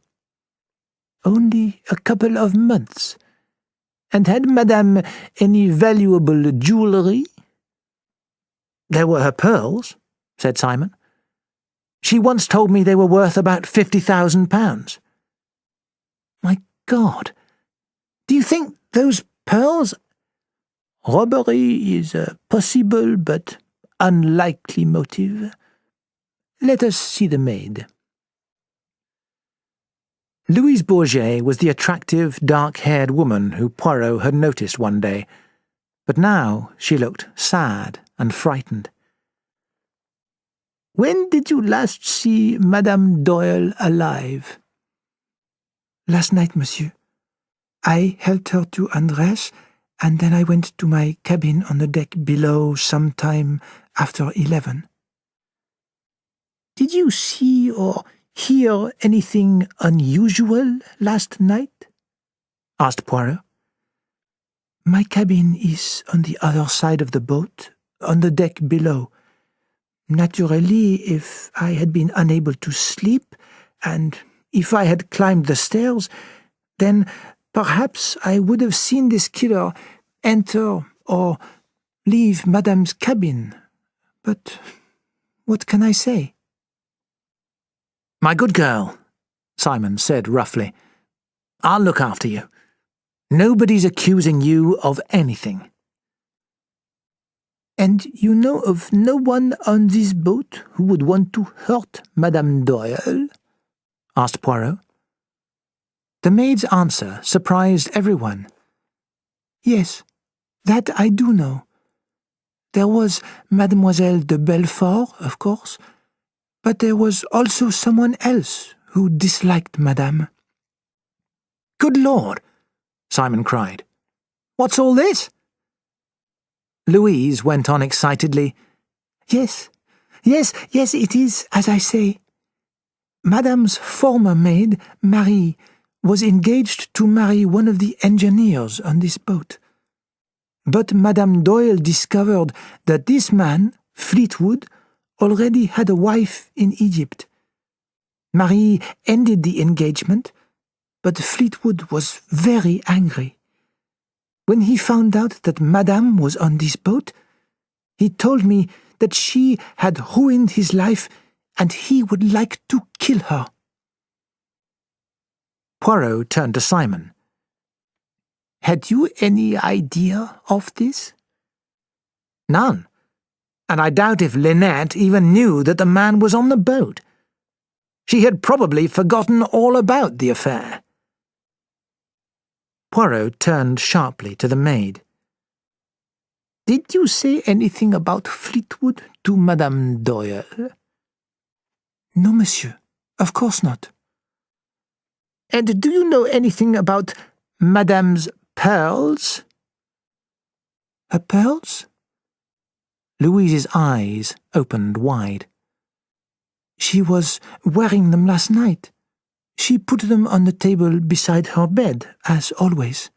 "Only a couple of months. And had Madame any valuable jewellery?" "There were her pearls," said Simon. "She once told me they were worth about £50,000. "My God! Do you think those pearls—" "Robbery is a possible but unlikely motive. Let us see the maid." Louise Bourget was the attractive, dark-haired woman who Poirot had noticed one day, but now she looked sad and frightened. "When did you last see Madame Doyle alive?" "Last night, monsieur. I helped her to undress, and then I went to my cabin on the deck below some time after 11. "Did you see or hear anything unusual last night?" asked Poirot. "My cabin is on the other side of the boat, on the deck below. Naturally, if I had been unable to sleep, and if I had climbed the stairs, then perhaps I would have seen this killer enter or leave Madame's cabin. But what can I say?" "My good girl," Simon said roughly, "I'll look after you. Nobody's accusing you of anything." "And you know of no one on this boat who would want to hurt Madame Doyle?" asked Poirot. The maid's answer surprised everyone. "Yes, that I do know. There was Mademoiselle de Belfort, of course, but there was also someone else who disliked Madame." "Good Lord!" Simon cried. "What's all this?" Louise went on excitedly. Yes, it is as I say. Madame's former maid, Marie, was engaged to marry one of the engineers on this boat. But Madame Doyle discovered that this man, Fleetwood, already had a wife in Egypt. Marie ended the engagement, but Fleetwood was very angry. When he found out that Madame was on this boat, he told me that she had ruined his life and he would like to kill her. Poirot turned to Simon. Had you any idea of this? None, and I doubt if Lynette even knew that the man was on the boat. She had probably forgotten all about the affair. Poirot turned sharply to the maid. Did you say anything about Fleetwood to Madame Doyle? No, monsieur. Of course not. And do you know anything about Madame's pearls? Her pearls? Louise's eyes opened wide. She was wearing them last night. She put them on the table beside her bed, as always.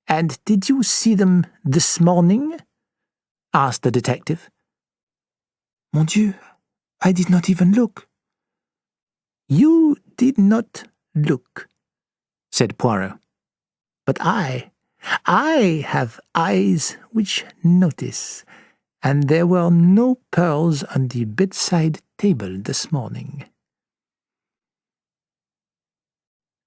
And did you see them this morning? Asked the detective. Mon Dieu, I did not even look. You did not look, said Poirot. But I have eyes which notice, and there were no pearls on the bedside table this morning.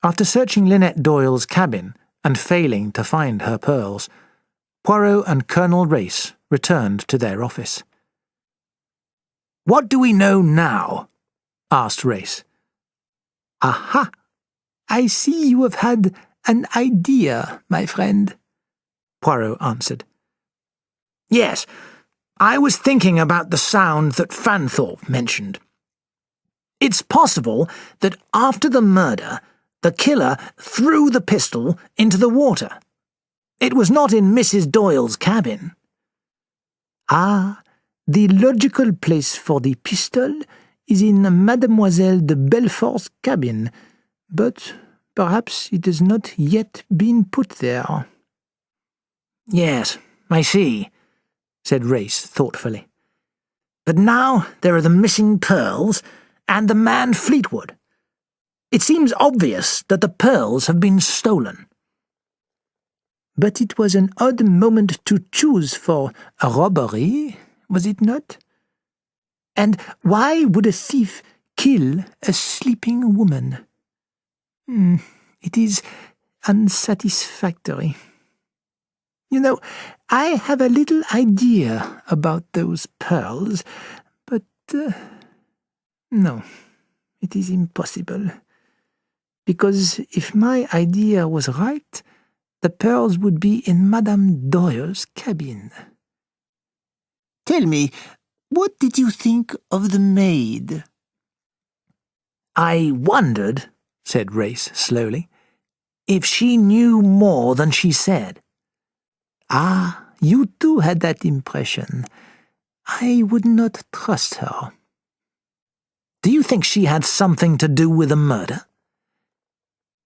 After searching Lynette Doyle's cabin and failing to find her pearls, Poirot and Colonel Race returned to their office. "What do we know now?" asked Race. Aha! I see you have had an idea, my friend, Poirot answered. "Yes, I was thinking about the sound that Fanthorpe mentioned. It's possible that after the murder, the killer threw the pistol into the water. It was not in Mrs. Doyle's cabin." Ah, the logical place for the pistol is in Mademoiselle de Belfort's cabin, but perhaps it has not yet been put there. "Yes, I see," said Race thoughtfully. "But now there are the missing pearls and the man Fleetwood. It seems obvious that the pearls have been stolen." But it was an odd moment to choose for a robbery, was it not? And why would a thief kill a sleeping woman? It is unsatisfactory. You know, I have a little idea about those pearls, but no, it is impossible. Because if my idea was right, the pearls would be in Madame Doyle's cabin. Tell me, what did you think of the maid? "I wondered," said Race slowly, "if she knew more than she said." Ah, you too had that impression. I would not trust her. "Do you think she had something to do with the murder?"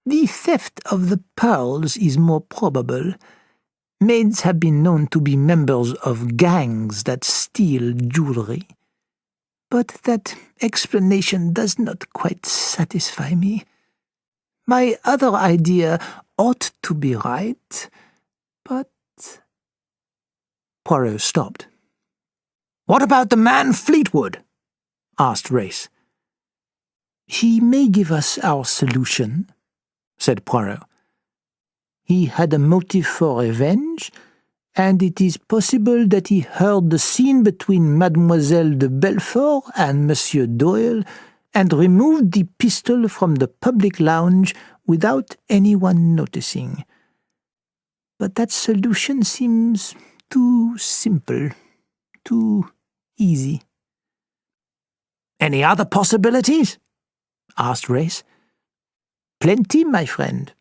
The theft of the pearls is more probable. Maids have been known to be members of gangs that steal jewelry. But that explanation does not quite satisfy me. My other idea ought to be right, but... Poirot stopped. "What about the man Fleetwood?" asked Race. "He may give us our solution," said Poirot. "He had a motive for revenge, and it is possible that he heard the scene between Mademoiselle de Belfort and Monsieur Doyle and removed the pistol from the public lounge without anyone noticing. But that solution seems too simple, too easy." "Any other possibilities?" asked Race. "Plenty, my friend.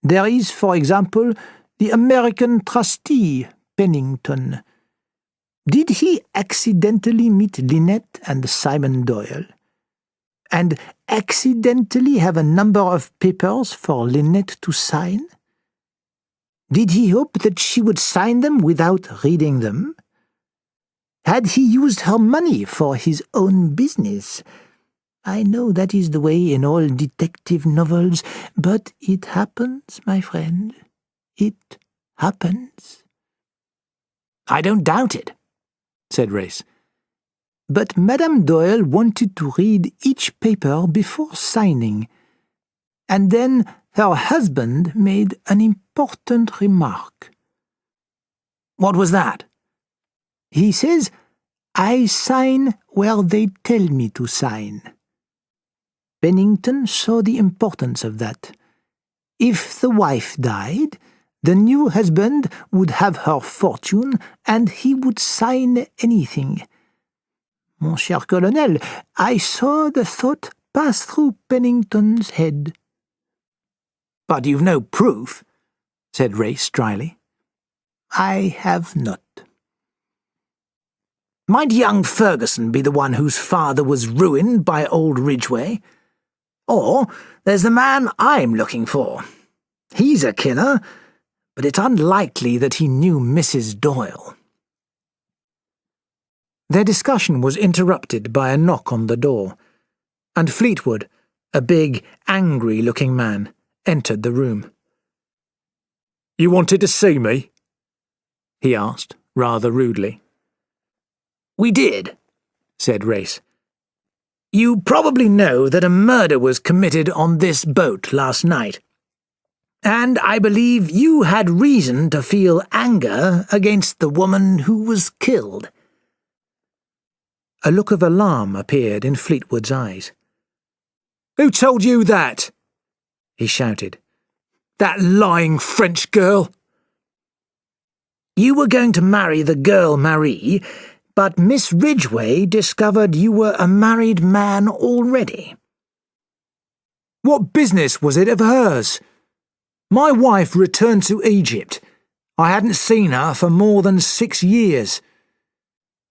There is, for example, the American trustee, Pennington. Did he accidentally meet Lynette and Simon Doyle? And accidentally have a number of papers for Lynette to sign? Did he hope that she would sign them without reading them? Had he used her money for his own business? I know that is the way in all detective novels, but it happens, my friend. It happens. I don't doubt it, said Race. But Madame Doyle wanted to read each paper before signing, and then her husband made an important remark. What was that? He says, I sign where they tell me to sign. Pennington saw the importance of that. If the wife died, the new husband would have her fortune, and he would sign anything. Mon cher colonel, I saw the thought pass through Pennington's head. But you've no proof, said Race dryly. I have not. Might young Ferguson be the one whose father was ruined by old Ridgway? Or there's the man I'm looking for. He's a killer, but it's unlikely that he knew Mrs. Doyle. Their discussion was interrupted by a knock on the door, and Fleetwood, a big, angry-looking man, entered the room. You wanted to see me? He asked, rather rudely. We did, said Race. You probably know that a murder was committed on this boat last night, and I believe you had reason to feel anger against the woman who was killed. A look of alarm appeared in Fleetwood's eyes. Who told you that? He shouted. That lying French girl? You were going to marry the girl Marie, but Miss Ridgway discovered you were a married man already. What business was it of hers? My wife returned to Egypt. I hadn't seen her for more than 6 years.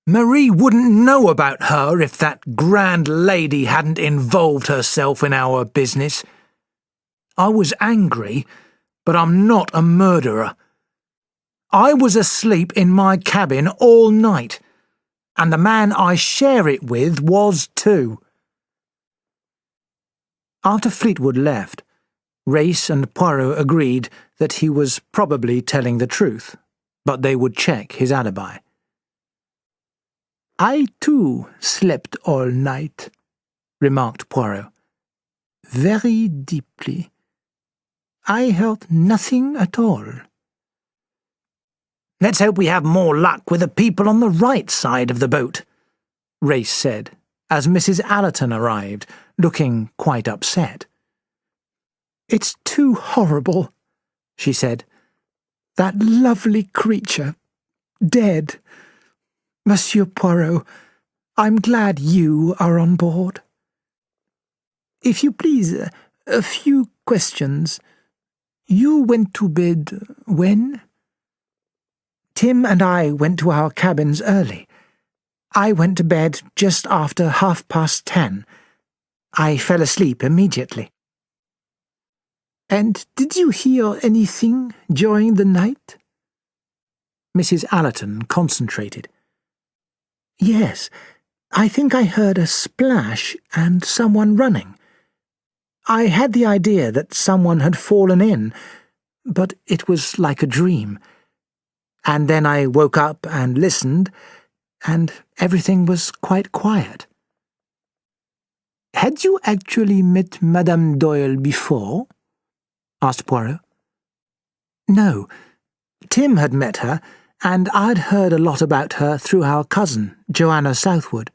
Marie wouldn't know about her if that grand lady hadn't involved herself in our business. I was angry, but I'm not a murderer. I was asleep in my cabin all night, and the man I share it with was too. After Fleetwood left, Race and Poirot agreed that he was probably telling the truth, but they would check his alibi. I, too, slept all night, remarked Poirot. Very deeply. I heard nothing at all. Let's hope we have more luck with the people on the right side of the boat, Race said, as Mrs. Allerton arrived, looking quite upset. It's too horrible, she said. That lovely creature, dead. Monsieur Poirot, I'm glad you are on board. If you please, a few questions. You went to bed when? Tim and I went to our cabins early. I went to bed just after 10:30. I fell asleep immediately. And did you hear anything during the night? Mrs. Allerton concentrated. Yes, I think I heard a splash and someone running. I had the idea that someone had fallen in, but it was like a dream. And then I woke up and listened, and everything was quite quiet. Had you actually met Madame Doyle before? Asked Poirot. No, Tim had met her, and I'd heard a lot about her through our cousin, Joanna Southwood.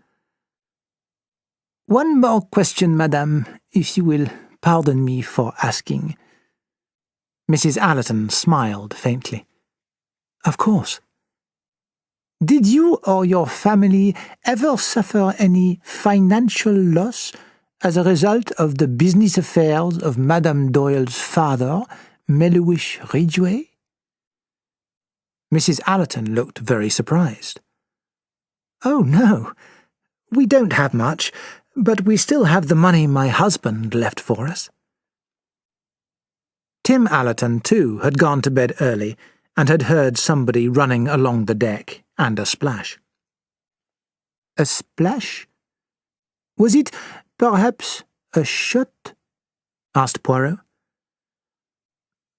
One more question, madame, if you will pardon me for asking. Mrs. Allerton smiled faintly. Of course. Did you or your family ever suffer any financial loss as a result of the business affairs of Madame Doyle's father, Melwish Ridgway? Mrs. Allerton looked very surprised. "Oh, no. We don't have much, but we still have the money my husband left for us." Tim Allerton, too, had gone to bed early and had heard somebody running along the deck and a splash. "A splash? Was it, perhaps, a shot?" asked Poirot.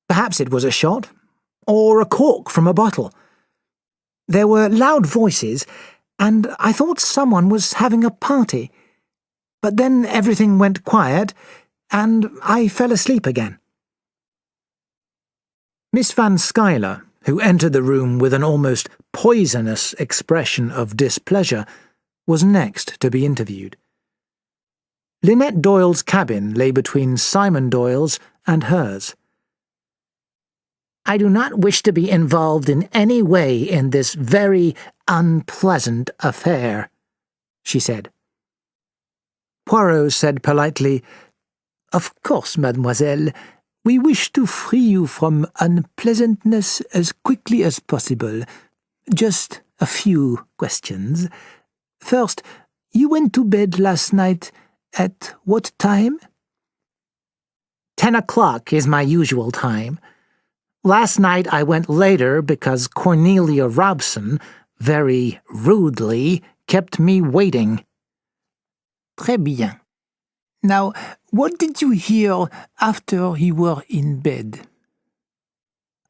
Perhaps it was a shot, or a cork from a bottle. There were loud voices, and I thought someone was having a party. But then everything went quiet, and I fell asleep again. Miss Van Schuyler, who entered the room with an almost poisonous expression of displeasure, was next to be interviewed. Lynette Doyle's cabin lay between Simon Doyle's and hers. "I do not wish to be involved in any way in this very unpleasant affair," she said. Poirot said politely, "Of course, mademoiselle. We wish to free you from unpleasantness as quickly as possible. Just a few questions. First, you went to bed last night at what time?" 10 o'clock is my usual time. Last night I went later because Cornelia Robson, very rudely, kept me waiting. Très bien. Now, what did you hear after you were in bed?"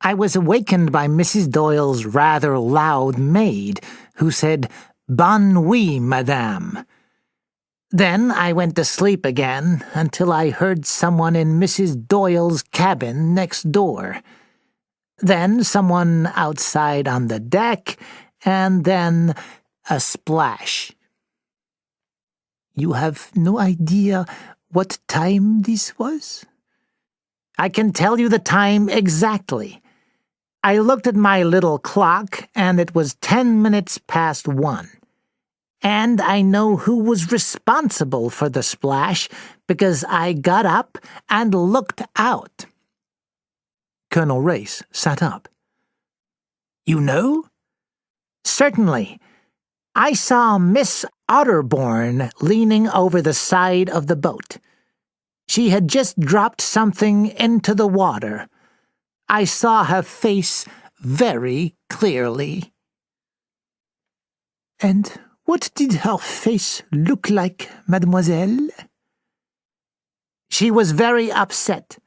I was awakened by Mrs. Doyle's rather loud maid, who said, "Bonne nuit, madame." Then I went to sleep again until I heard someone in Mrs. Doyle's cabin next door. Then someone outside on the deck, and then a splash. You have no idea what time this was? I can tell you the time exactly. I looked at my little clock, and it was 10 minutes past 1. And I know who was responsible for the splash because I got up and looked out. Colonel Race sat up. "You know?" "Certainly. I saw Miss Otterborn leaning over the side of the boat. She had just dropped something into the water. I saw her face very clearly." "And what did her face look like, mademoiselle?" "She was very upset,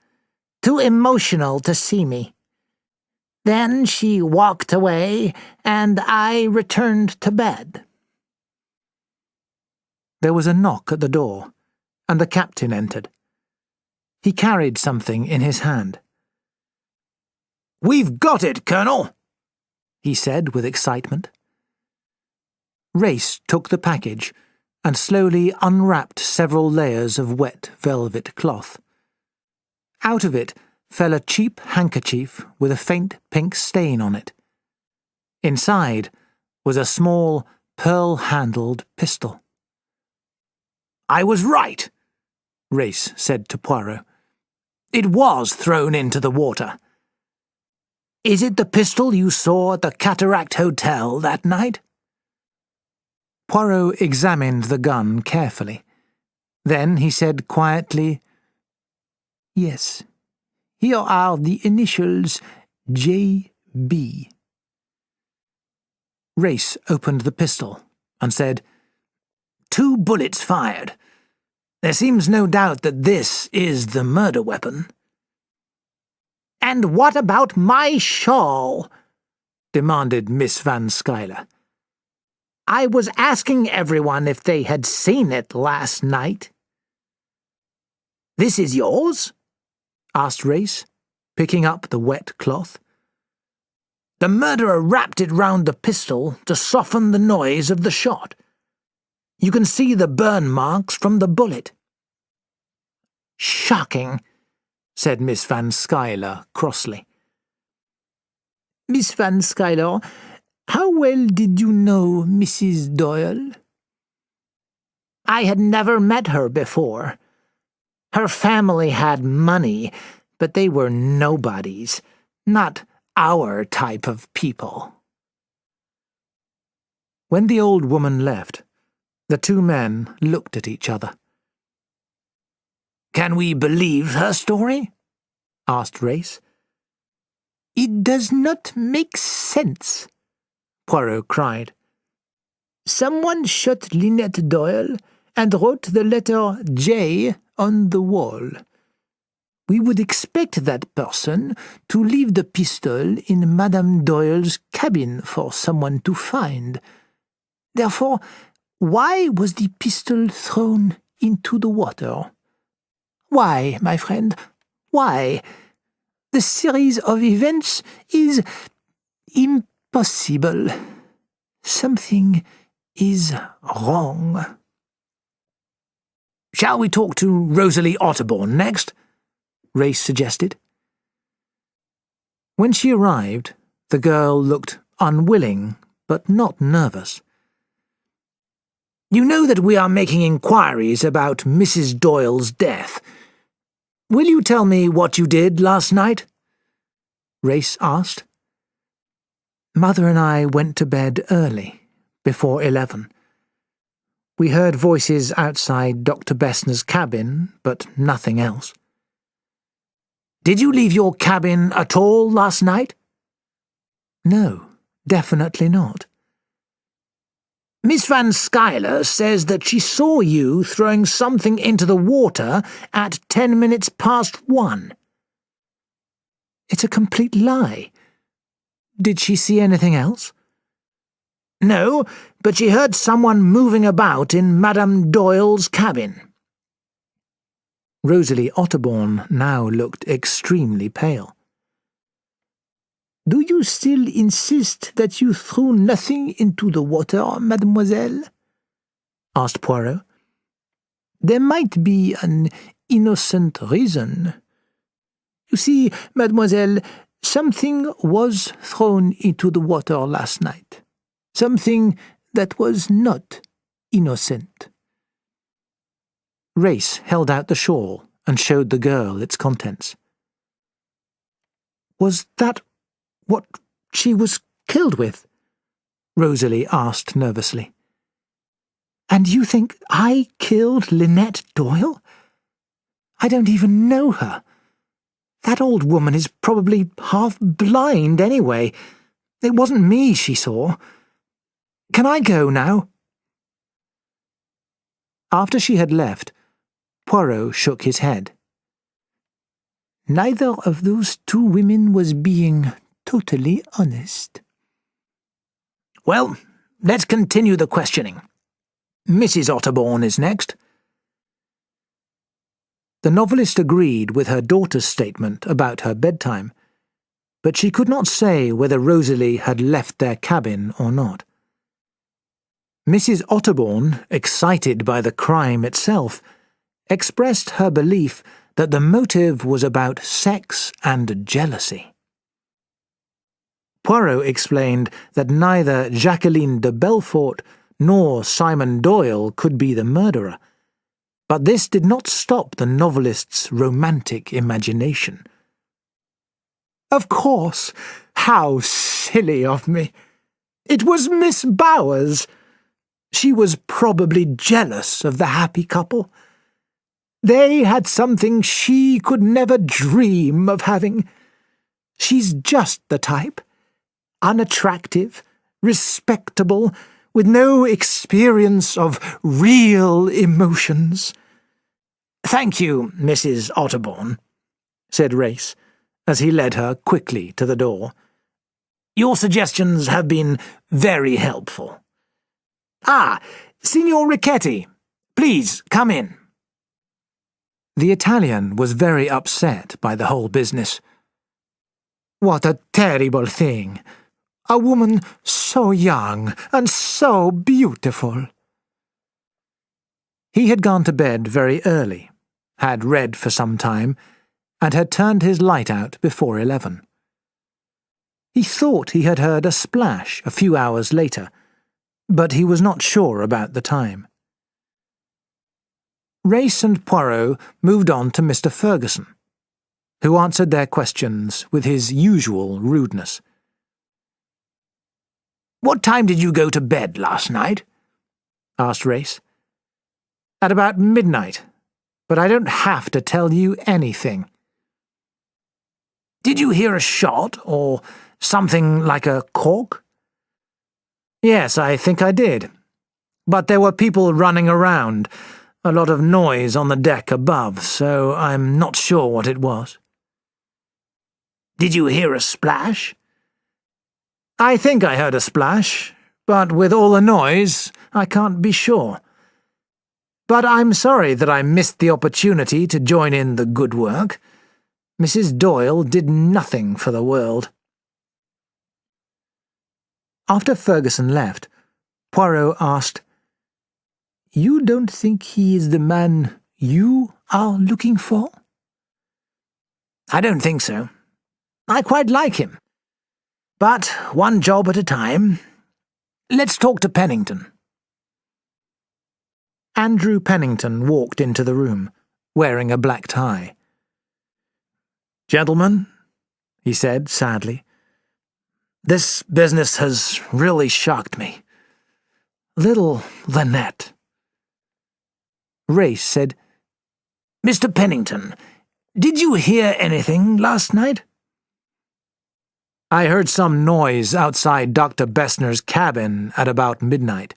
too emotional to see me. Then she walked away, and I returned to bed." There was a knock at the door, and the captain entered. He carried something in his hand. "We've got it, Colonel," he said with excitement. Race took the package and slowly unwrapped several layers of wet velvet cloth. Out of it fell a cheap handkerchief with a faint pink stain on it. Inside was a small, pearl-handled pistol. "I was right," Race said to Poirot. "It was thrown into the water. Is it the pistol you saw at the Cataract Hotel that night?" Poirot examined the gun carefully. Then he said quietly, "Yes. Here are the initials J.B." Race opened the pistol and said, 2 bullets fired. There seems no doubt that this is the murder weapon." "And what about my shawl?" demanded Miss Van Schuyler. "I was asking everyone if they had seen it last night." "This is yours?" asked Race, picking up the wet cloth. "The murderer wrapped it round the pistol to soften the noise of the shot. You can see the burn marks from the bullet." "Shocking," said Miss Van Schuyler crossly. "Miss Van Schuyler, how well did you know Mrs. Doyle?" "I had never met her before. Her family had money, but they were nobodies, not our type of people." When the old woman left, the two men looked at each other. "Can we believe her story?" asked Race. "It does not make sense," Poirot cried. "Someone shot Lynette Doyle and wrote the letter J on the wall. We would expect that person to leave the pistol in Madame Doyle's cabin for someone to find. Therefore, why was the pistol thrown into the water? Why, my friend, why? The series of events is impossible. Something is wrong." "Shall we talk to Rosalie Otterbourne next?" Race suggested. When she arrived, the girl looked unwilling but not nervous. "You know that we are making inquiries about Mrs. Doyle's death. Will you tell me what you did last night?" Race asked. Mother and I went to bed early, before 11. We heard voices outside Dr. Bessner's cabin, but nothing else. "Did you leave your cabin at all last night?" No, definitely not. "Miss Van Schuyler says that she saw you throwing something into the water at 10 minutes past 1. It's a complete lie. Did she see anything else? "No, but she heard someone moving about in Madame Doyle's cabin." Rosalie Otterbourne now looked extremely pale. "Do you still insist that you threw nothing into the water, mademoiselle?" asked Poirot. "There might be an innocent reason. You see, mademoiselle, something was thrown into the water last night. Something that was not innocent." Race held out the shawl and showed the girl its contents. "Was that what she was killed with?" Rosalie asked nervously. "And you think I killed Lynette Doyle? I don't even know her. That old woman is probably half blind anyway. It wasn't me she saw. Can I go now?" After she had left, Poirot shook his head. "Neither of those two women was being totally honest." "Well, let's continue the questioning. Mrs. Otterbourne is next." The novelist agreed with her daughter's statement about her bedtime, but she could not say whether Rosalie had left their cabin or not. Mrs. Otterbourne, excited by the crime itself, expressed her belief that the motive was about sex and jealousy. Poirot explained that neither Jacqueline de Belfort nor Simon Doyle could be the murderer, but this did not stop the novelist's romantic imagination. "Of course! How silly of me! It was Miss Bowers. She was probably jealous of the happy couple. They had something she could never dream of having. She's just the type. Unattractive, respectable, with no experience of real emotions." "Thank you, Mrs. Otterbourne," said Race, as he led her quickly to the door. "Your suggestions have been very helpful. Ah, Signor Richetti, please come in." The Italian was very upset by the whole business. "What a terrible thing! A woman so young and so beautiful." He had gone to bed very early, had read for some time, and had turned his light out before 11. He thought he had heard a splash a few hours later, but he was not sure about the time. Race and Poirot moved on to Mr. Ferguson. who answered their questions with his usual rudeness. "What time did you go to bed last night?" asked Race. "At about midnight, but I don't have to tell you anything." "Did you hear a shot, or something like a cork?" "Yes, I think I did. But there were people running around, a lot of noise on the deck above, so I'm not sure what it was." "Did you hear a splash?" "I think I heard a splash, but with all the noise, I can't be sure. But I'm sorry that I missed the opportunity to join in the good work. Mrs. Doyle did nothing for the world." After Ferguson left, Poirot asked, "You don't think he is the man you are looking for?" "I don't think so. I quite like him. But one job at a time. Let's talk to Pennington." Andrew Pennington walked into the room, wearing a black tie. "Gentlemen," he said sadly, "this business has really shocked me. Little Lynette." Race said, "Mr. Pennington, did you hear anything last night?" "I heard some noise outside Dr. Bessner's cabin at about midnight.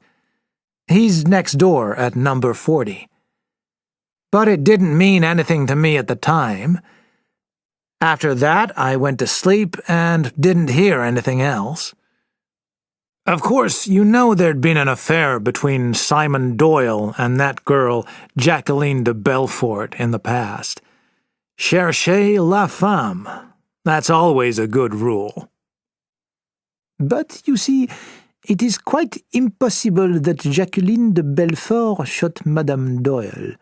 He's next door at number 40. But it didn't mean anything to me at the time. After that, I went to sleep and didn't hear anything else. Of course, you know there'd been an affair between Simon Doyle and that girl, Jacqueline de Belfort, in the past. Cherchez la femme. That's always a good rule." "But, you see, it is quite impossible that Jacqueline de Belfort shot Madame Doyle,"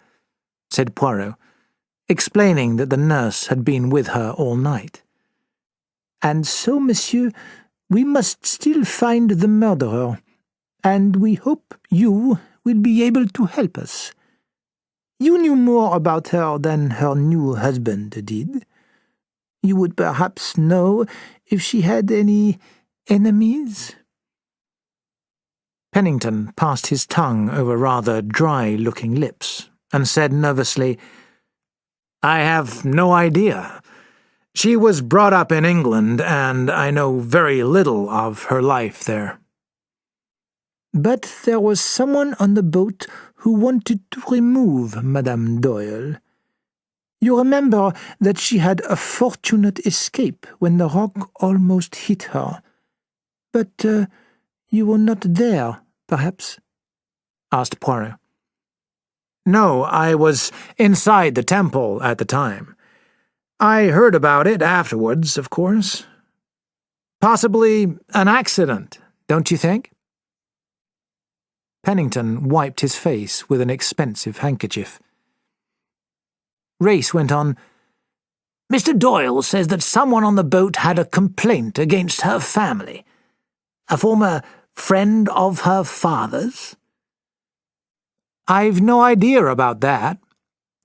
said Poirot, explaining that the nurse had been with her all night. "And so, monsieur, we must still find the murderer, and we hope you will be able to help us. You knew more about her than her new husband did. You would perhaps know if she had any enemies?" Pennington passed his tongue over rather dry-looking lips and said nervously, "I have no idea. She was brought up in England, and I know very little of her life there." "But there was someone on the boat who wanted to remove Madame Doyle. You remember that she had a fortunate escape when the rock almost hit her. But you were not there, perhaps?" asked Poirot. "No, I was inside the temple at the time. I heard about it afterwards, of course. Possibly an accident, don't you think?" Pennington wiped his face with an expensive handkerchief. Race went on, "Mr. Doyle says that someone on the boat had a complaint against her family. A former friend of her father's?" "I've no idea about that,"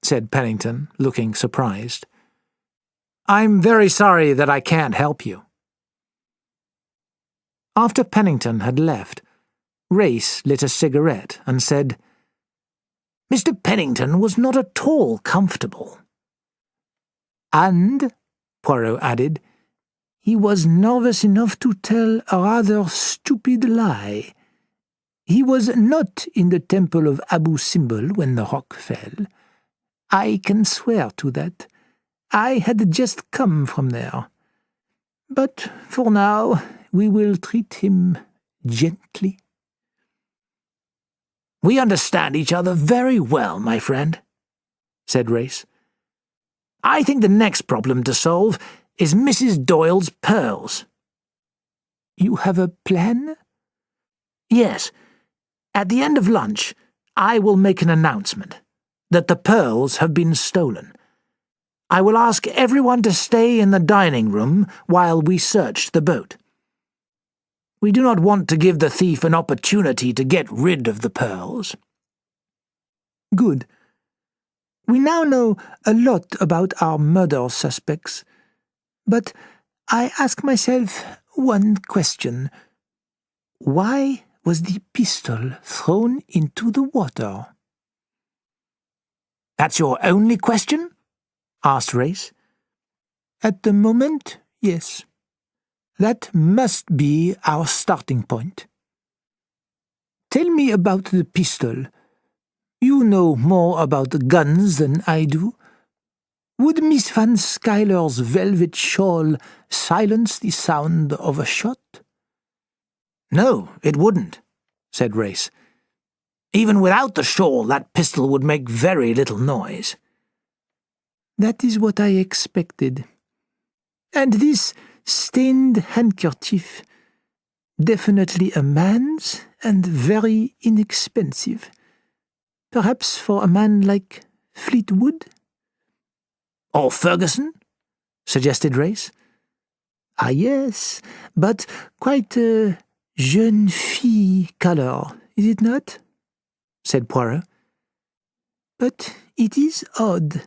said Pennington, looking surprised. "I'm very sorry that I can't help you." After Pennington had left, Race lit a cigarette and said, "Mr. Pennington was not at all comfortable." "And," Poirot added, "he was nervous enough to tell a rather stupid lie. He was not in the temple of Abu Simbel when the rock fell. I can swear to that. I had just come from there. But for now, we will treat him gently." "We understand each other very well, my friend," said Race. "I think the next problem to solve is Mrs. Doyle's pearls." "You have a plan?" "Yes. At the end of lunch, I will make an announcement that the pearls have been stolen. I will ask everyone to stay in the dining room while we search the boat. We do not want to give the thief an opportunity to get rid of the pearls." "Good. We now know a lot about our murder suspects, but I ask myself one question. Why was the pistol thrown into the water? That's your only question? Asked Race. At the moment, yes. That must be our starting point. Tell me about the pistol. You know more about guns than I do. Would Miss Van Schuyler's velvet shawl silence the sound of a shot? No, it wouldn't, said Race. Even without the shawl, that pistol would make very little noise. That is what I expected. And this stained handkerchief, definitely a man's and very inexpensive. Perhaps for a man like Fleetwood? Or Ferguson? Suggested Race. Ah, yes, but quite a jeune fille colour, is it not? Said Poirot. But it is odd.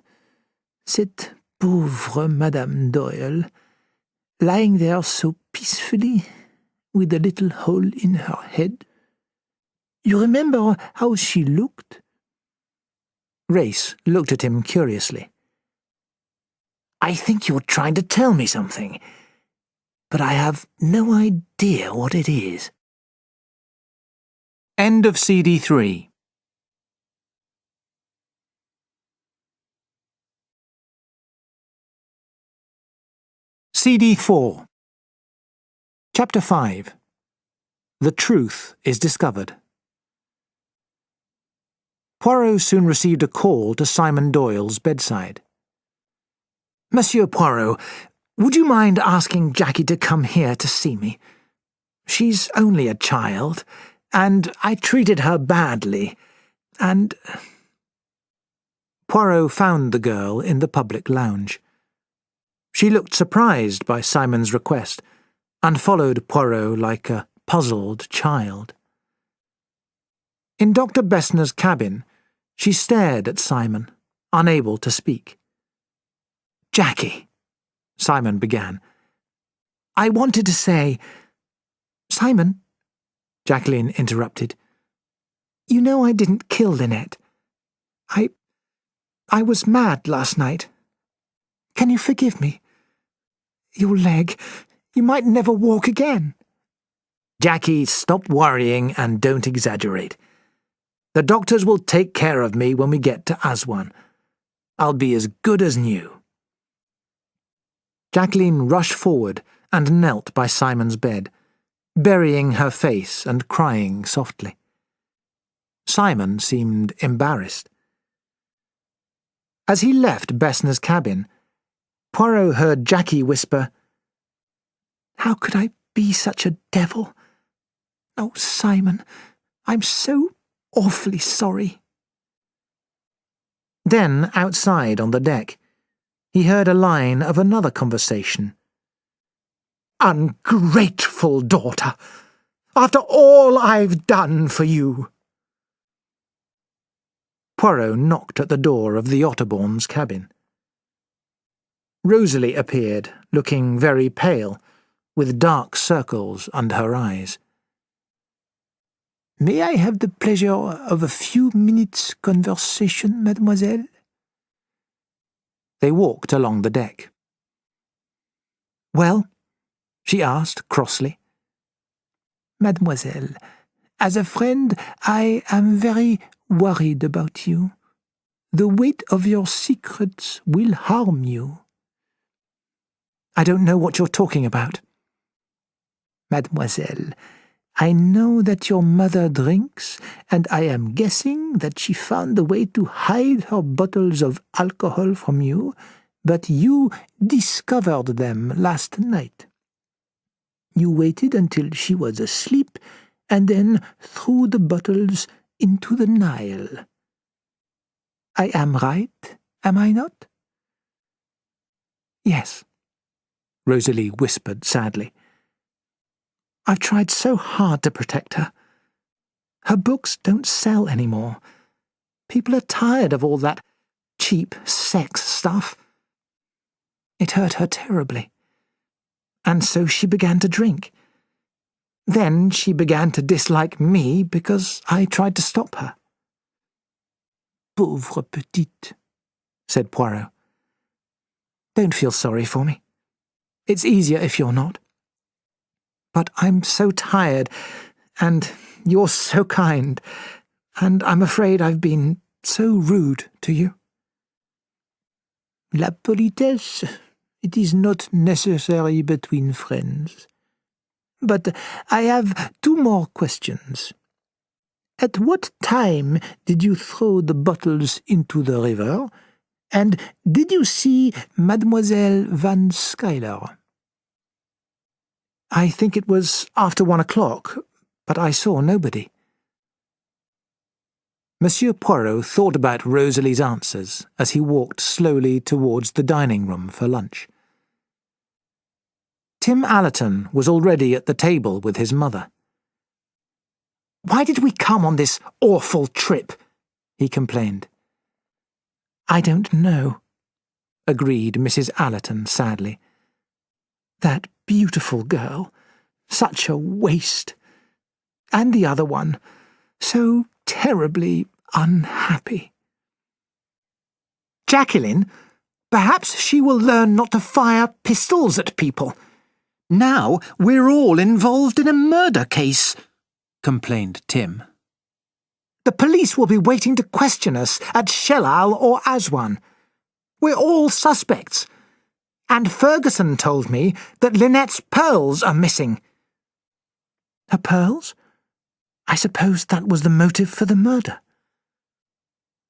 Cette pauvre Madame Doyle, lying there so peacefully, with a little hole in her head. You remember how she looked? Race looked at him curiously. I think you're trying to tell me something, but I have no idea what it is. End of CD 3. CD 4. Chapter 5. The Truth is Discovered. Poirot soon received a call to Simon Doyle's bedside. Monsieur Poirot, would you mind asking Jackie to come here to see me? She's only a child, and I treated her badly, and... Poirot found the girl in the public lounge. She looked surprised by Simon's request, and followed Poirot like a puzzled child. In Dr. Bessner's cabin, she stared at Simon, unable to speak. Jackie, Simon began. I wanted to say... Simon, Jacqueline interrupted. You know I didn't kill Lynette. I was mad last night. Can you forgive me? Your leg, you might never walk again. Jackie, stop worrying and don't exaggerate. The doctors will take care of me when we get to Aswan. I'll be as good as new. Jacqueline rushed forward and knelt by Simon's bed, burying her face and crying softly. Simon seemed embarrassed. As he left Bessner's cabin, Poirot heard Jackie whisper, How could I be such a devil? Oh, Simon, I'm so awfully sorry. Then, outside on the deck, he heard a line of another conversation. Ungrateful daughter! After all I've done for you! Poirot knocked at the door of the Otterbourne's cabin. Rosalie appeared, looking very pale, with dark circles under her eyes. May I have the pleasure of a few minutes' conversation, mademoiselle? They walked along the deck. Well? She asked crossly. Mademoiselle, as a friend, I am very worried about you. The weight of your secrets will harm you. I don't know what you're talking about. Mademoiselle, I know that your mother drinks, and I am guessing that she found a way to hide her bottles of alcohol from you, but you discovered them last night. You waited until she was asleep, and then threw the bottles into the Nile. I am right, am I not? Yes, Rosalie whispered sadly. I've tried so hard to protect her. Her books don't sell anymore. People are tired of all that cheap sex stuff. It hurt her terribly, and so she began to drink. Then she began to dislike me because I tried to stop her. Pauvre petite, said Poirot. Don't feel sorry for me. It's easier if you're not. But I'm so tired, and you're so kind, and I'm afraid I've been so rude to you. La politesse, it is not necessary between friends. But I have 2 more questions. At what time did you throw the bottles into the river? And did you see Mademoiselle Van Schuyler? I think it was after 1 o'clock, but I saw nobody. Monsieur Poirot thought about Rosalie's answers as he walked slowly towards the dining room for lunch. Tim Allerton was already at the table with his mother. "Why did we come on this awful trip?" he complained. "I don't know," agreed Mrs. Allerton sadly. "That beautiful girl, such a waste. And the other one, so terribly unhappy. Jacqueline, perhaps she will learn not to fire pistols at people. Now we're all involved in a murder case," complained Tim. "The police will be waiting to question us at Shellal or Aswan. We're all suspects. And Ferguson told me that Lynette's pearls are missing." "Her pearls? I suppose that was the motive for the murder."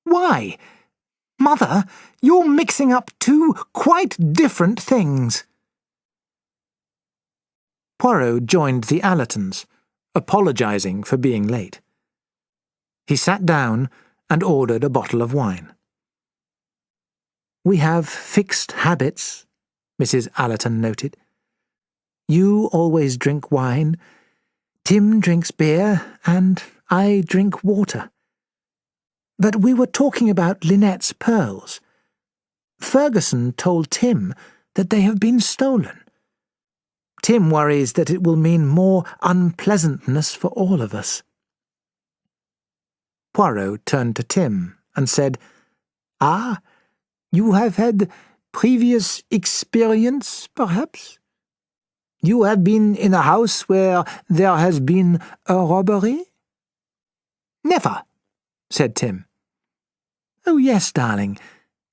"Why? Mother, you're mixing up 2 quite different things." Poirot joined the Allertons, apologising for being late. He sat down and ordered a bottle of wine. "We have fixed habits," Mrs. Allerton noted. "You always drink wine, Tim drinks beer, and I drink water. But we were talking about Lynette's pearls. Ferguson told Tim that they have been stolen. Tim worries that it will mean more unpleasantness for all of us." Poirot turned to Tim and said, "Ah, you have had previous experience, perhaps? You have been in a house where there has been a robbery?" "Never," said Tim. "Oh, yes, darling.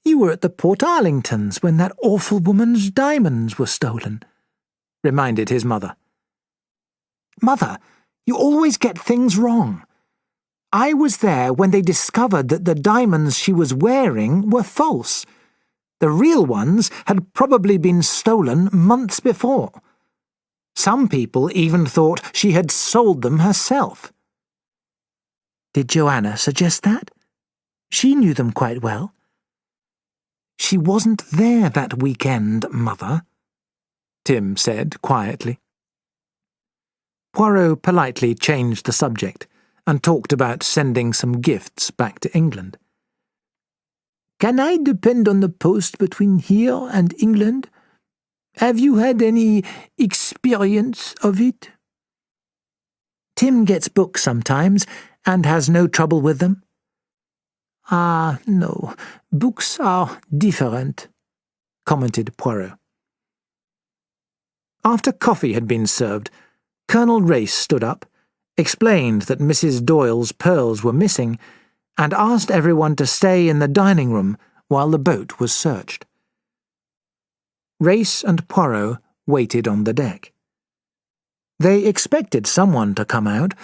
You were at the Port Arlingtons when that awful woman's diamonds were stolen," reminded his mother. "Mother, you always get things wrong. I was there when they discovered that the diamonds she was wearing were false. The real ones had probably been stolen months before. Some people even thought she had sold them herself." "Did Joanna suggest that? She knew them quite well." "She wasn't there that weekend, Mother," Tim said quietly. Poirot politely changed the subject and talked about sending some gifts back to England. "Can I depend on the post between here and England? Have you had any experience of it?" "Tim gets books sometimes and has no trouble with them." "Ah, no, books are different," commented Poirot. After coffee had been served, Colonel Race stood up, explained that Mrs. Doyle's pearls were missing, and asked everyone to stay in the dining room while the boat was searched. Race and Poirot waited on the deck. They expected someone to come out,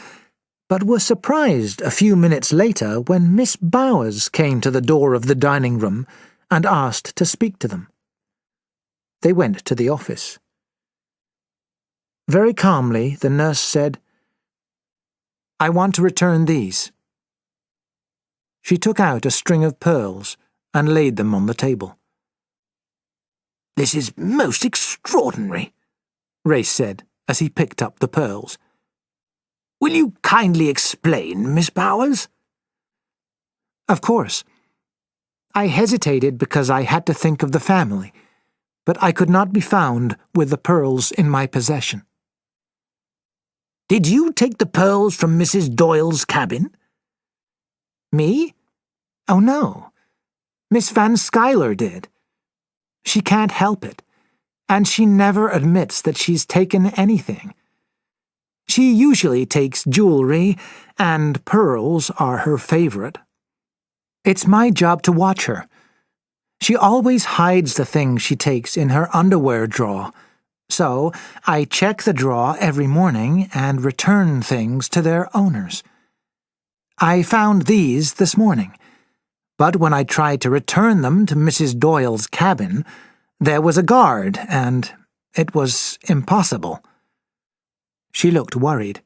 but were surprised a few minutes later when Miss Bowers came to the door of the dining room and asked to speak to them. They went to the office. Very calmly, the nurse said, "I want to return these." She took out a string of pearls and laid them on the table. "This is most extraordinary," Race said as he picked up the pearls. "Will you kindly explain, Miss Bowers?" "Of course. I hesitated because I had to think of the family, but I could not be found with the pearls in my possession. Did you take the pearls from Mrs. Doyle's cabin? Me? Oh, no. Miss Van Schuyler did. She can't help it, and she never admits that she's taken anything. She usually takes jewelry, and pearls are her favorite. It's my job to watch her. She always hides the things she takes in her underwear drawer, so I check the drawer every morning and return things to their owners. I found these this morning, but when I tried to return them to Mrs. Doyle's cabin, there was a guard, and it was impossible. She looked worried.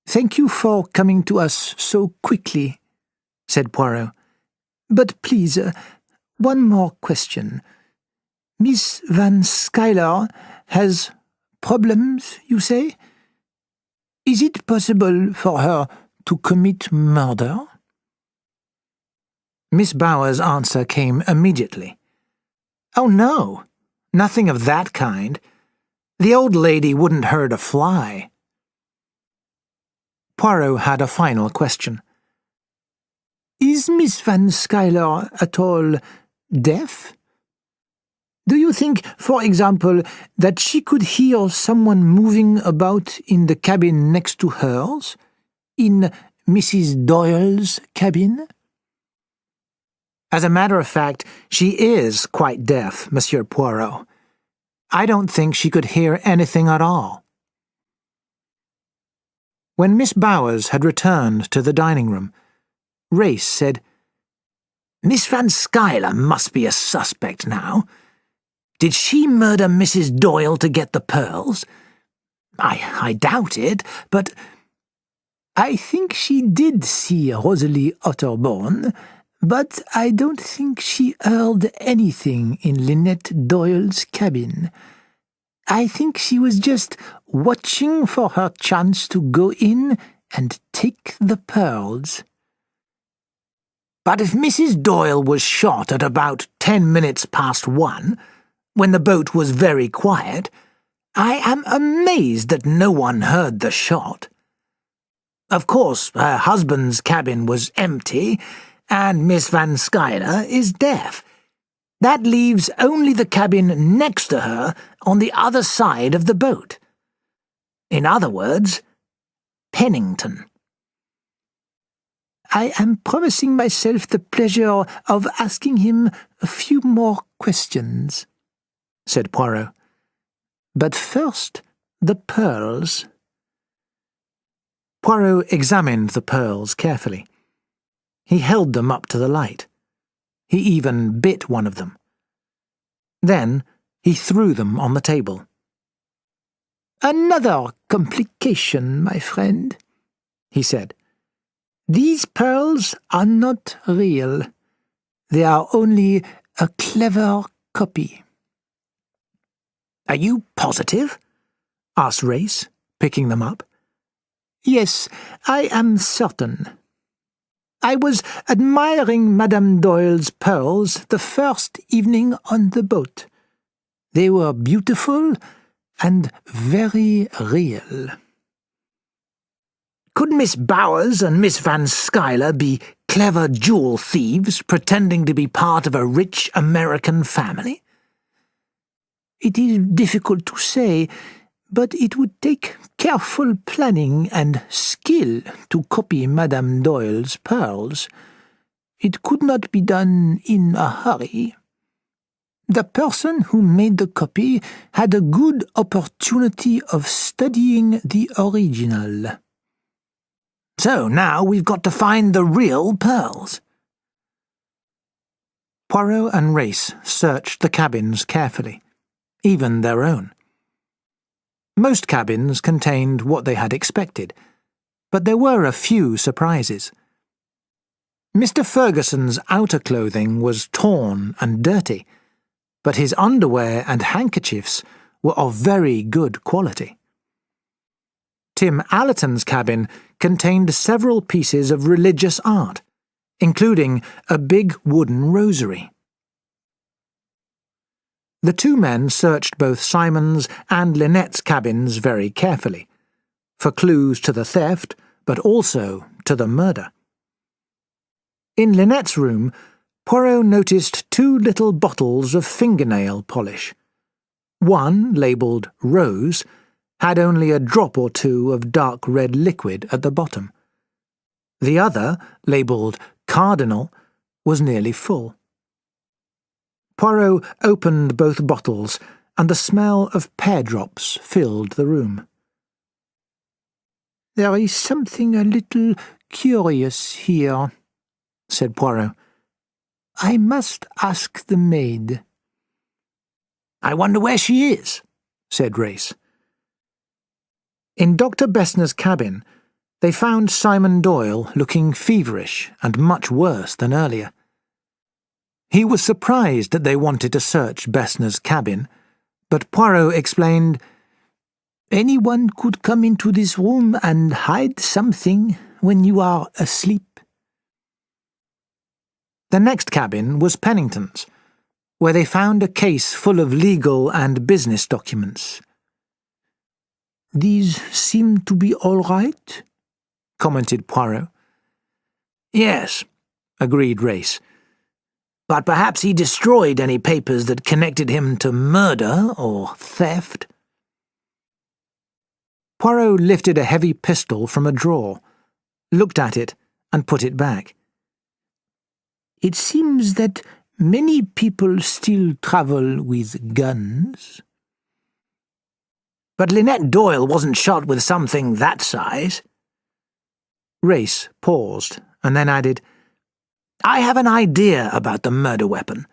"Thank you for coming to us so quickly," said Poirot. "But please, one more question. Miss Van Schuyler has problems, you say? Is it possible for her to commit murder?" Miss Bower's answer came immediately. "Oh, no, nothing of that kind. The old lady wouldn't hurt a fly." Poirot had a final question. "Is Miss Van Schuyler at all deaf? Do you think, for example, that she could hear someone moving about in the cabin next to hers? In Mrs. Doyle's cabin?" As a matter of fact, she is quite deaf, Monsieur Poirot. I don't think she could hear anything at all. When Miss Bowers had returned to the dining room, Race said, "Miss Van Schuyler must be a suspect now. Did she murder Mrs. Doyle to get the pearls? I doubt it, but—" "I think she did see Rosalie Otterborn, but I don't think she heard anything in Lynette Doyle's cabin. I think she was just watching for her chance to go in and take the pearls." "But if Mrs. Doyle was shot at about 10 minutes past 1, when the boat was very quiet, I am amazed that no one heard the shot. Of course, her husband's cabin was empty, and Miss Van Schuyler is deaf. That leaves only the cabin next to her on the other side of the boat. In other words, Pennington." "I am promising myself the pleasure of asking him a few more questions," said Poirot. "But first, the pearls." Poirot examined the pearls carefully. He held them up to the light. He even bit one of them. Then he threw them on the table. "Another complication, my friend," he said. "These pearls are not real. They are only a clever copy." "Are you positive?" asked Race, picking them up. "Yes, I am certain. I was admiring Madame Doyle's pearls the first evening on the boat. They were beautiful and very real." "Could Miss Bowers and Miss Van Schuyler be clever jewel thieves pretending to be part of a rich American family?" "It is difficult to say, but it would take careful planning and skill to copy Madame Doyle's pearls. It could not be done in a hurry. The person who made the copy had a good opportunity of studying the original." "So now we've got to find the real pearls." Poirot and Race searched the cabins carefully, even their own. Most cabins contained what they had expected, but there were a few surprises. Mr. Ferguson's outer clothing was torn and dirty, but his underwear and handkerchiefs were of very good quality. Tim Allerton's cabin contained several pieces of religious art, including a big wooden rosary. The two men searched both Simon's and Lynette's cabins very carefully, for clues to the theft, but also to the murder. In Lynette's room, Poirot noticed 2 little bottles of fingernail polish. One, labelled Rose, had only a drop or 2 of dark red liquid at the bottom. The other, labelled Cardinal, was nearly full. Poirot opened both bottles, and the smell of pear drops filled the room. "There is something a little curious here," said Poirot. "I must ask the maid." "I wonder where she is," said Race. In Dr. Bessner's cabin, they found Simon Doyle looking feverish and much worse than earlier. He was surprised that they wanted to search Bessner's cabin, but Poirot explained, "Anyone could come into this room and hide something when you are asleep." The next cabin was Pennington's, where they found a case full of legal and business documents. "These seem to be all right," commented Poirot. "Yes," agreed Race. "But perhaps he destroyed any papers that connected him to murder or theft." Poirot lifted a heavy pistol from a drawer, looked at it, and put it back. "It seems that many people still travel with guns." "But Lynette Doyle wasn't shot with something that size." Race paused, and then added, "I have an idea about the murder weapon.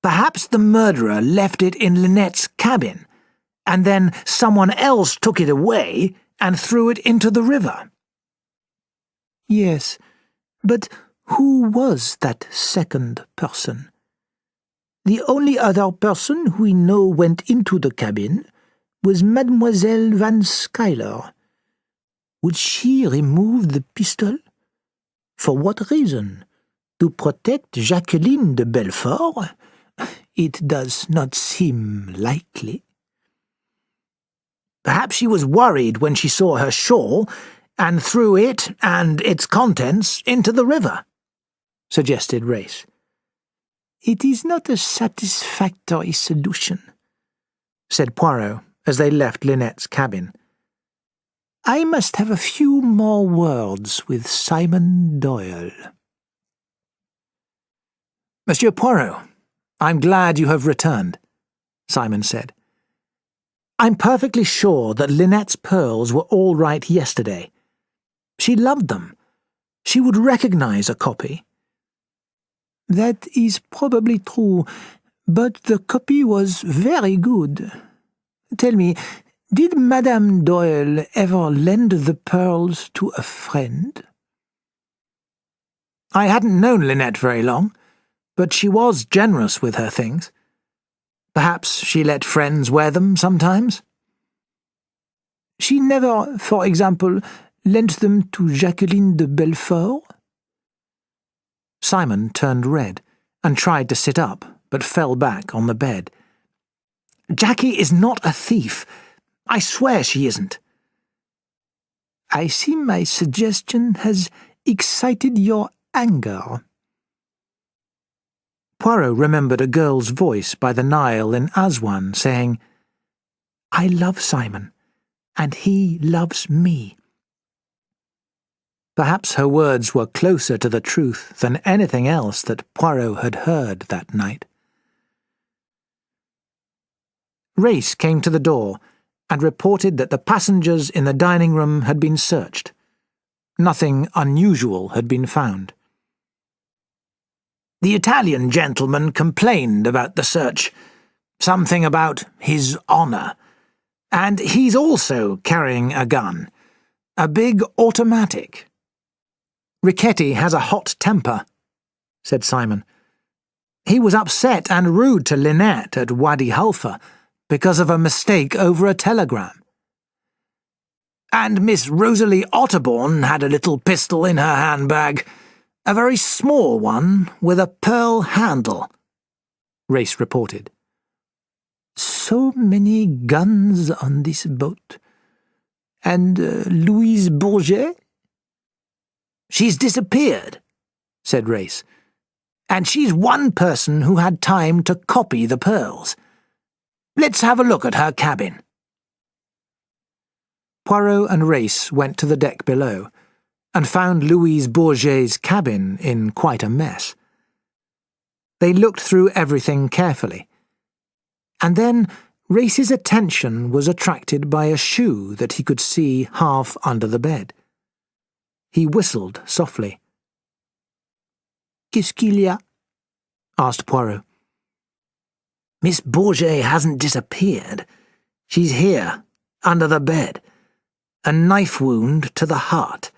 Perhaps the murderer left it in Lynette's cabin, and then someone else took it away and threw it into the river." "Yes, but who was that second person? The only other person we know went into the cabin was Mademoiselle Van Schuyler. Would she remove the pistol? For what reason? To protect Jacqueline de Belfort? It does not seem likely." "Perhaps she was worried when she saw her shawl and threw it and its contents into the river," suggested Race. "It is not a satisfactory solution," said Poirot as they left Lynette's cabin. "I must have a few more words with Simon Doyle." "Monsieur Poirot, I'm glad you have returned," Simon said. "I'm perfectly sure that Lynette's pearls were all right yesterday. She loved them. She would recognize a copy." "That is probably true, but the copy was very good. Tell me, did Madame Doyle ever lend the pearls to a friend?" "I hadn't known Lynette very long, but she was generous with her things. Perhaps she let friends wear them sometimes." "She never, for example, lent them to Jacqueline de Belfort?" Simon turned red and tried to sit up, but fell back on the bed. "Jackie is not a thief. I swear she isn't." "I see my suggestion has excited your anger." Poirot remembered a girl's voice by the Nile in Aswan saying, "I love Simon, and he loves me." Perhaps her words were closer to the truth than anything else that Poirot had heard that night. Race came to the door and reported that the passengers in the dining room had been searched. Nothing unusual had been found. "The Italian gentleman complained about the search, something about his honour, and he's also carrying a gun, a big automatic." "Richetti has a hot temper," said Simon. "He was upset and rude to Lynette at Wadi Halfa because of a mistake over a telegram. And Miss Rosalie Otterbourne had a little pistol in her handbag, A very small one with a pearl handle, Race reported. So many guns on this boat. And Louise Bourget? She's disappeared, said Race. And she's one person who had time to copy the pearls. Let's have a look at her cabin. Poirot and Race went to the deck below and found Louise Bourget's cabin in quite a mess. They looked through everything carefully, and then Race's attention was attracted by a shoe that he could see half under the bed. He whistled softly. Qu'est-ce qu'il y a? Asked Poirot. Miss Bourget hasn't disappeared. She's here, under the bed. A knife wound to the heart.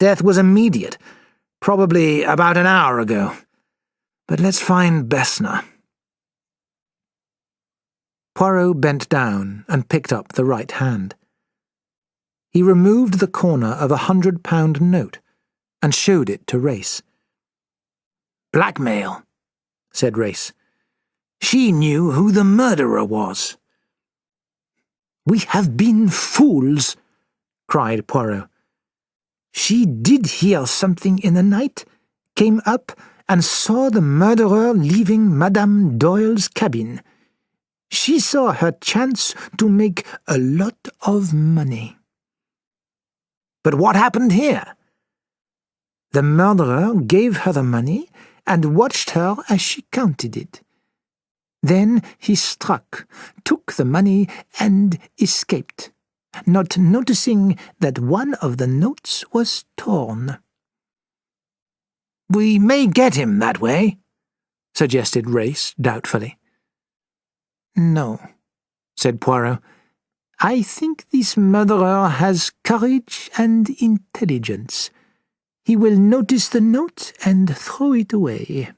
Death was immediate, probably about an hour ago. But let's find Bessner. Poirot bent down and picked up the right hand. He removed the corner of £100 note and showed it to Race. Blackmail, said Race. She knew who the murderer was. We have been fools, cried Poirot. She did hear something in the night, came up, and saw the murderer leaving Madame Doyle's cabin. She saw her chance to make a lot of money. But what happened here? The murderer gave her the money and watched her as she counted it. Then he struck, took the money, and escaped, not noticing that one of the notes was torn. We may get him that way, suggested Race doubtfully. No, said Poirot. I think this murderer has courage and intelligence. He will notice the note and throw it away.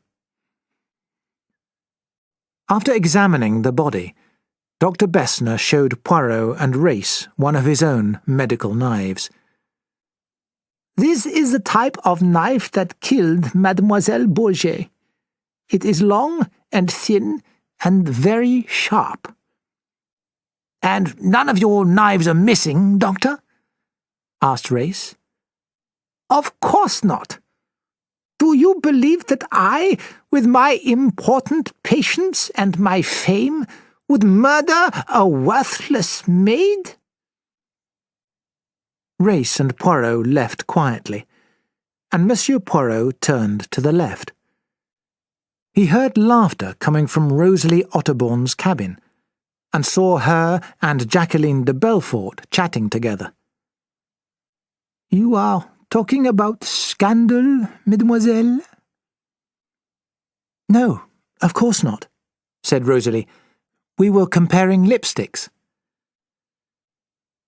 After examining the body, Dr. Bessner showed Poirot and Race one of his own medical knives. This is the type of knife that killed Mademoiselle Bourget. It is long and thin and very sharp. And none of your knives are missing, Doctor? Asked Race. Of course not. Do you believe that I, with my important patients and my fame, would murder a worthless maid? Race and Poirot left quietly, and Monsieur Poirot turned to the left. He heard laughter coming from Rosalie Otterbourne's cabin, and saw her and Jacqueline de Belfort chatting together. You are talking about scandal, mademoiselle? No, of course not, said Rosalie. We were comparing lipsticks.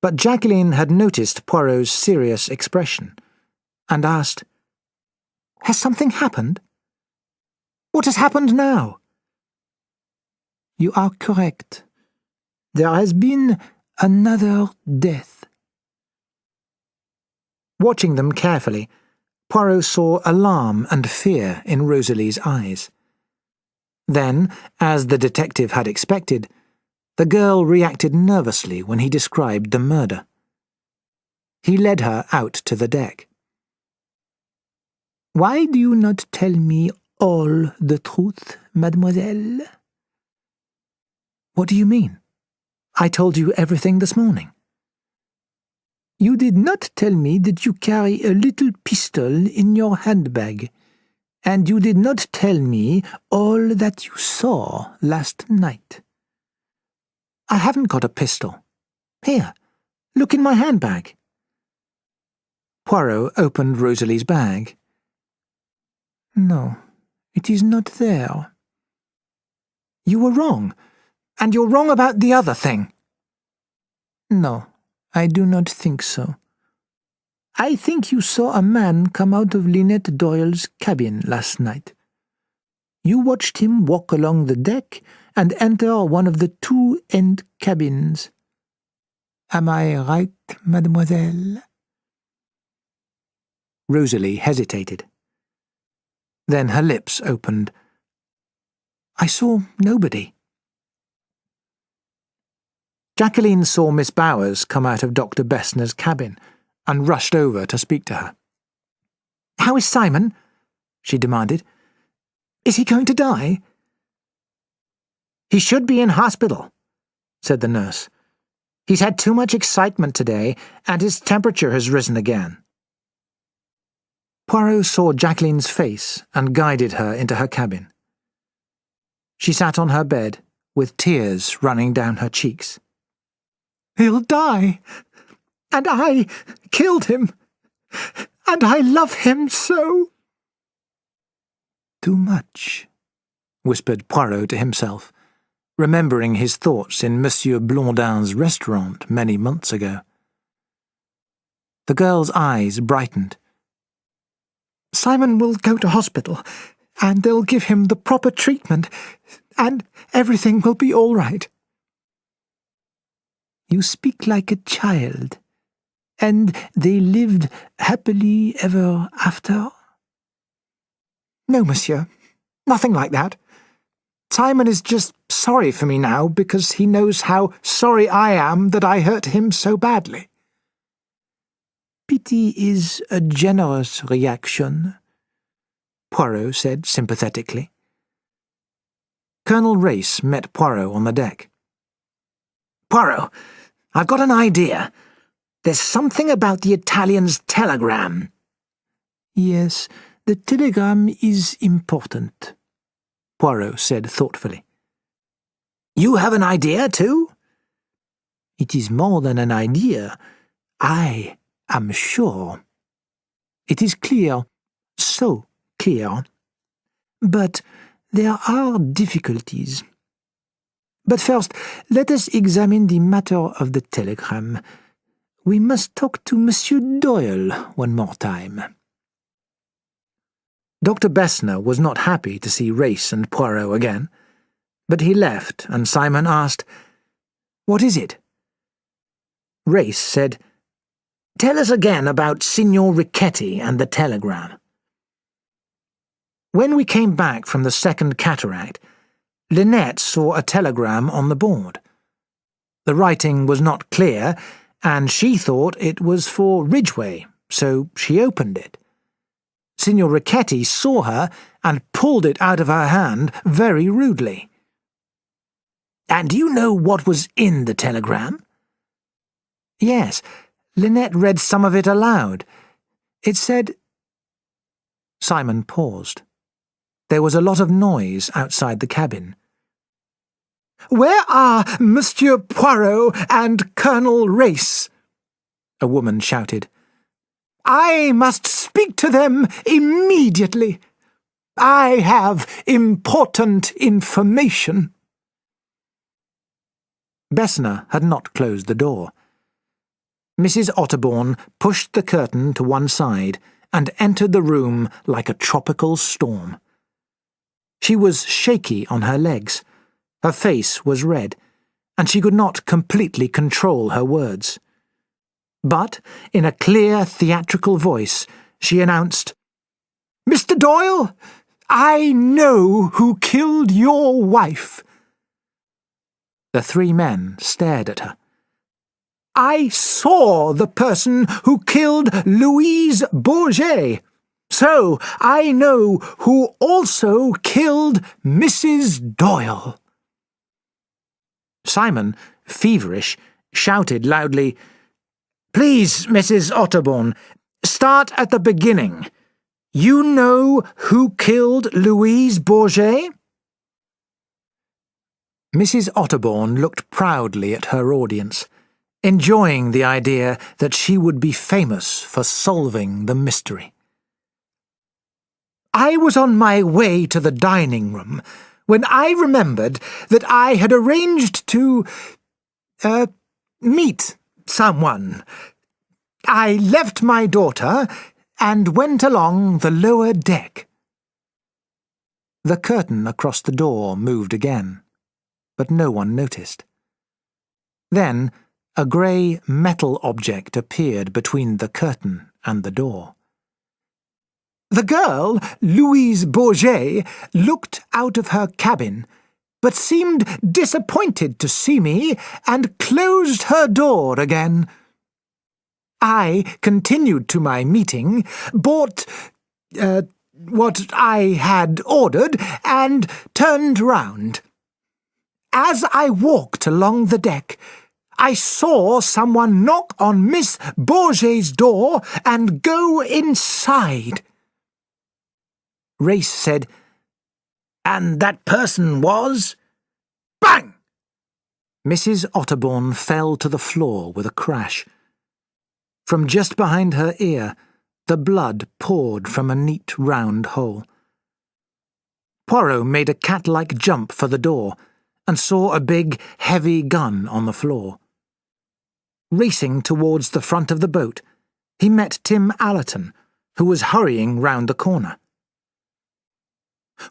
But Jacqueline had noticed Poirot's serious expression, and asked, Has something happened? What has happened now? You are correct. There has been another death. Watching them carefully, Poirot saw alarm and fear in Rosalie's eyes. Then, as the detective had expected, the girl reacted nervously when he described the murder. He led her out to the deck. Why do you not tell me all the truth, mademoiselle? What do you mean? I told you everything this morning. You did not tell me that you carry a little pistol in your handbag, and you did not tell me all that you saw last night. I haven't got a pistol. Here, look in my handbag. Poirot opened Rosalie's bag. No, it is not there. You were wrong, and you're wrong about the other thing. No, I do not think so. I think you saw a man come out of Lynette Doyle's cabin last night. You watched him walk along the deck and enter one of the two end cabins. Am I right, mademoiselle? Rosalie hesitated. Then her lips opened. "I saw nobody." Jacqueline saw Miss Bowers come out of Dr. Bessner's cabin and rushed over to speak to her. "How is Simon?" she demanded. "Is he going to die?" "He should be in hospital," said the nurse. "He's had too much excitement today, and his temperature has risen again." Poirot saw Jacqueline's face and guided her into her cabin. She sat on her bed, with tears running down her cheeks. "He'll die, and I killed him, and I love him so." "Too much," whispered Poirot to himself, remembering his thoughts in Monsieur Blondin's restaurant many months ago. The girl's eyes brightened. "Simon will go to hospital, and they'll give him the proper treatment, and everything will be all right." "You speak like a child. And they lived happily ever after?" "No, monsieur. Nothing like that. Simon is just sorry for me now because he knows how sorry I am that I hurt him so badly." "Pity is a generous reaction," Poirot said sympathetically. Colonel Race met Poirot on the deck. "Poirot, I've got an idea. There's something about the Italian's telegram." "Yes, the telegram is important," Poirot said thoughtfully. "You have an idea, too?" "It is more than an idea. I am sure. It is clear, so clear. But there are difficulties. But first, let us examine the matter of the telegram. We must talk to Monsieur Doyle one more time." Dr. Bessner was not happy to see Race and Poirot again, but he left and Simon asked, "What is it?" Race said, "Tell us again about Signor Ricchetti and the telegram." "When we came back from the second cataract, Lynette saw a telegram on the board. The writing was not clear, and she thought it was for Ridgway, so she opened it. Signor Ricchetti saw her and pulled it out of her hand very rudely." "And do you know what was in the telegram?" "Yes, Lynette read some of it aloud. It said—" Simon paused. There was a lot of noise outside the cabin. "Where are Monsieur Poirot and Colonel Race?" a woman shouted. "I must speak to them immediately. I have important information." Bessner had not closed the door. Mrs. Otterbourne pushed the curtain to one side and entered the room like a tropical storm. She was shaky on her legs. Her face was red, and she could not completely control her words. But, in a clear, theatrical voice, she announced, "Mr. Doyle, I know who killed your wife." The three men stared at her. "I saw the person who killed Louise Bourget, so I know who also killed Mrs. Doyle." Simon, feverish, shouted loudly, "Please, Mrs. Otterbourne, start at the beginning. You know who killed Louise Bourget?" Mrs. Otterbourne looked proudly at her audience, enjoying the idea that she would be famous for solving the mystery. "I was on my way to the dining room when I remembered that I had arranged to, meet someone. I left my daughter and went along the lower deck." The curtain across the door moved again, but no one noticed. Then a grey metal object appeared between the curtain and the door. The girl, Louise Bourget, looked out of her cabin, but seemed disappointed to see me and closed her door again. I continued to my meeting, bought what I had ordered, and turned round. As I walked along the deck, I saw someone knock on Miss Bourget's door and go inside. Race said, "And that person was—" Bang! Mrs. Otterbourne fell to the floor with a crash. From just behind her ear, the blood poured from a neat round hole. Poirot made a cat-like jump for the door and saw a big, heavy gun on the floor. Racing towards the front of the boat, he met Tim Allerton, who was hurrying round the corner.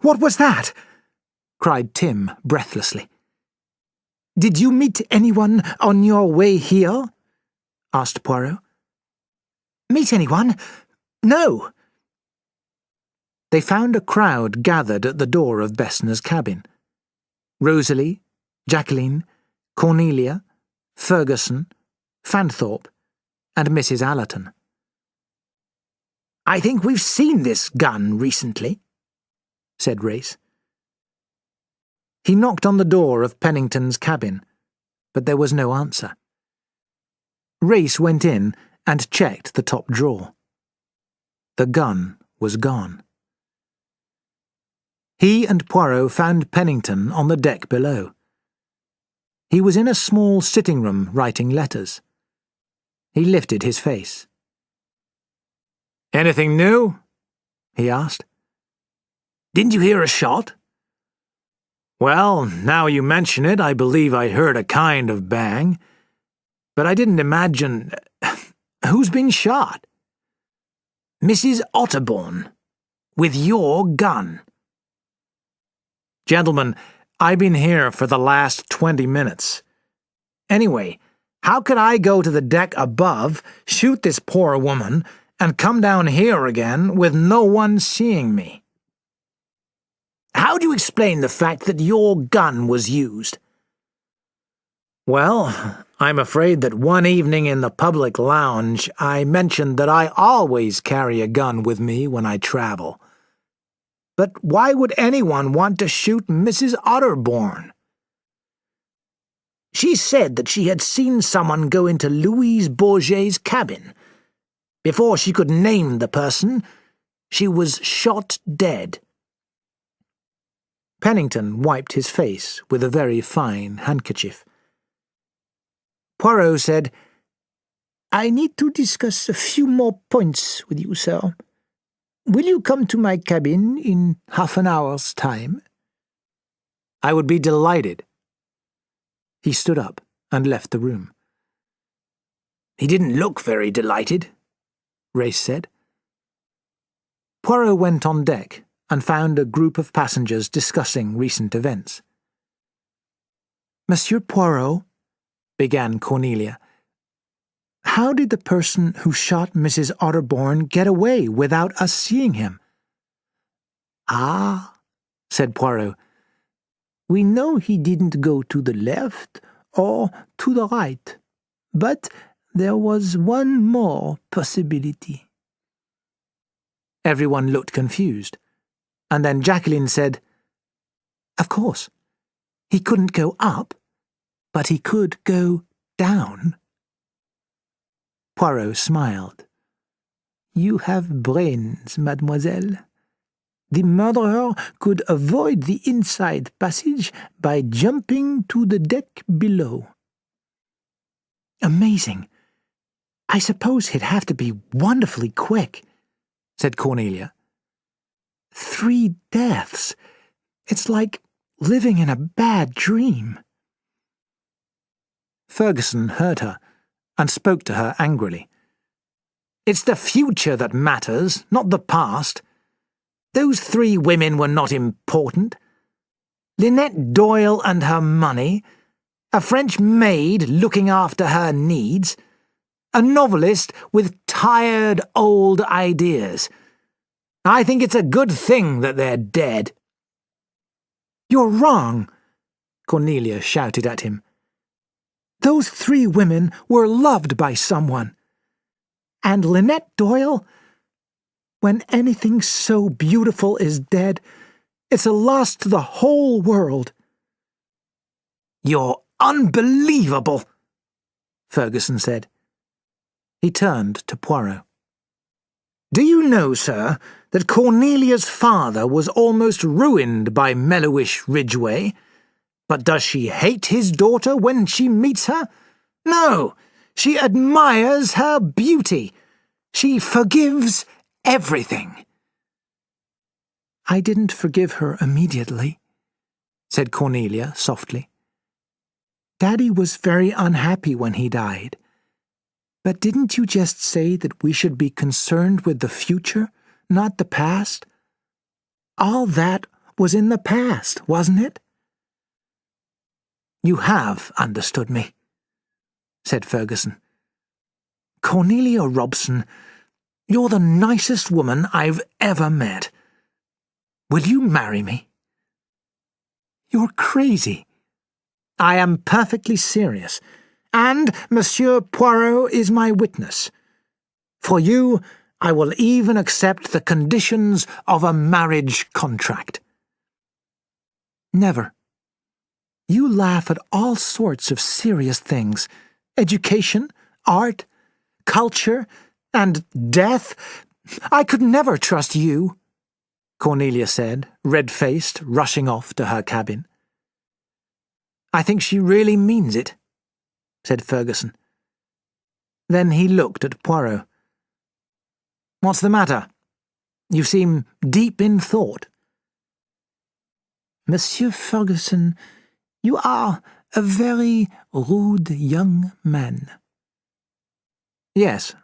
"What was that?" cried Tim breathlessly. "Did you meet anyone on your way here?" asked Poirot. "Meet anyone? No." They found a crowd gathered at the door of Bessner's cabin. Rosalie, Jacqueline, Cornelia, Ferguson, Fanthorpe, and Mrs. Allerton. "I think we've seen this gun recently," said Race. He knocked on the door of Pennington's cabin, but there was no answer. Race went in and checked the top drawer. The gun was gone. He and Poirot found Pennington on the deck below. He was in a small sitting room writing letters. He lifted his face. "Anything new?" he asked. "Didn't you hear a shot?" "Well, now you mention it, I believe I heard a kind of bang. But I didn't imagine... Who's been shot?" "Mrs. Otterbourne. With your gun." "Gentlemen, I've been here for the last 20 minutes. Anyway, how could I go to the deck above, shoot this poor woman, and come down here again with no one seeing me?" "How do you explain the fact that your gun was used?" "Well, I'm afraid that one evening in the public lounge I mentioned that I always carry a gun with me when I travel. But why would anyone want to shoot Mrs. Otterbourne?" "She said that she had seen someone go into Louise Bourget's cabin. Before she could name the person, she was shot dead." Pennington wiped his face with a very fine handkerchief. Poirot said, "I need to discuss a few more points with you, sir. Will you come to my cabin in half an hour's time?" "I would be delighted." He stood up and left the room. "He didn't look very delighted," Race said. Poirot went on deck and found a group of passengers discussing recent events. "Monsieur Poirot," began Cornelia, "how did the person who shot Mrs. Otterbourne get away without us seeing him?" "Ah," said Poirot, "we know he didn't go to the left or to the right, but there was one more possibility." Everyone looked confused, and then Jacqueline said, "Of course, he couldn't go up, but he could go down." Poirot smiled. "You have brains, mademoiselle. The murderer could avoid the inside passage by jumping to the deck below." "Amazing. I suppose he'd have to be wonderfully quick," said Cornelia. 3 deaths. It's like living in a bad dream." Ferguson heard her and spoke to her angrily. "It's the future that matters, not the past. Those 3 women were not important. Lynette Doyle and her money, a French maid looking after her needs, a novelist with tired old ideas. I think it's a good thing that they're dead." "You're wrong," Cornelia shouted at him. "Those 3 women were loved by someone. And Lynette Doyle? When anything so beautiful is dead, it's a loss to the whole world." "You're unbelievable," Ferguson said. He turned to Poirot. "Do you know, sir, that Cornelia's father was almost ruined by Mellowish Ridgway? But does she hate his daughter when she meets her? No, she admires her beauty. She forgives everything." "I didn't forgive her immediately," said Cornelia softly. "Daddy was very unhappy when he died. But didn't you just say that we should be concerned with the future, not the past? All that was in the past, wasn't it?" "You have understood me," said Ferguson. "Cornelia Robson, you're the nicest woman I've ever met. Will you marry me?" "You're crazy." "I am perfectly serious, and Monsieur Poirot is my witness. For you, I will even accept the conditions of a marriage contract." "Never. You laugh at all sorts of serious things. Education, art, culture, and death. I could never trust you," Cornelia said, red-faced, rushing off to her cabin. "I think she really means it," said Ferguson. Then he looked at Poirot. "What's the matter? You seem deep in thought." "Monsieur Ferguson, you are a very rude young man." "Yes,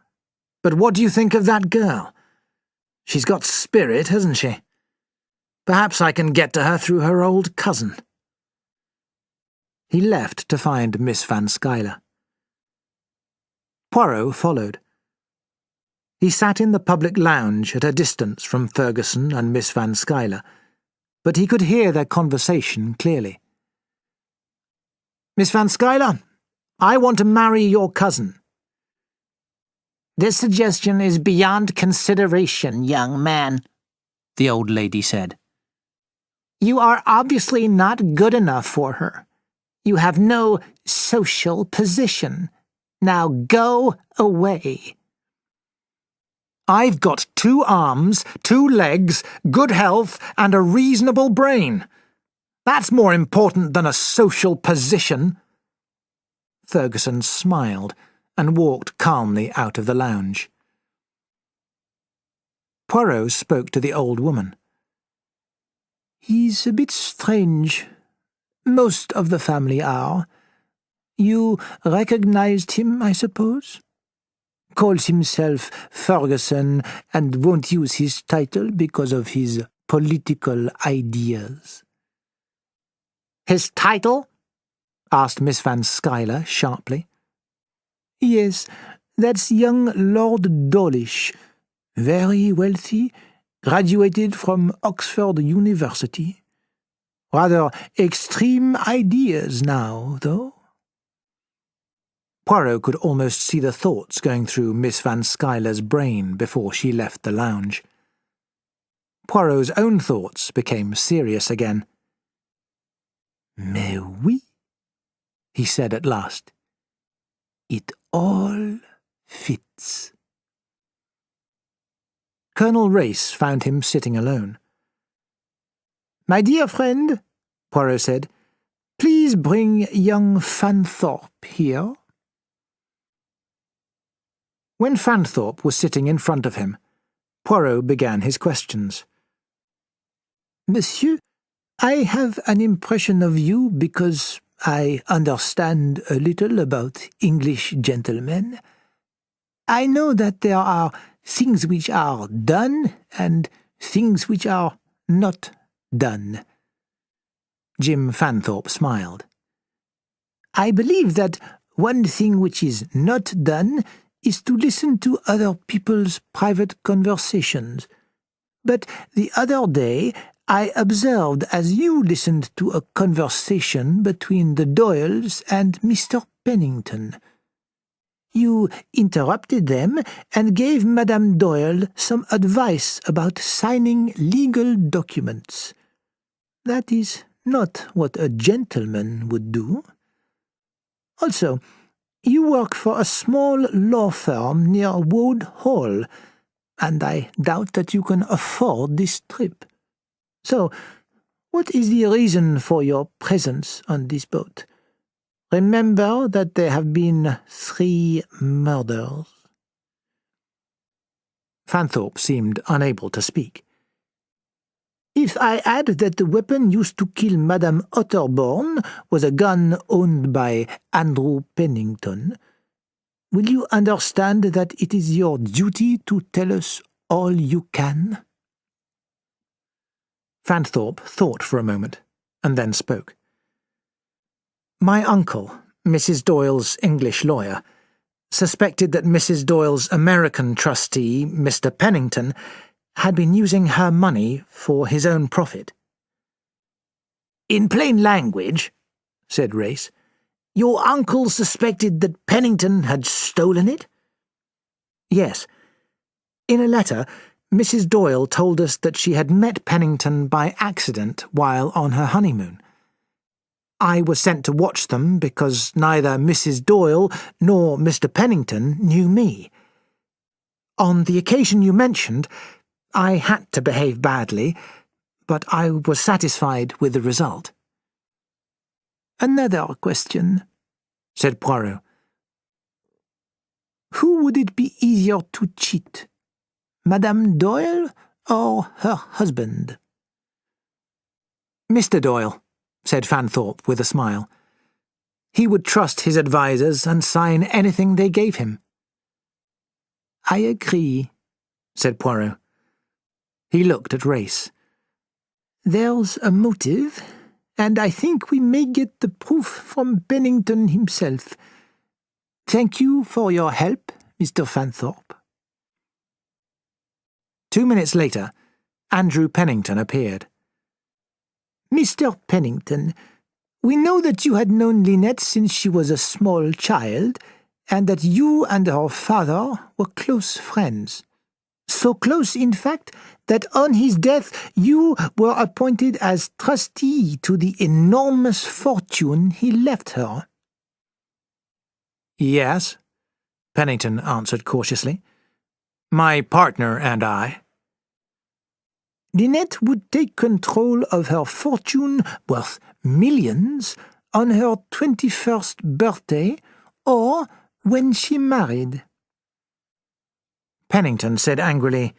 but what do you think of that girl? She's got spirit, hasn't she? Perhaps I can get to her through her old cousin." He left to find Miss Van Skyler. Poirot followed. He sat in the public lounge at a distance from Ferguson and Miss Van Skyler, but he could hear their conversation clearly. "Miss Van Skyler, I want to marry your cousin." "This suggestion is beyond consideration, young man," the old lady said. "You are obviously not good enough for her. You have no social position. Now go away." "I've got 2 arms, 2 legs, good health, and a reasonable brain. That's more important than a social position." Ferguson smiled and walked calmly out of the lounge. Poirot spoke to the old woman. "He's a bit strange. Most of the family are. You recognized him, I suppose? Calls himself Ferguson and won't use his title because of his political ideas." "His title?" asked Miss Van Skyler sharply. "Yes, that's young Lord Dawlish. Very wealthy, graduated from Oxford University. Rather extreme ideas now, though." Poirot could almost see the thoughts going through Miss Van Skyler's brain before she left the lounge. Poirot's own thoughts became serious again. "Mais oui," he said at last. "It all fits." Colonel Race found him sitting alone. "My dear friend," Poirot said, "please bring young Fanthorpe here." When Fanthorpe was sitting in front of him, Poirot began his questions. "Monsieur, I have an impression of you because I understand a little about English gentlemen. I know that there are things which are done and things which are not done." Jim Fanthorpe smiled. "I believe that one thing which is not done is to listen to other people's private conversations. But the other day I observed as you listened to a conversation between the Doyles and Mr. Pennington. You interrupted them and gave Madame Doyle some advice about signing legal documents. That is not what a gentleman would do. Also, you work for a small law firm near Wood Hall, and I doubt that you can afford this trip. So, what is the reason for your presence on this boat? Remember that there have been 3 murders. Fanthorpe seemed unable to speak. If I add that the weapon used to kill Madame Otterborn was a gun owned by Andrew Pennington, will you understand that it is your duty to tell us all you can? Fanthorpe thought for a moment, and then spoke. My uncle, Mrs. Doyle's English lawyer, suspected that Mrs. Doyle's American trustee, Mr. Pennington, had been using her money for his own profit. In plain language, said Race, your uncle suspected that Pennington had stolen it? Yes. In a letter, Mrs. Doyle told us that she had met Pennington by accident while on her honeymoon. I was sent to watch them because neither Mrs. Doyle nor Mr. Pennington knew me. On the occasion you mentioned, I had to behave badly, but I was satisfied with the result. Another question, said Poirot. Who would it be easier to cheat, Madame Doyle or her husband? Mr. Doyle, said Fanthorpe with a smile. He would trust his advisers and sign anything they gave him. I agree, said Poirot. He looked at Race. There's a motive, and I think we may get the proof from Pennington himself. Thank you for your help, Mr. Fanthorpe. 2 minutes later, Andrew Pennington appeared. Mr. Pennington, we know that you had known Lynette since she was a small child, and that you and her father were close friends. So close, in fact, that on his death you were appointed as trustee to the enormous fortune he left her. Yes, Pennington answered cautiously. My partner and I. Lynette would take control of her fortune, worth millions, on her 21st birthday or when she married. Pennington said angrily,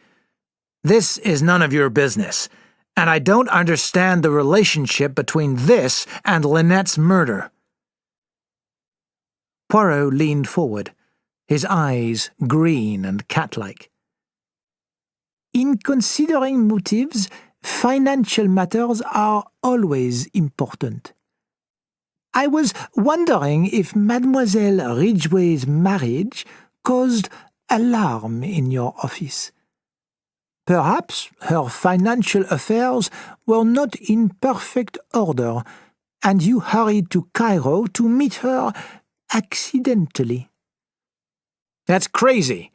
This is none of your business, and I don't understand the relationship between this and Lynette's murder. Poirot leaned forward, his eyes green and cat-like. In considering motives, financial matters are always important. I was wondering if Mademoiselle Ridgway's marriage caused alarm in your office. Perhaps her financial affairs were not in perfect order, and you hurried to Cairo to meet her accidentally. That's crazy.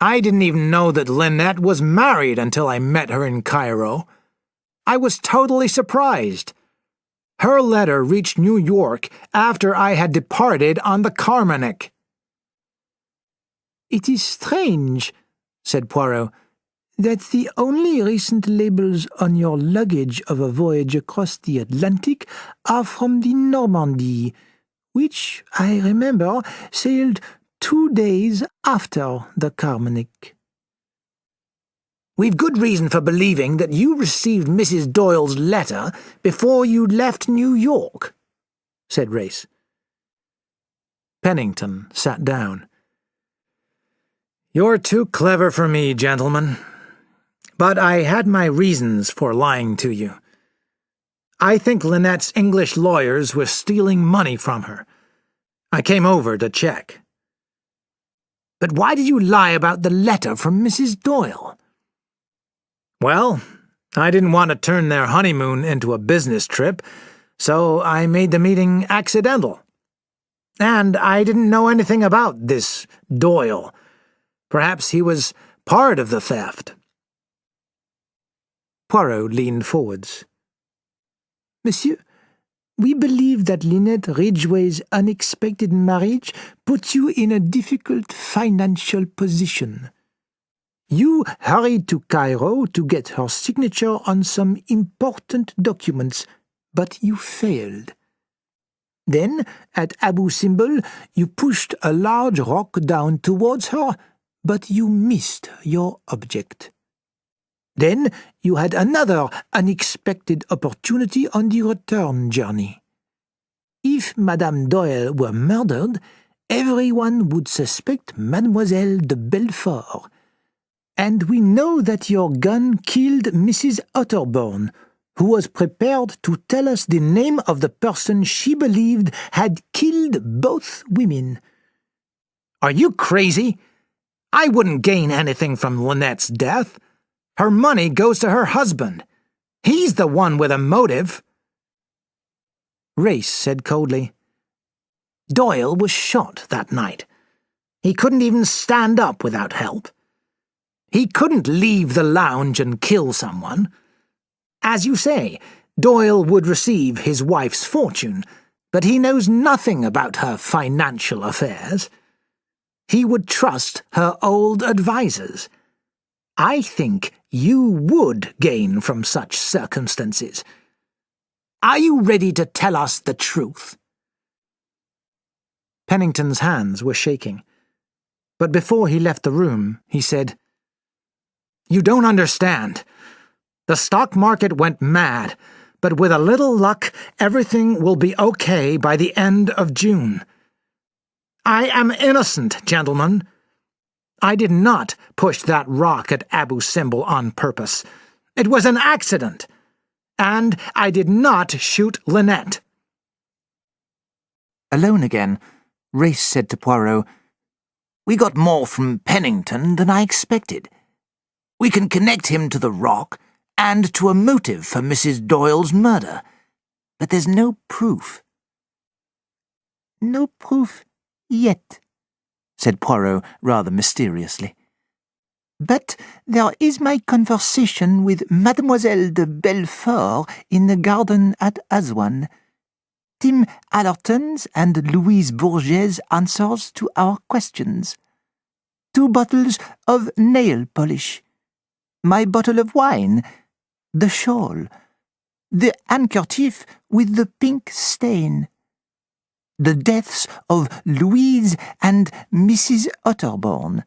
I didn't even know that Lynette was married until I met her in Cairo. I was totally surprised. Her letter reached New York after I had departed on the Carmanic. It is strange, said Poirot, that the only recent labels on your luggage of a voyage across the Atlantic are from the Normandy, which, I remember, sailed 2 days after the Carmanic. We've good reason for believing that you received Mrs. Doyle's letter before you left New York, said Race. Pennington sat down. You're too clever for me, gentlemen. But I had my reasons for lying to you. I think Lynette's English lawyers were stealing money from her. I came over to check. But why did you lie about the letter from Mrs. Doyle? Well, I didn't want to turn their honeymoon into a business trip, so I made the meeting accidental. And I didn't know anything about this Doyle. Perhaps he was part of the theft. Poirot leaned forwards. Monsieur, we believe that Lynette Ridgway's unexpected marriage put you in a difficult financial position. You hurried to Cairo to get her signature on some important documents, but you failed. Then, at Abu Simbel, you pushed a large rock down towards her, but you missed your object. Then you had another unexpected opportunity on the return journey. If Madame Doyle were murdered, everyone would suspect Mademoiselle de Belfort. And we know that your gun killed Mrs. Otterborn, who was prepared to tell us the name of the person she believed had killed both women. Are you crazy? I wouldn't gain anything from Lynette's death. Her money goes to her husband. He's the one with a motive. Race said coldly, Doyle was shot that night. He couldn't even stand up without help. He couldn't leave the lounge and kill someone. As you say, Doyle would receive his wife's fortune, but he knows nothing about her financial affairs. He would trust her old advisers. I think you would gain from such circumstances. Are you ready to tell us the truth? Pennington's hands were shaking. But before he left the room, he said, You don't understand. The stock market went mad, but with a little luck, everything will be okay by the end of June. I am innocent, gentlemen. I did not push that rock at Abu Simbel on purpose. It was an accident. And I did not shoot Lynette. Alone again, Race said to Poirot, We got more from Pennington than I expected. We can connect him to the rock and to a motive for Mrs. Doyle's murder. But there's no proof. No proof yet, said Poirot rather mysteriously. But there is my conversation with Mademoiselle de Belfort in the garden at Aswan. Tim Allerton's and Louise Bourget's answers to our questions. 2 bottles of nail polish. My bottle of wine. The shawl. The handkerchief with the pink stain. The deaths of Louise and Mrs. Otterborn.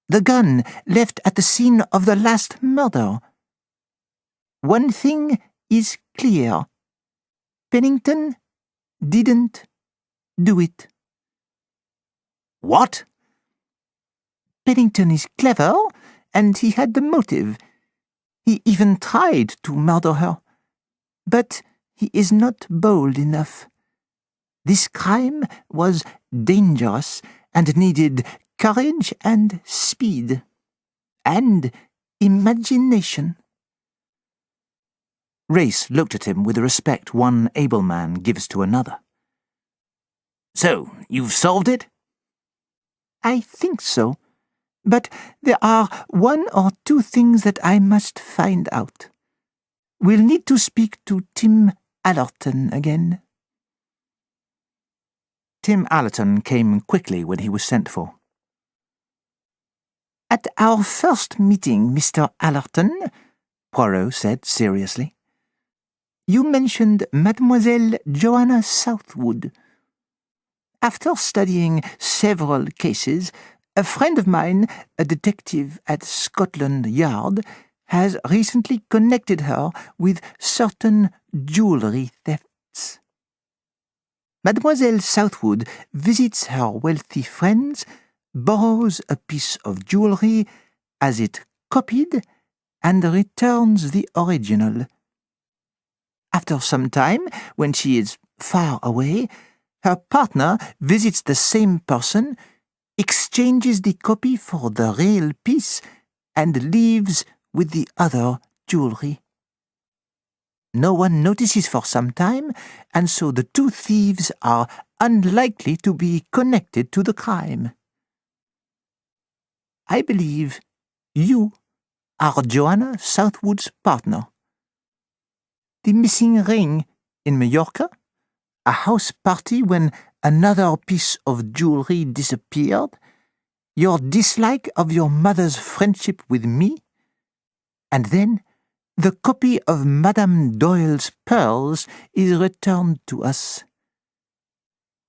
The gun left at the scene of the last murder. One thing is clear. Pennington didn't do it. What? Pennington is clever, and he had the motive. He even tried to murder her. But he is not bold enough. This crime was dangerous and needed courage and speed. And imagination. Race looked at him with the respect one able man gives to another. So, you've solved it? I think so. But there are 1 or 2 things that I must find out. We'll need to speak to Tim Allerton again. Tim Allerton came quickly when he was sent for. At our first meeting, Mr. Allerton, Poirot said seriously, you mentioned Mademoiselle Joanna Southwood. After studying several cases, a friend of mine, a detective at Scotland Yard, has recently connected her with certain jewellery thefts. Mademoiselle Southwood visits her wealthy friends, borrows a piece of jewellery, has it copied, and returns the original. After some time, when she is far away, her partner visits the same person, exchanges the copy for the real piece, and leaves with the other jewellery. No one notices for some time, and so the two thieves are unlikely to be connected to the crime. I believe you are Joanna Southwood's partner. The missing ring in Mallorca, a house party when another piece of jewellery disappeared, your dislike of your mother's friendship with me, and then the copy of Madame Doyle's pearls is returned to us.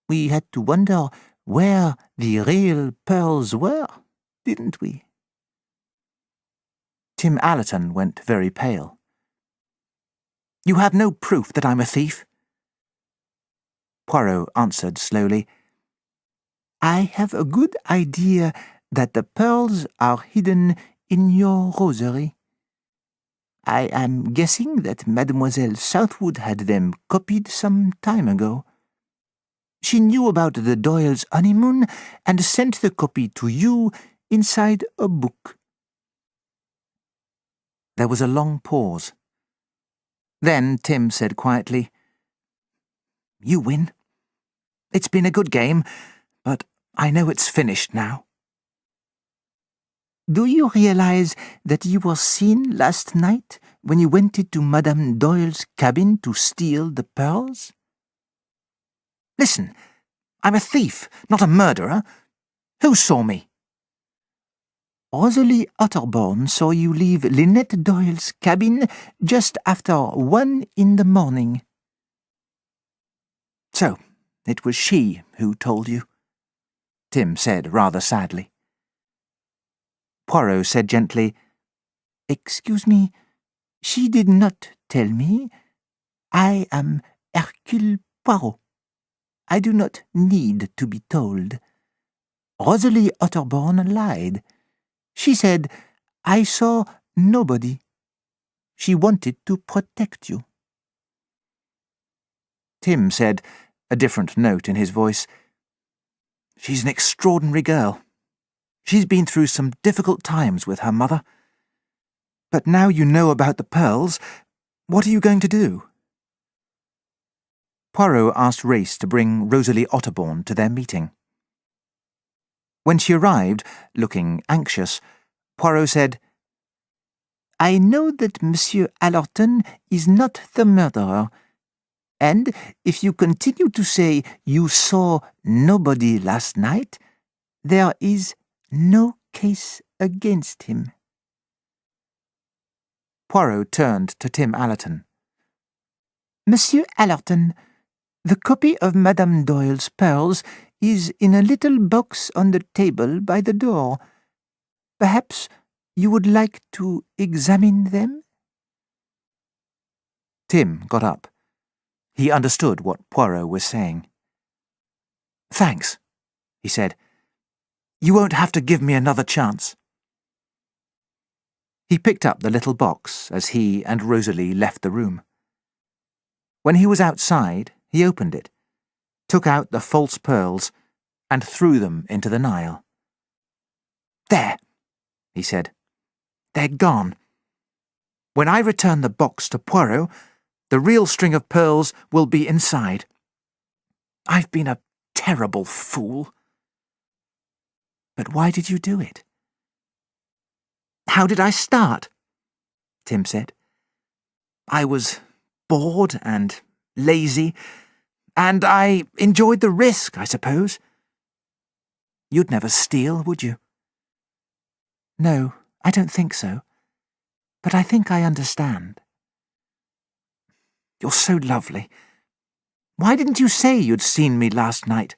We had to wonder where the real pearls were, didn't we? Tim Allerton went very pale. You have no proof that I'm a thief? Poirot answered slowly. I have a good idea that the pearls are hidden in your rosary. I am guessing that Mademoiselle Southwood had them copied some time ago. She knew about the Doyles' honeymoon and sent the copy to you inside a book. There was a long pause. Then Tim said quietly, You win. It's been a good game, but I know it's finished now. Do you realize that you were seen last night when you went into Madame Doyle's cabin to steal the pearls? Listen, I'm a thief, not a murderer. Who saw me? Rosalie Otterborn saw you leave Lynette Doyle's cabin just after 1 in the morning. So, it was she who told you, Tim said rather sadly. Poirot said gently, Excuse me, she did not tell me. I am Hercule Poirot. I do not need to be told. Rosalie Otterborn lied. She said, I saw nobody. She wanted to protect you. Tim said, a different note in his voice, She's an extraordinary girl. She's been through some difficult times with her mother. But now you know about the pearls, what are you going to do? Poirot asked Race to bring Rosalie Otterborn to their meeting. When she arrived, looking anxious, Poirot said, I know that Monsieur Allerton is not the murderer, and if you continue to say you saw nobody last night, there is no case against him. Poirot turned to Tim Allerton. Monsieur Allerton, the copy of Madame Doyle's pearls is in a little box on the table by the door. Perhaps you would like to examine them? Tim got up. He understood what Poirot was saying. Thanks, he said. You won't have to give me another chance. He picked up the little box as he and Rosalie left the room. When he was outside, he opened it, took out the false pearls, and threw them into the Nile. There, he said. They're gone. When I return the box to Poirot, the real string of pearls will be inside. I've been a terrible fool. But why did you do it? How did I start? Tim said. I was bored and lazy, and I enjoyed the risk, I suppose. You'd never steal, would you? No, I don't think so. But I think I understand. You're so lovely. Why didn't you say you'd seen me last night?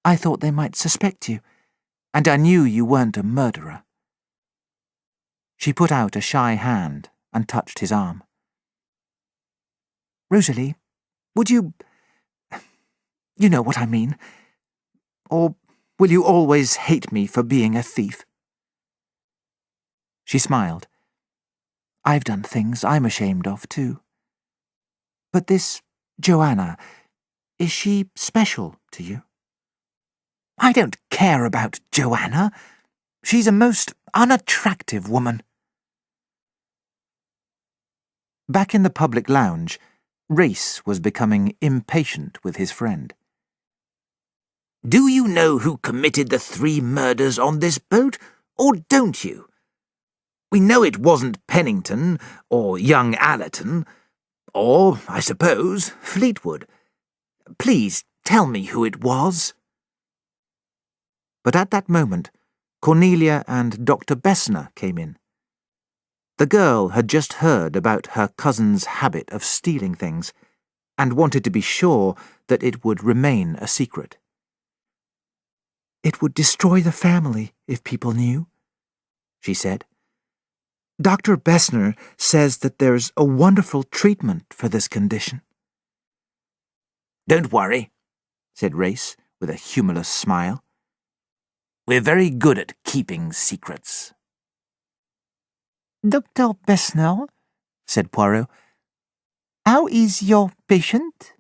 I thought they might suspect you, and I knew you weren't a murderer. She put out a shy hand and touched his arm. Rosalie, would you... You know what I mean. Or will you always hate me for being a thief? She smiled. I've done things I'm ashamed of, too. But this Joanna, is she special to you? I don't care about Joanna. She's a most unattractive woman. Back in the public lounge, Race was becoming impatient with his friend. Do you know who committed the 3 murders on this boat, or don't you? We know it wasn't Pennington or young Allerton, or, I suppose, Fleetwood. Please tell me who it was. But at that moment, Cornelia and Dr. Bessner came in. The girl had just heard about her cousin's habit of stealing things, and wanted to be sure that it would remain a secret. "It would destroy the family if people knew," she said. "Dr. Bessner says that there's a wonderful treatment for this condition." "Don't worry," said Race with a humorless smile. "We're very good at keeping secrets." Dr. Bessner, said Poirot, how is your patient?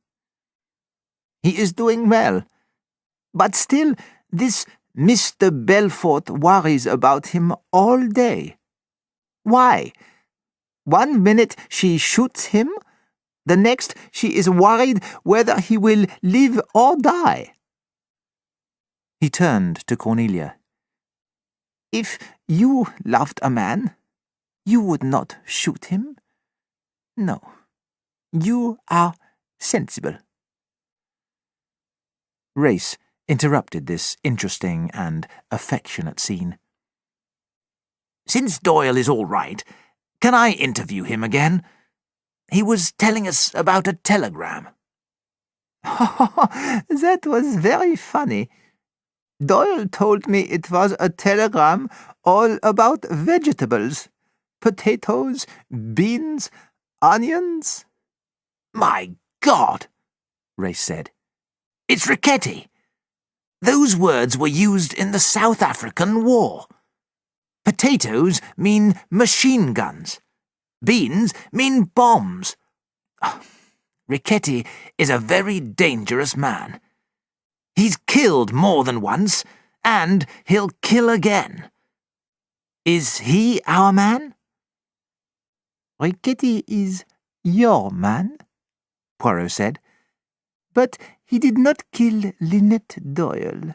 "He is doing well, but still this Mr. Belfort worries about him all day. Why? 1 minute she shoots him, the next she is worried whether he will live or die." He turned to Cornelia. "If you loved a man, you would not shoot him. No, you are sensible." Race interrupted this interesting and affectionate scene. "Since Doyle is all right, can I interview him again? He was telling us about a telegram." "That was very funny. Doyle told me it was a telegram all about vegetables. Potatoes, beans, onions." "My God," Race said. "It's Riquetti. Those words were used in the South African War. Potatoes mean machine guns. Beans mean bombs. Riquetti is a very dangerous man. He's killed more than once, and he'll kill again. Is he our man?" "Riquetti is your man," Poirot said. "But he did not kill Lynette Doyle.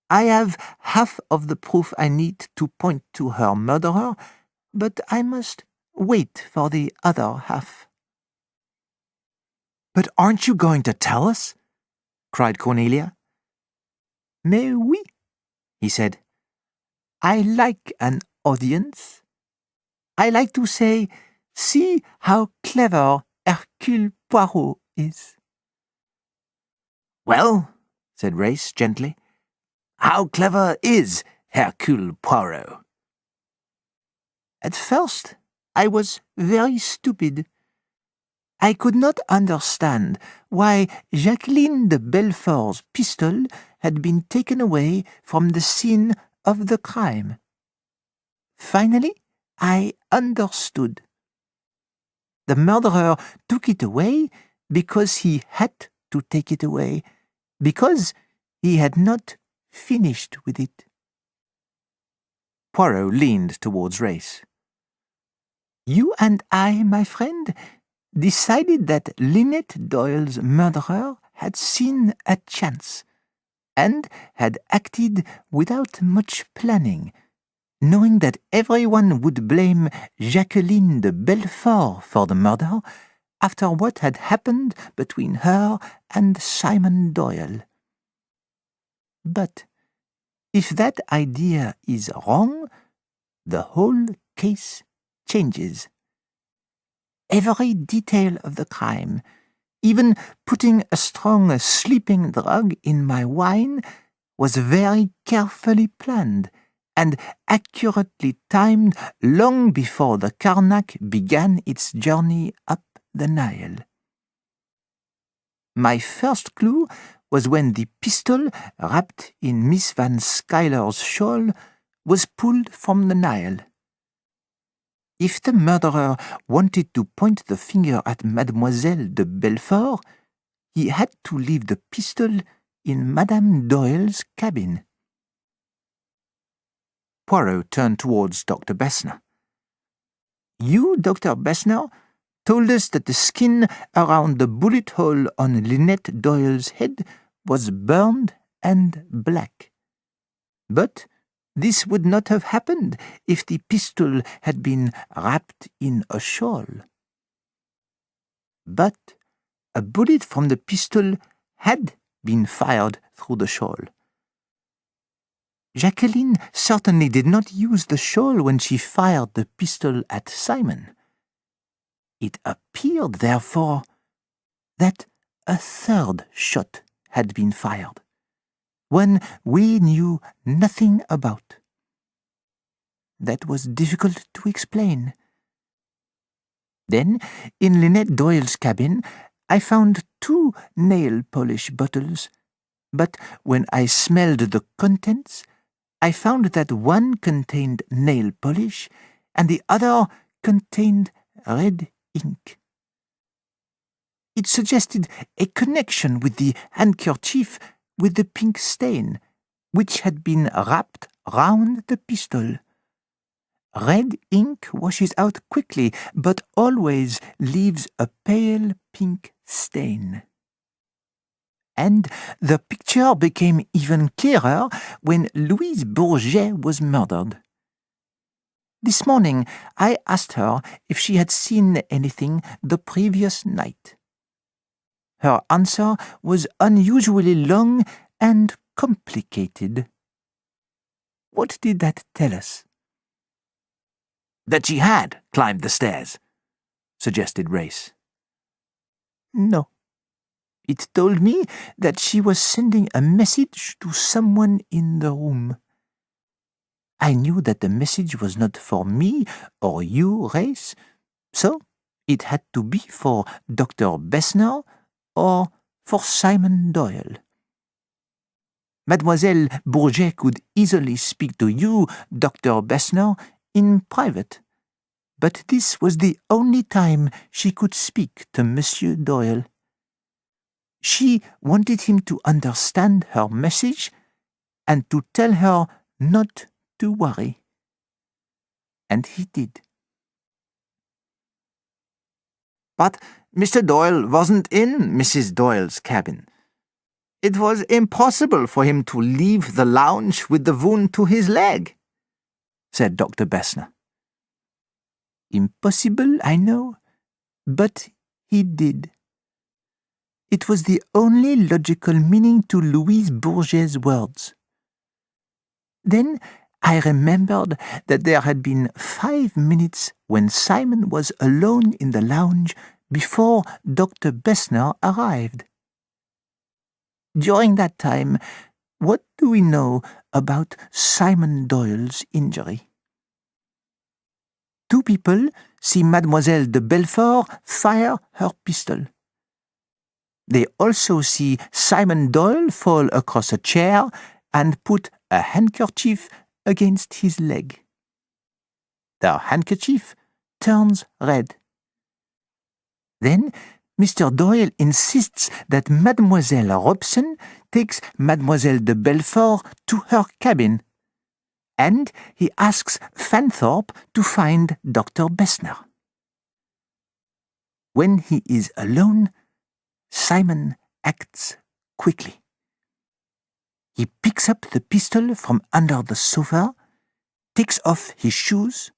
I have half of the proof I need to point to her murderer, but I must wait for the other half." "But aren't you going to tell us?" cried Cornelia. "Mais oui," he said. "I like an audience. I like to say, see how clever Hercule Poirot is." "Well," said Race gently, "how clever is Hercule Poirot?" "At first, I was very stupid. I could not understand why Jacqueline de Belfort's pistol had been taken away from the scene of the crime. Finally, I understood. The murderer took it away because he had to take it away, because he had not finished with it." Poirot leaned towards Race. "You and I, my friend, decided that Lynette Doyle's murderer had seen a chance, and had acted without much planning, knowing that everyone would blame Jacqueline de Belfort for the murder after what had happened between her and Simon Doyle. But if that idea is wrong, the whole case changes. Every detail of the crime, even putting a strong sleeping drug in my wine, was very carefully planned and accurately timed long before the Karnak began its journey up the Nile. My first clue was when the pistol wrapped in Miss Van Schuyler's shawl was pulled from the Nile. If the murderer wanted to point the finger at Mademoiselle de Belfort, he had to leave the pistol in Madame Doyle's cabin. Poirot turned towards Dr. Bessner. You, Dr. Bessner, told us that the skin around the bullet hole on Lynette Doyle's head was burned and black. But this would not have happened if the pistol had been wrapped in a shawl. But a bullet from the pistol had been fired through the shawl. Jacqueline certainly did not use the shawl when she fired the pistol at Simon. It appeared, therefore, that a third shot had been fired, one we knew nothing about. That was difficult to explain. Then, in Lynette Doyle's cabin, I found 2 nail polish bottles, but when I smelled the contents, I found that one contained nail polish and the other contained red ink. It suggested a connection with the handkerchief with the pink stain, which had been wrapped round the pistol. Red ink washes out quickly, but always leaves a pale pink stain. And the picture became even clearer when Louise Bourget was murdered. This morning I asked her if she had seen anything the previous night. Her answer was unusually long and complicated. What did that tell us? That she had climbed the stairs, suggested Race. No. It told me that she was sending a message to someone in the room. I knew that the message was not for me or you, Race, so it had to be for Dr. Bessner or for Simon Doyle. Mademoiselle Bourget could easily speak to you, Dr. Bessner, in private, but this was the only time she could speak to Monsieur Doyle. She wanted him to understand her message and to tell her not to worry. And he did. But Mr. Doyle wasn't in Mrs. Doyle's cabin. It was impossible for him to leave the lounge with the wound to his leg, said Dr. Bessner. Impossible, I know, but he did. It was the only logical meaning to Louise Bourget's words. Then I remembered that there had been 5 minutes when Simon was alone in the lounge before Dr. Bessner arrived. During that time, what do we know about Simon Doyle's injury? 2 people see Mademoiselle de Belfort fire her pistol. They also see Simon Doyle fall across a chair and put a handkerchief against his leg. The handkerchief turns red. Then Mr. Doyle insists that Mademoiselle Robson takes Mademoiselle de Belfort to her cabin, and he asks Fanthorpe to find Dr. Bessner. When he is alone, Simon acts quickly. He picks up the pistol from under the sofa, takes off his shoes,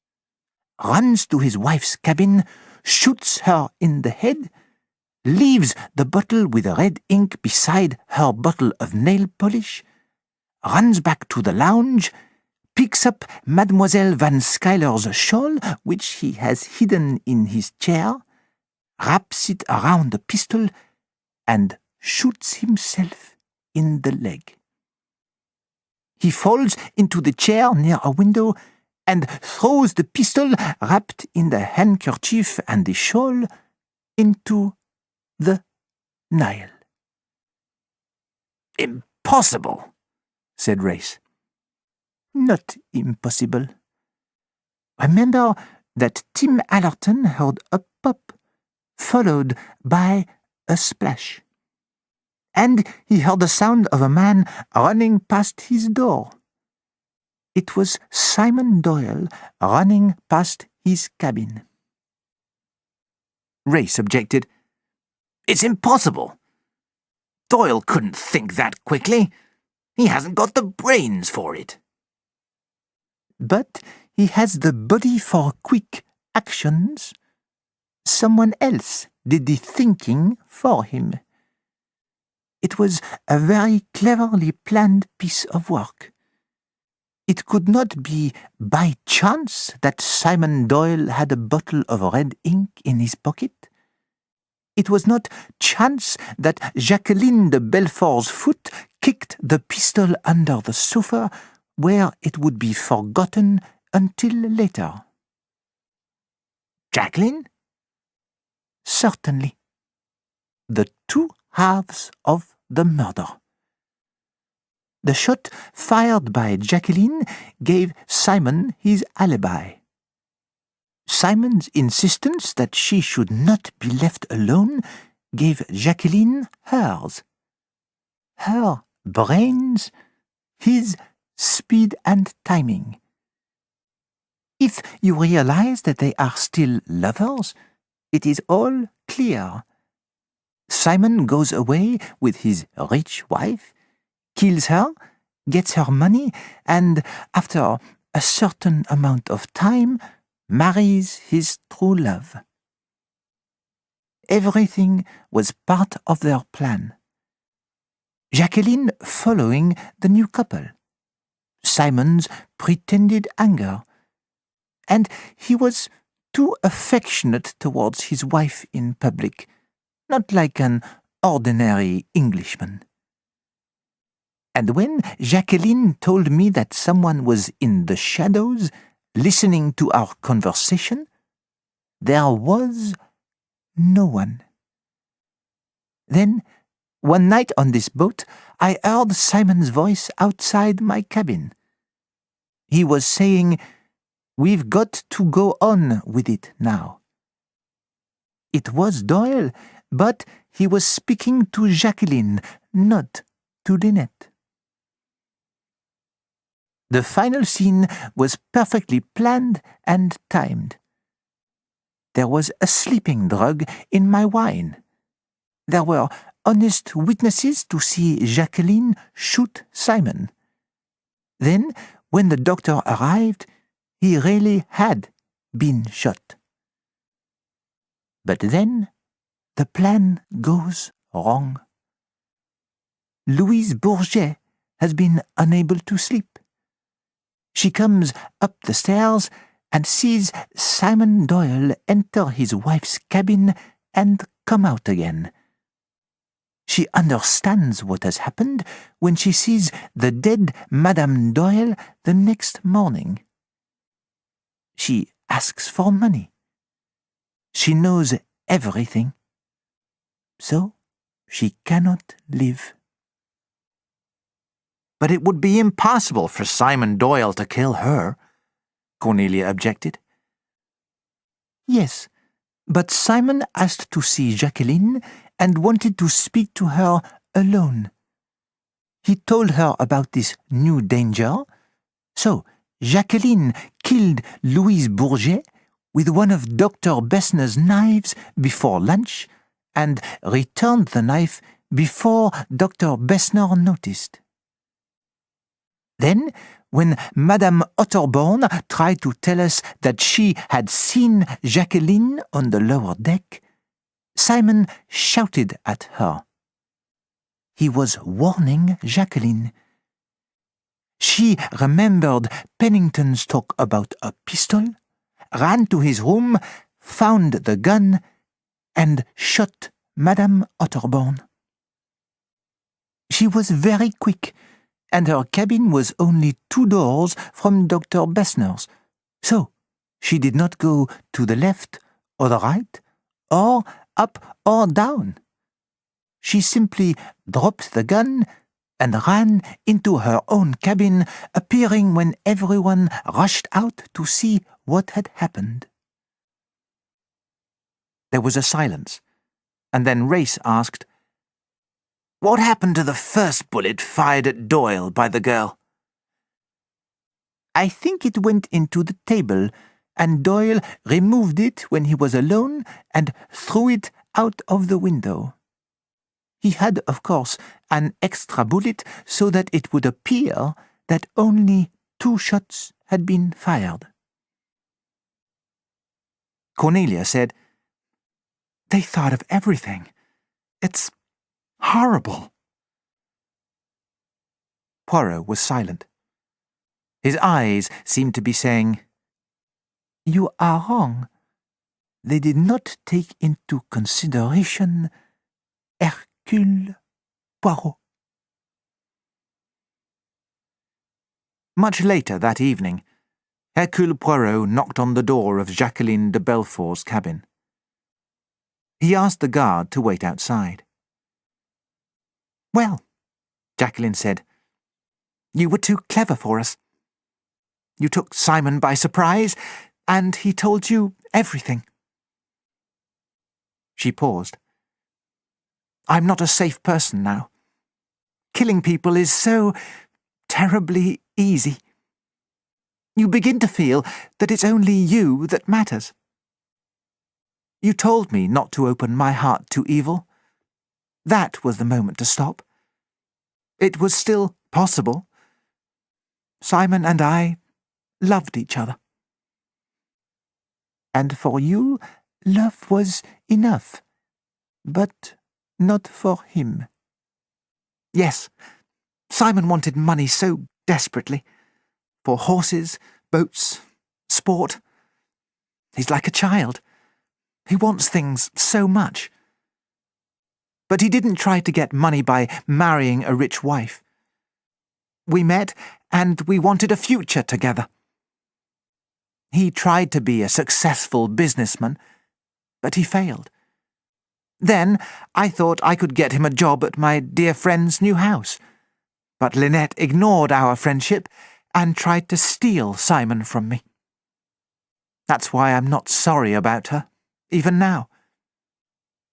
runs to his wife's cabin, shoots her in the head, leaves the bottle with red ink beside her bottle of nail polish, runs back to the lounge, picks up Mademoiselle Van Schuyler's shawl, which he has hidden in his chair, wraps it around the pistol, and shoots himself in the leg. He falls into the chair near a window and throws the pistol wrapped in the handkerchief and the shawl into the Nile. Impossible, said Race. Not impossible. Remember that Tim Allerton heard a pop, followed by a splash. And he heard the sound of a man running past his door. It was Simon Doyle running past his cabin. Race objected. It's impossible. Doyle couldn't think that quickly. He hasn't got the brains for it. But he has the body for quick actions. Someone else did the thinking for him. It was a very cleverly planned piece of work. It could not be by chance that Simon Doyle had a bottle of red ink in his pocket. It was not chance that Jacqueline de Belfort's foot kicked the pistol under the sofa, where it would be forgotten until later. Jacqueline? Certainly. The two halves of the murder. The shot fired by Jacqueline gave Simon his alibi. Simon's insistence that she should not be left alone gave Jacqueline hers. Her brains, his speed and timing. If you realize that they are still lovers, it is all clear. Simon goes away with his rich wife, kills her, gets her money, and after a certain amount of time, marries his true love. Everything was part of their plan. Jacqueline following the new couple. Simon's pretended anger. And he was too affectionate towards his wife in public, not like an ordinary Englishman. And when Jacqueline told me that someone was in the shadows, listening to our conversation, there was no one. Then, one night on this boat, I heard Simon's voice outside my cabin. He was saying, "We've got to go on with it now." It was Doyle, but he was speaking to Jacqueline, not to Lynette. The final scene was perfectly planned and timed. There was a sleeping drug in my wine. There were honest witnesses to see Jacqueline shoot Simon. Then, when the doctor arrived, he really had been shot. But then, the plan goes wrong. Louise Bourget has been unable to sleep. She comes up the stairs and sees Simon Doyle enter his wife's cabin and come out again. She understands what has happened when she sees the dead Madame Doyle the next morning. She asks for money. She knows everything. So she cannot live. But it would be impossible for Simon Doyle to kill her, Cornelia objected. Yes, but Simon asked to see Jacqueline and wanted to speak to her alone. He told her about this new danger, so Jacqueline killed Louise Bourget with one of Dr. Bessner's knives before lunch and returned the knife before Dr. Bessner noticed. Then, when Madame Otterborn tried to tell us that she had seen Jacqueline on the lower deck, Simon shouted at her. He was warning Jacqueline. She remembered Pennington's talk about a pistol, ran to his room, found the gun, and shot Madame Otterborn. She was very quick, and her cabin was only 2 doors from Dr. Bessner's, so she did not go to the left or the right, or up or down. She simply dropped the gun and ran into her own cabin, appearing when everyone rushed out to see what had happened. There was a silence, and then Race asked, "What happened to the first bullet fired at Doyle by the girl?" I think it went into the table, and Doyle removed it when he was alone and threw it out of the window. He had, of course, an extra bullet so that it would appear that only 2 shots had been fired. Cornelia said, "They thought of everything. It's horrible." Poirot was silent. His eyes seemed to be saying, "You are wrong. They did not take into consideration Hercule Poirot." Much later that evening, Hercule Poirot knocked on the door of Jacqueline de Belfort's cabin. He asked the guard to wait outside. "Well," Jacqueline said, "you were too clever for us. You took Simon by surprise, and he told you everything." She paused. "I'm not a safe person now. Killing people is so terribly easy. You begin to feel that it's only you that matters. You told me not to open my heart to evil. That was the moment to stop. It was still possible. Simon and I loved each other. And for you, love was enough, but not for him. Yes, Simon wanted money so desperately. For horses, boats, sport. He's like a child. He wants things so much. But he didn't try to get money by marrying a rich wife. We met, and we wanted a future together. He tried to be a successful businessman, but he failed. Then I thought I could get him a job at my dear friend's new house. But Lynette ignored our friendship and tried to steal Simon from me. That's why I'm not sorry about her, even now.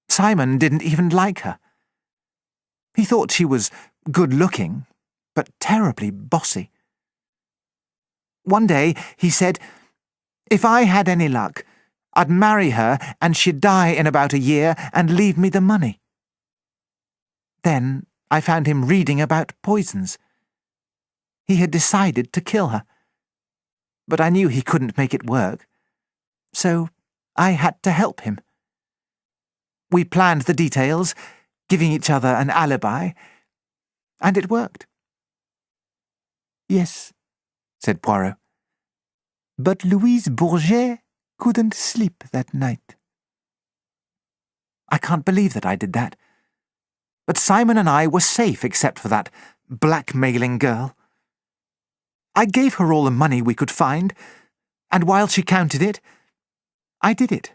Simon didn't even like her. He thought she was good-looking, but terribly bossy. One day he said, if I had any luck, I'd marry her and she'd die in about a year and leave me the money. Then I found him reading about poisons. He had decided to kill her. But I knew he couldn't make it work. So I had to help him. We planned the details, giving each other an alibi, and it worked. Yes, said Poirot. But Louise Bourget couldn't sleep that night. I can't believe that I did that. But Simon and I were safe except for that blackmailing girl. I gave her all the money we could find, and while she counted it, I did it.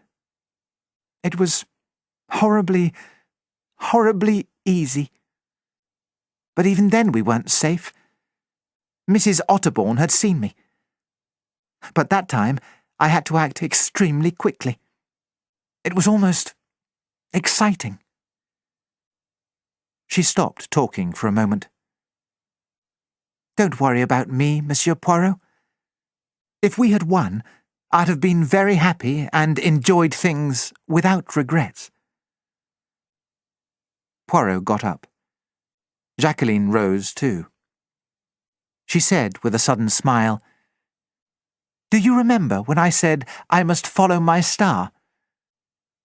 It was horribly easy. But even then we weren't safe. Mrs. Otterbourne had seen me. But that time I had to act extremely quickly. It was almost exciting. She stopped talking for a moment. Don't worry about me, Monsieur Poirot. If we had won, I'd have been very happy and enjoyed things without regrets. Poirot got up. Jacqueline rose too. She said with a sudden smile, Do you remember when I said I must follow my star?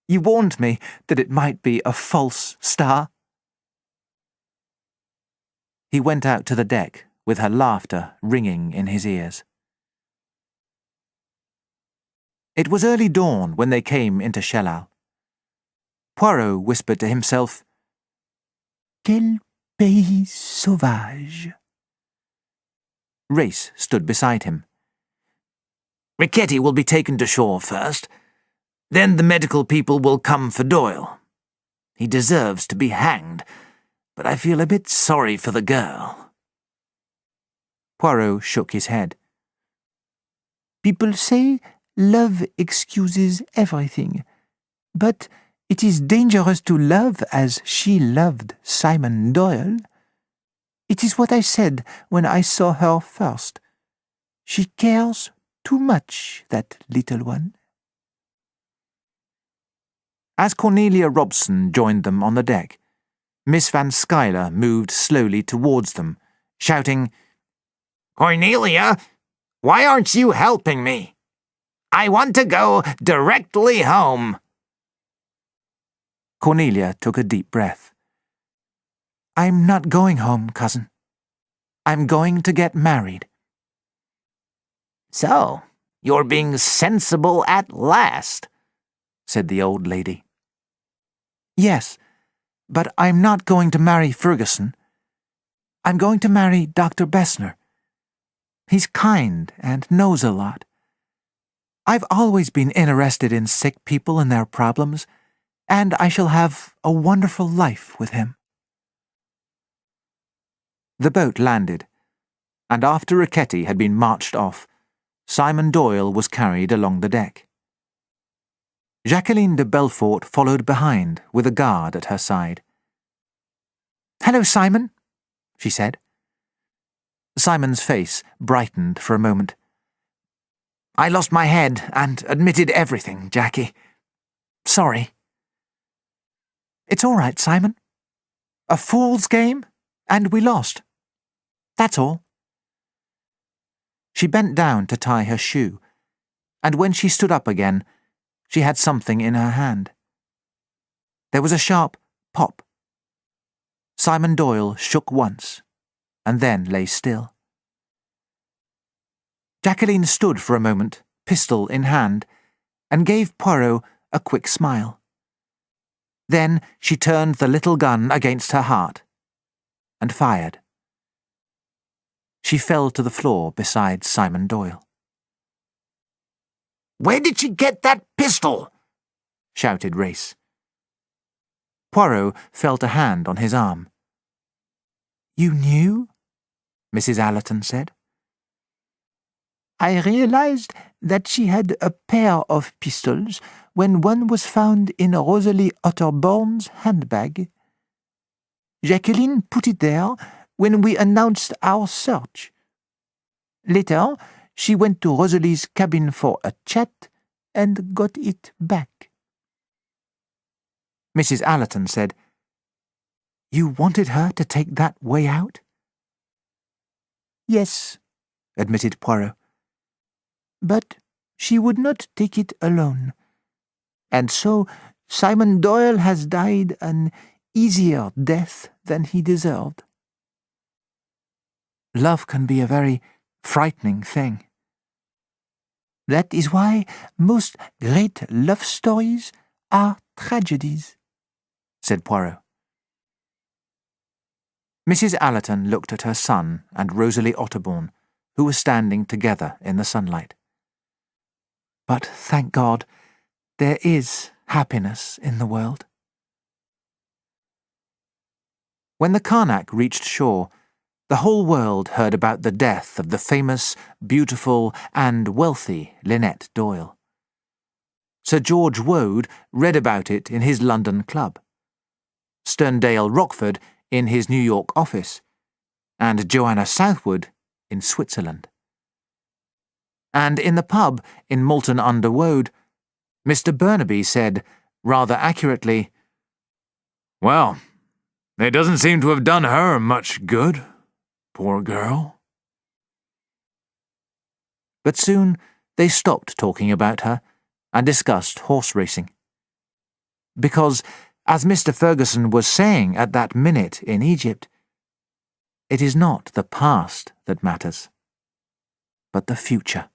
You warned me that it might be a false star. He went out to the deck with her laughter ringing in his ears. It was early dawn when they came into Shellal. Poirot whispered to himself, Quel pays sauvage. Race stood beside him. Riquetti will be taken to shore first. Then the medical people will come for Doyle. He deserves to be hanged, but I feel a bit sorry for the girl. Poirot shook his head. People say love excuses everything, but it is dangerous to love as she loved Simon Doyle. It is what I said when I saw her first. She cares too much, that little one. As Cornelia Robson joined them on the deck, Miss Van Schuyler moved slowly towards them, shouting, "Cornelia, why aren't you helping me? I want to go directly home." Cornelia took a deep breath. I'm not going home, cousin. I'm going to get married. "So, you're being sensible at last," said the old lady. Yes, but I'm not going to marry Ferguson. I'm going to marry Dr. Bessner. He's kind and knows a lot. I've always been interested in sick people and their problems, and I shall have a wonderful life with him. The boat landed, and after Riquetti had been marched off, Simon Doyle was carried along the deck. Jacqueline de Belfort followed behind with a guard at her side. "Hello, Simon," she said. Simon's face brightened for a moment. "I lost my head and admitted everything, Jackie. Sorry." "It's all right, Simon. A fool's game, and we lost. That's all." She bent down to tie her shoe, and when she stood up again, she had something in her hand. There was a sharp pop. Simon Doyle shook once, and then lay still. Jacqueline stood for a moment, pistol in hand, and gave Poirot a quick smile. Then she turned the little gun against her heart and fired. She fell to the floor beside Simon Doyle. "Where did she get that pistol?" shouted Race. Poirot felt a hand on his arm. "You knew?" Mrs. Allerton said. "I realized that she had a pair of pistols when one was found in Rosalie Otterborn's handbag. Jacqueline put it there when we announced our search. Later, she went to Rosalie's cabin for a chat and got it back." Mrs. Allerton said, "You wanted her to take that way out?" "Yes," admitted Poirot. "But she would not take it alone. And so Simon Doyle has died an easier death than he deserved." Love can be a very frightening thing. "That is why most great love stories are tragedies," said Poirot. Mrs. Allerton looked at her son and Rosalie Otterborn, who were standing together in the sunlight. "But thank God, there is happiness in the world." When the Carnac reached shore, the whole world heard about the death of the famous, beautiful, and wealthy Lynette Doyle. Sir George Woade read about it in his London club, Sterndale Rockford in his New York office, and Joanna Southwood in Switzerland. And in the pub in Moulton under Woade, Mr. Burnaby said, rather accurately, "Well, it doesn't seem to have done her much good, poor girl." But soon they stopped talking about her and discussed horse racing. Because, as Mr. Ferguson was saying at that minute in Egypt, it is not the past that matters, but the future.